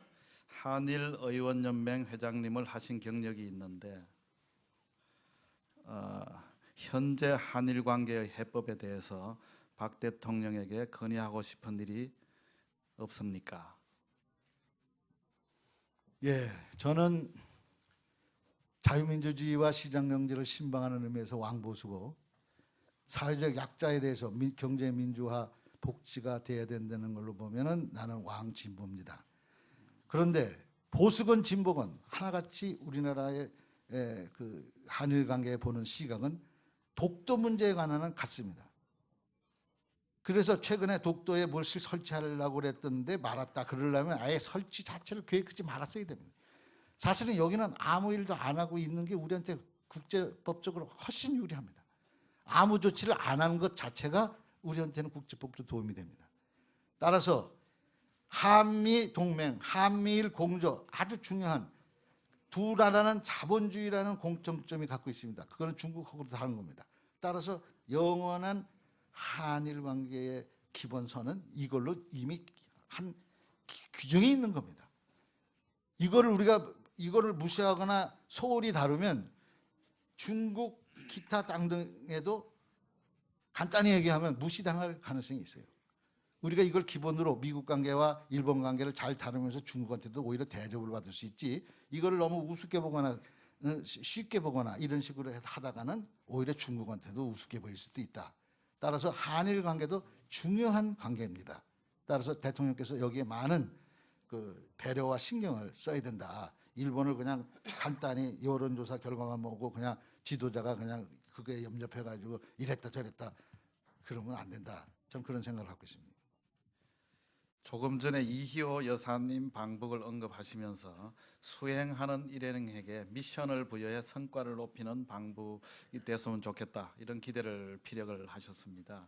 한일 의원연맹 회장님을 하신 경력이 있는데 현재 한일 관계의 해법에 대해서 박 대통령에게 건의하고 싶은 일이 없습니까? 예, 저는 자유민주주의와 시장경제를 신방하는 의미에서 왕보수고 사회적 약자에 대해서 경제민주화 복지가 돼야 된다는 걸로 보면은 나는 왕진보입니다. 그런데 보수건 진보건 하나같이 우리나라의 그 한일 관계에 보는 시각은 독도 문제에 관한은 같습니다. 그래서 최근에 독도에 뭘 설치하려고 그랬던데 말았다. 그러려면 아예 설치 자체를 계획하지 말았어야 됩니다. 사실은 여기는 아무 일도 안 하고 있는 게 우리한테 국제법적으로 훨씬 유리합니다. 아무 조치를 안 하는 것 자체가 우리한테는 국제법으로 도움이 됩니다. 따라서 한미 동맹, 한미일 공조 아주 중요한 두 나라는 자본주의라는 공통점이 갖고 있습니다. 그거는 중국하고도 다른 겁니다. 따라서 영원한 한일 관계의 기본선은 이걸로 이미 한 규정이 있는 겁니다. 이거를 무시하거나 소홀히 다루면 중국 기타 당 등에도 간단히 얘기하면 무시당할 가능성이 있어요. 우리가 이걸 기본으로 미국 관계와 일본 관계를 잘 다루면서 중국한테도 오히려 대접을 받을 수 있지, 이거를 너무 우습게 보거나 쉽게 보거나 이런 식으로 하다가는 오히려 중국한테도 우습게 보일 수도 있다. 따라서 한일 관계도 중요한 관계입니다. 따라서 대통령께서 여기에 많은 그 배려와 신경을 써야 된다. 일본을 그냥 간단히 여론조사 결과만 보고 그냥 지도자가 그냥 그게 염려해가지고 이랬다 저랬다 그러면 안 된다. 저는 그런 생각을 갖고 있습니다. 조금 전에 이희호 여사님 방북을 언급하시면서 수행하는 일행에게 미션을 부여해 성과를 높이는 방북이 됐으면 좋겠다, 이런 기대를 피력을 하셨습니다.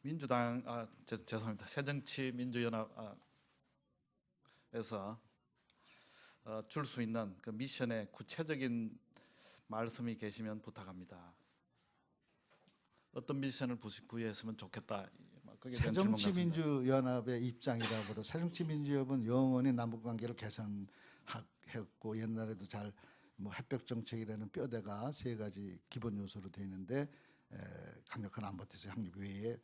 민주당 죄송합니다. 새정치민주연합에서 줄 수 있는 그 미션의 구체적인 말씀이 계시면 부탁합니다. 어떤 미션을 부여했으면 좋겠다. 새정치민주연합의 입장이라고도, 새정치민주연합은 영원히 남북관계를 개선했고 옛날에도 잘 뭐 햇볕 정책이라는 뼈대가 세 가지 기본 요소로 되어 있는데 강력한 안보태세 확립 외에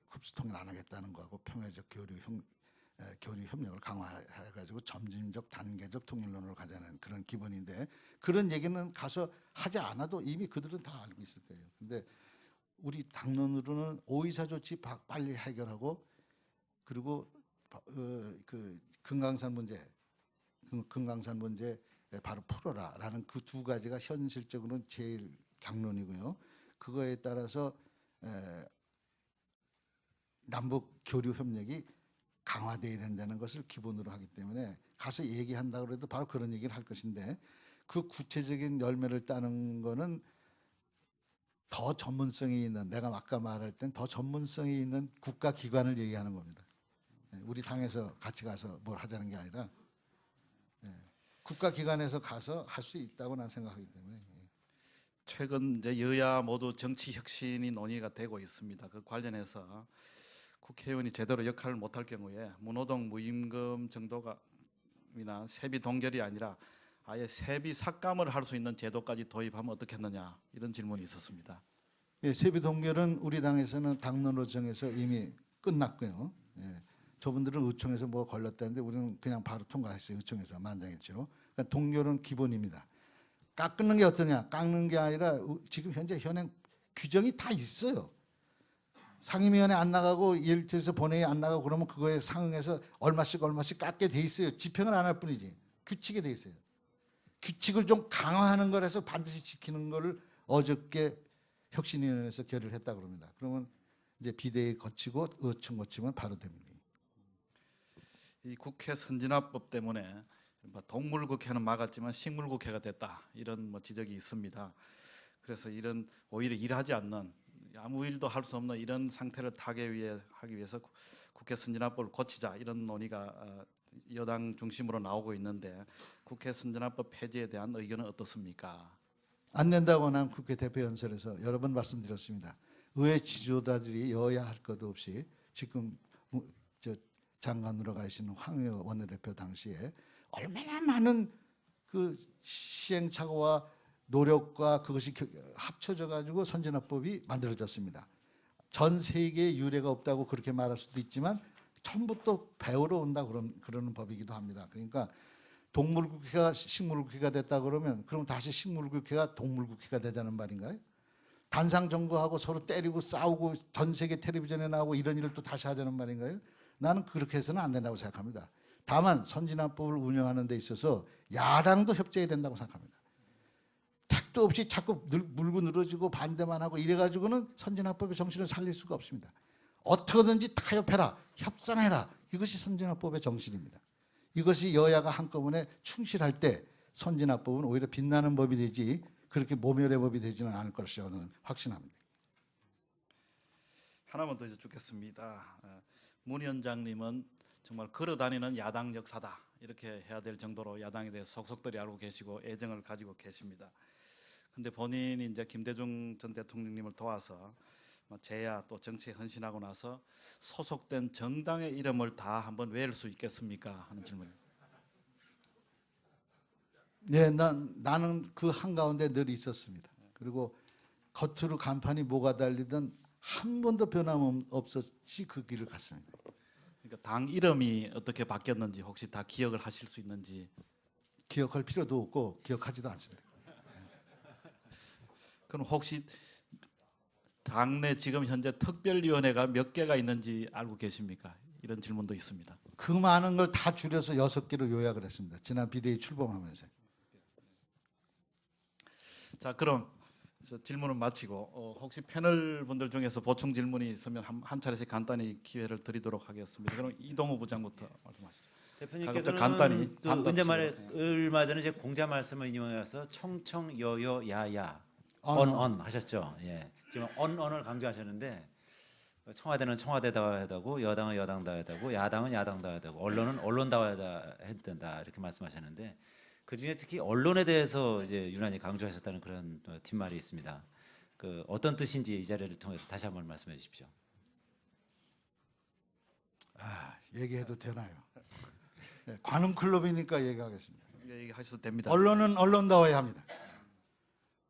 흡수통일 안 하겠다는 거하고 평화적 교류 협력을 강화해가지고 점진적 단계적 통일론으로 가자는 그런 기본인데, 그런 얘기는 가서 하지 않아도 이미 그들은 다 알고 있을 거예요. 근데 우리 당론으로는 오이사 조치 빨리 해결하고, 그리고 그 금강산 문제 바로 풀어라라는 그 두 가지가 현실적으로는 제일 강론이고요. 그거에 따라서 남북 교류 협력이 강화되어야 된다는 것을 기본으로 하기 때문에 가서 얘기한다고 해도 바로 그런 얘기를 할 것인데, 그 구체적인 열매를 따는 거는 더 전문성이 있는, 내가 아까 말할 땐 더 전문성이 있는 국가기관을 얘기하는 겁니다. 우리 당에서 같이 가서 뭘 하자는 게 아니라 국가기관에서 가서 할 수 있다고 난 생각하기 때문에. 최근 이제 여야 모두 정치 혁신이 논의가 되고 있습니다. 그 관련해서 국회의원이 제대로 역할을 못할 경우에 무노동 무임금 정도가이나 세비 동결이 아니라 아예 세비 삭감을 할 수 있는 제도까지 도입하면 어떻겠느냐, 이런 질문이 있었습니다. 예, 세비 동결은 우리 당에서는 당론으로 정해서 이미 끝났고요. 예, 저분들은 의총에서 뭐 걸렸다는데 우리는 그냥 바로 통과했어요. 의총에서 만장일치로. 그러니까 동료는 기본입니다. 깎는 게 어떠냐? 깎는 게 아니라 지금 현재 현행 규정이 다 있어요. 상임위원회 안 나가고 예를 들어서 본회의 안 나가고 그러면 그거에 상응해서 얼마씩 깎게 돼 있어요. 집행을 안 할 뿐이지. 규칙에 돼 있어요. 규칙을 좀 강화하는 거라서 반드시 지키는 거를 어저께 혁신위원회에서 결의를 했다 그럽니다. 그러면 이제 비대위 거치고 의총 거치면 바로 됩니다. 이 국회 선진화법 때문에 동물국회는 막았지만 식물국회가 됐다 이런 뭐 지적이 있습니다. 그래서 이런 오히려 일하지 않는 아무 일도 할 수 없는 이런 상태를 하기 위해서 국회 선진화법을 고치자 이런 논의가 여당 중심으로 나오고 있는데 국회 선진화법 폐지에 대한 의견은 어떻습니까? 안 된다고 난 국회 대표연설에서 여러 번 말씀드렸습니다. 의회 지도자들이 여야 할 것 없이 지금 저 장관으로 가시는 황의호 원내대표 당시에 얼마나 많은 그 시행착오와 노력과 그것이 합쳐져 가지고 선진화법이 만들어졌습니다. 전 세계에 유례가 없다고 그렇게 말할 수도 있지만 처음부터 배우러 온다 그러는 법이기도 합니다. 그러니까 동물국회가 식물국회가 됐다 그러면 그럼 다시 식물국회가 동물국회가 되자는 말인가요? 단상정거하고 서로 때리고 싸우고 전 세계 텔레비전에 나오고 이런 일을 또 다시 하자는 말인가요? 나는 그렇게 해서는 안 된다고 생각합니다. 다만 선진화법을 운영하는 데 있어서 야당도 협조해야 된다고 생각합니다. 택도 없이 자꾸 물고 늘어지고 반대만 하고 이래가지고는 선진화법의 정신을 살릴 수가 없습니다. 어떻게든지 타협해라, 협상해라. 이것이 선진화법의 정신입니다. 이것이 여야가 한꺼번에 충실할 때 선진화법은 오히려 빛나는 법이 되지 그렇게 모멸의 법이 되지는 않을 것이라고 저는 확신합니다. 하나만 더 여쭙겠습니다. 문 위원장님은 정말 걸어다니는 야당 역사다 이렇게 해야 될 정도로 야당에 대해서 속속들이 알고 계시고 애정을 가지고 계십니다. 근데 본인이 이제 김대중 전 대통령님을 도와서 재야 또 정치에 헌신하고 나서 소속된 정당의 이름을 다 한번 외울 수 있겠습니까? 하는 질문입니다. 네, 나는 그 한가운데 늘 있었습니다. 그리고 겉으로 간판이 뭐가 달리든 한 번도 변함없이 그 길을 갔습니다. 그러니까 당 이름이 어떻게 바뀌었는지 혹시 다 기억을 하실 수 있는지. 기억할 필요도 없고 기억하지도 않습니다. 그럼 혹시 당내 지금 현재 특별위원회가 몇 개가 있는지 알고 계십니까? 이런 질문도 있습니다. 그 많은 걸 다 줄여서 6개로 요약을 했습니다. 지난 비대위 출범하면서. 자, 그럼 질문을 마치고 혹시 패널 분들 중에서 보충 질문이 있으면 한 차례씩 간단히 기회를 드리도록 하겠습니다. 그럼 이동호 부장부터 말씀하시죠. 대표님께서는 간단히 또 은재 말에 얼마 전에 제 공자 말씀을 인용해서 청청여여야야 언언 하셨죠. 예. 지금 언언을 강조하셨는데 청와대는 청와대다워야 되고 여당은 여당다워야 되고 야당은 야당다워야 되고 언론은 언론다워야 된다 이렇게 말씀하셨는데 그 중에 특히 언론에 대해서 이제 유난히 강조하셨다는 그런 뒷말이 있습니다. 그 어떤 뜻인지 이 자리를 통해서 다시 한번 말씀해 주십시오. 얘기해도 되나요? 네, 관훈 클럽이니까 얘기하겠습니다. 얘기하셔도 됩니다. 언론은 언론다워야 합니다.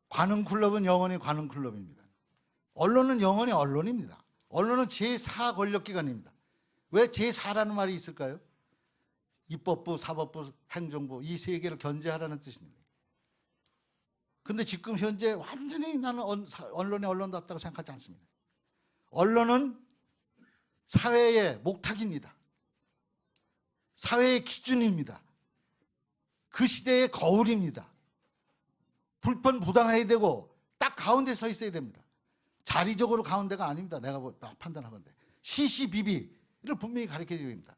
관훈 클럽은 영원히 관훈 클럽입니다. 언론은 영원히 언론입니다. 언론은 제4 권력기관입니다. 왜 제4라는 말이 있을까요? 입법부, 사법부, 행정부 이 세 개를 견제하라는 뜻입니다. 그런데 지금 현재 완전히 나는 언론이 언론답다고 생각하지 않습니다. 언론은 사회의 목탁입니다. 사회의 기준입니다. 그 시대의 거울입니다. 불편부당해야 되고 딱 가운데 서 있어야 됩니다. 자리적으로 가운데가 아닙니다. 내가 판단하건대. 시시비비를 분명히 가르쳐줘야 됩니다.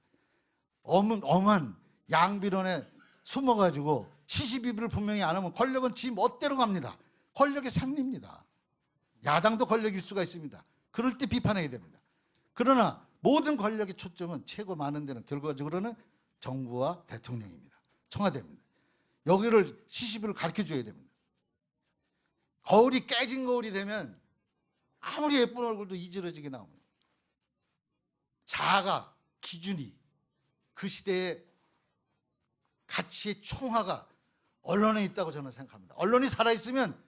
엄한 양비론에 숨어가지고 시시비비를 분명히 안 하면 권력은 지 멋대로 갑니다. 권력의 상리입니다. 야당도 권력일 수가 있습니다. 그럴 때 비판해야 됩니다. 그러나 모든 권력의 초점은 최고 많은 데는 결과적으로는 정부와 대통령입니다. 청와대입니다. 여기를 시시비를 가르쳐줘야 됩니다. 거울이 깨진 거울이 되면 아무리 예쁜 얼굴도 이지러지게 나옵니다. 자아가, 기준이 그 시대의 가치의 총화가 언론에 있다고 저는 생각합니다. 언론이 살아있으면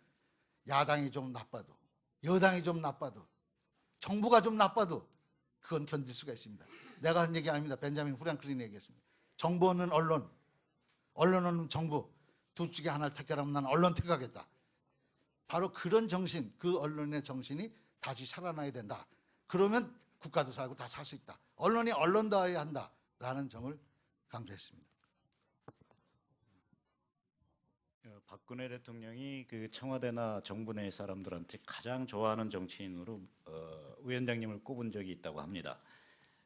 야당이 좀 나빠도 여당이 좀 나빠도 정부가 좀 나빠도 그건 견딜 수가 있습니다. 내가 한 얘기 아닙니다. 벤자민 후랑클린이 얘기했습니다. 정부는 언론, 언론은 정부, 둘 중에 하나를 택하라면 난 언론 택하겠다. 바로 그런 정신, 그 언론의 정신이 다시 살아나야 된다. 그러면 국가도 살고 다 살 수 있다. 언론이 언론다워야 한다라는 점을 강조했습니다. 박근혜 대통령이 그 청와대나 정부 내 사람들한테 가장 좋아하는 정치인으로 위원장님을 꼽은 적이 있다고 합니다.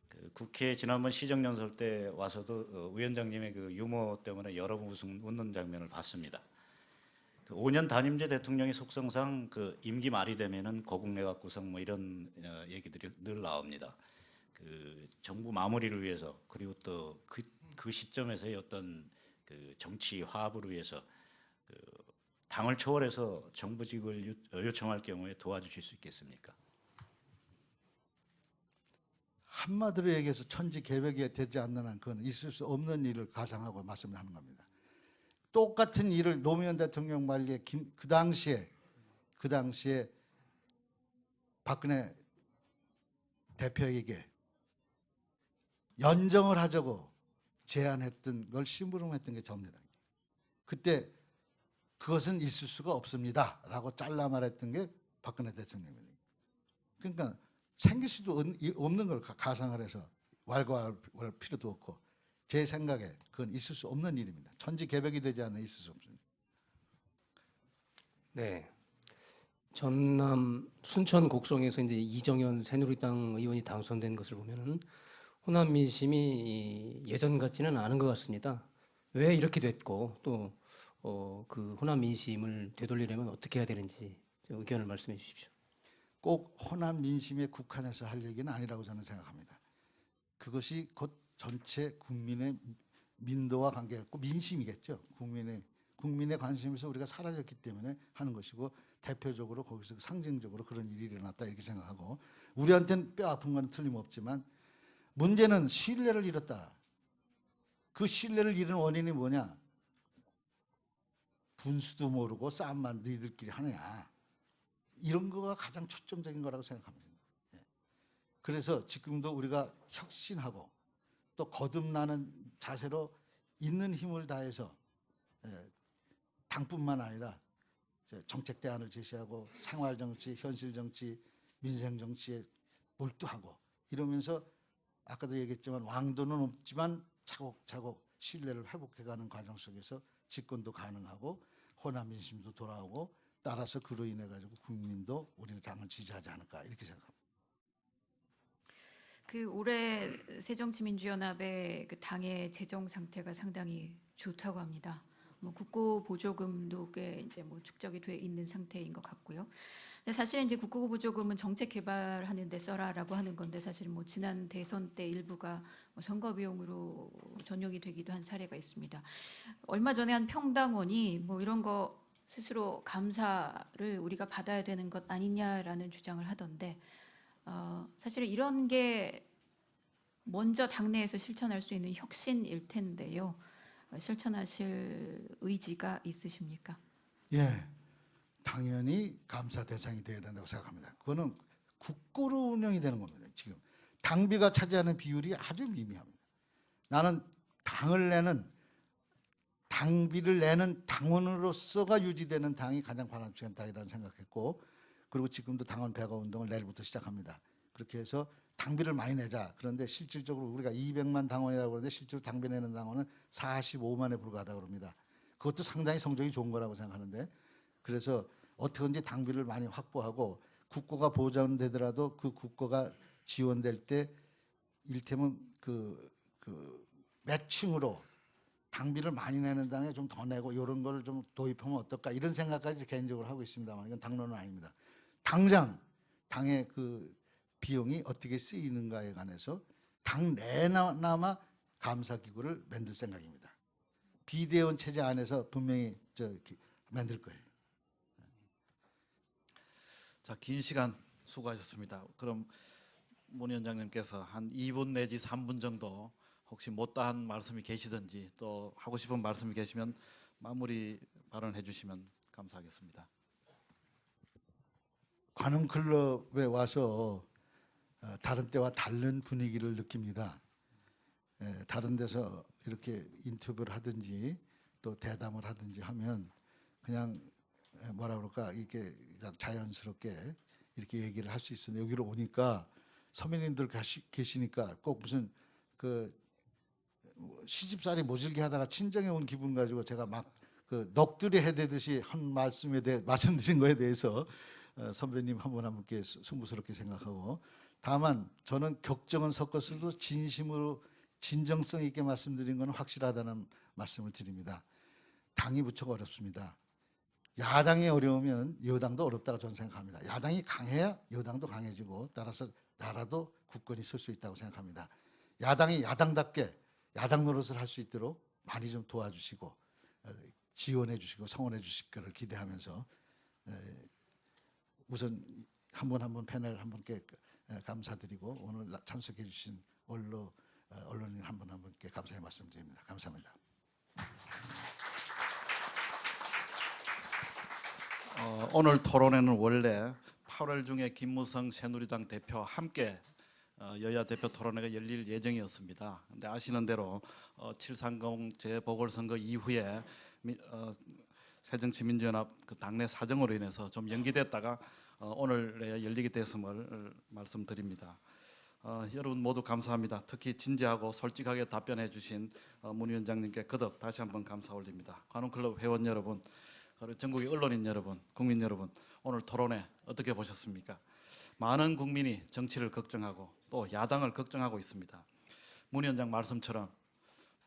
그 국회 지난번 시정연설 때 와서도 위원장님의 그 유머 때문에 여러 번 웃는 장면을 봤습니다. 그 5년 단임제 대통령의 속성상 그 임기 말이 되면은 고국내각 구성 뭐 이런 얘기들이 늘 나옵니다. 그 정부 마무리를 위해서 그리고 또 그 시점에서의 어떤 그 정치 화합을 위해서 그 당을 초월해서 정부직을 요청할 경우에 도와주실 수 있겠습니까? 한마디로 얘기해서 천지개벽이 되지 않는 한 그건 있을 수 없는 일을 가상하고 말씀하는 겁니다. 똑같은 일을 노무현 대통령 말기에 그 당시에 박근혜 대표에게 연정을 하자고 제안했던 걸 심부름했던 게 저입니다. 그때 그것은 있을 수가 없습니다 라고 잘라 말했던 게 박근혜 대통령입니다. 그러니까 생길 수도 없는 걸 가상을 해서 왈가왈부할 필요도 없고 제 생각에 그건 있을 수 없는 일입니다. 천지개벽이 되지 않으면 있을 수 없습니다. 네. 전남 순천 곡성에서 이제 이정현 새누리당 의원이 당선된 것을 보면은 호남 민심이 예전 같지는 않은 것 같습니다. 왜 이렇게 됐고 또 그 호남 민심을 되돌리려면 어떻게 해야 되는지 의견을 말씀해 주십시오. 꼭 호남 민심에 국한해서 할 얘기는 아니라고 저는 생각합니다. 그것이 곧 전체 국민의 민도와 관계가 있고 민심이겠죠. 국민의 관심에서 우리가 사라졌기 때문에 하는 것이고 대표적으로 거기서 상징적으로 그런 일이 일어났다 이렇게 생각하고 우리한테는 뼈 아픈 건 틀림없지만 문제는 신뢰를 잃었다. 그 신뢰를 잃은 원인이 뭐냐? 분수도 모르고 싸움만 너희들끼리 하느냐. 이런 거가 가장 초점적인 거라고 생각합니다. 그래서 지금도 우리가 혁신하고 또 거듭나는 자세로 있는 힘을 다해서 당뿐만 아니라 정책 대안을 제시하고 생활정치, 현실정치, 민생정치에 몰두하고 이러면서 아까도 얘기했지만 왕도는 없지만 차곡차곡 신뢰를 회복해가는 과정 속에서 집권도 가능하고 호남 민심도 돌아오고 따라서 그로 인해 가지고 국민도 우리는 당을 지지하지 않을까 이렇게 생각합니다. 그 올해 새정치민주연합의 그 당의 재정 상태가 상당히 좋다고 합니다. 뭐 국고 보조금도 꽤 이제 뭐 축적이 돼 있는 상태인 것 같고요. 근데 사실 이제 국고 보조금은 정책 개발하는 데 써라라고 하는 건데 사실 뭐 지난 대선 때 일부가 뭐 선거 비용으로 전용이 되기도 한 사례가 있습니다. 얼마 전에 한 평당원이 뭐 이런 거 스스로 감사를 우리가 받아야 되는 것 아니냐라는 주장을 하던데 사실 이런 게 먼저 당내에서 실천할 수 있는 혁신일 텐데요. 실천하실 의지가 있으십니까? 예, 당연히 감사 대상이 돼야 된다고 생각합니다. 그거는 국고로 운영이 되는 겁니다. 지금 당비가 차지하는 비율이 아주 미미합니다. 나는 당비를 내는 당원으로서가 유지되는 당이 가장 바람직한 당이라는 생각했고 그리고 지금도 당원 배거 운동을 내일부터 시작합니다. 그렇게 해서 당비를 많이 내자. 그런데 실질적으로 우리가 200만 당원이라고 그러는데 실제로 당비 내는 당원은 45만에 불과하다고 합니다. 그것도 상당히 성적이 좋은 거라고 생각하는데 그래서 어떻게든지 당비를 많이 확보하고 국고가 보장되더라도 그 국고가 지원될 때 일테면 그 매칭으로 당비를 많이 내는 당에 좀 더 내고 이런 걸 좀 도입하면 어떨까 이런 생각까지 개인적으로 하고 있습니다만 이건 당론은 아닙니다. 당장 당의 그 비용이 어떻게 쓰이는가에 관해서 당 내나마 감사기구를 만들 생각입니다. 비대원 체제 안에서 분명히 만들 거예요. 자, 긴 시간 수고하셨습니다. 그럼 문 위원장님께서 한 2분 내지 3분 정도 혹시 못다한 말씀이 계시든지 또 하고 싶은 말씀이 계시면 마무리 발언해 주시면 감사하겠습니다. 관음클럽에 와서 다른 때와 다른 분위기를 느낍니다. 다른 데서 이렇게 인터뷰를 하든지 또 대담을 하든지 하면 그냥 뭐라 그럴까 이렇게 그냥 자연스럽게 이렇게 얘기를 할 수 있었는데 여기로 오니까 선배님들 계시니까 꼭 무슨 그 시집살이 모질게 하다가 친정에 온 기분 가지고 제가 막 그 넋두리 해대듯이 한 말씀에 대해 말씀드린 거에 대해서 선배님 한 분 한 분께 숭고스럽게 생각하고, 다만 저는 격정은 섞었어도 진심으로 진정성 있게 말씀드린 건 확실하다는 말씀을 드립니다. 당이 무척 어렵습니다. 야당이 어려우면 여당도 어렵다고 저는 생각합니다. 야당이 강해야 여당도 강해지고 따라서 나라도 굳건히 설 수 있다고 생각합니다. 야당이 야당답게 야당 노릇을 할 수 있도록 많이 좀 도와주시고 지원해 주시고 성원해 주실 것을 기대하면서 우선 한 분 한 분 패널 한 분께 감사드리고 오늘 참석해 주신 언론인 한 분 한 분께 감사의 말씀드립니다. 감사합니다. 오늘 토론회는 원래 8월 중에 김무성 새누리당 대표와 함께 여야 대표 토론회가 열릴 예정이었습니다. 근데 아시는 대로 730 재보궐선거 이후에 새정치민주연합 그 당내 사정으로 인해서 좀 연기됐다가 오늘에 열리게 됐음을 말씀드립니다. 여러분 모두 감사합니다. 특히 진지하고 솔직하게 답변해 주신 문 위원장님께 거듭 다시 한번 감사 올립니다. 관훈클럽 회원 여러분, 그리고 전국의 언론인 여러분, 국민 여러분, 오늘 토론회 어떻게 보셨습니까? 많은 국민이 정치를 걱정하고 또 야당을 걱정하고 있습니다. 문 위원장 말씀처럼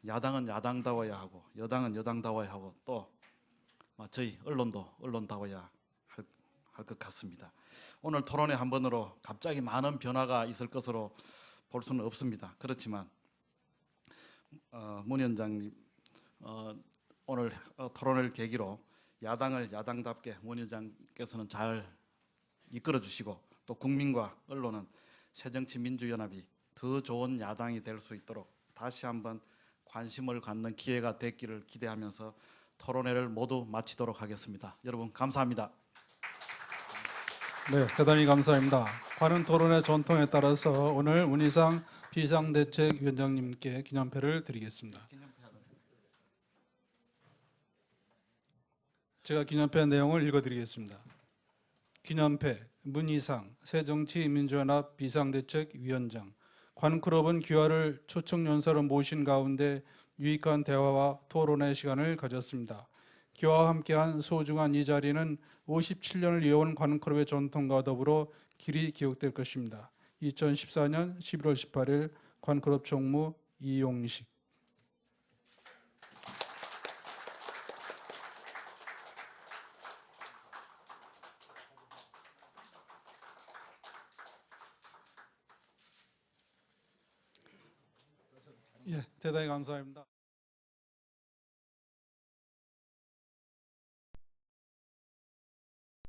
야당은 야당다워야 하고 여당은 여당다워야 하고 또 저희 언론도 언론다워야 할 것 같습니다. 오늘 토론회 한 번으로 갑자기 많은 변화가 있을 것으로 볼 수는 없습니다. 그렇지만 문 위원장님 오늘 토론을 계기로 야당을 야당답게 문 위원장께서는 잘 이끌어 주시고 또 국민과 언론은 새정치민주연합이 더 좋은 야당이 될 수 있도록 다시 한번 관심을 갖는 기회가 됐기를 기대하면서 토론회를 모두 마치도록 하겠습니다. 여러분 감사합니다. 네, 대단히 감사합니다. 관훈 토론회 전통에 따라서 오늘 문희상 비상대책위원장님께 기념패를 드리겠습니다. 제가 기념패 내용을 읽어드리겠습니다. 기념패 문희상 새정치민주연합 비상대책위원장. 관훈클럽은 귀하를 초청연사로 모신 가운데 유익한 대화와 토론의 시간을 가졌습니다. 귀하와 함께한 소중한 이 자리는 57년을 이어온 관훈클럽의 전통과 더불어 길이 기억될 것입니다. 2014년 11월 18일 관훈클럽 총무 이용식. 예, 대단히 감사합니다.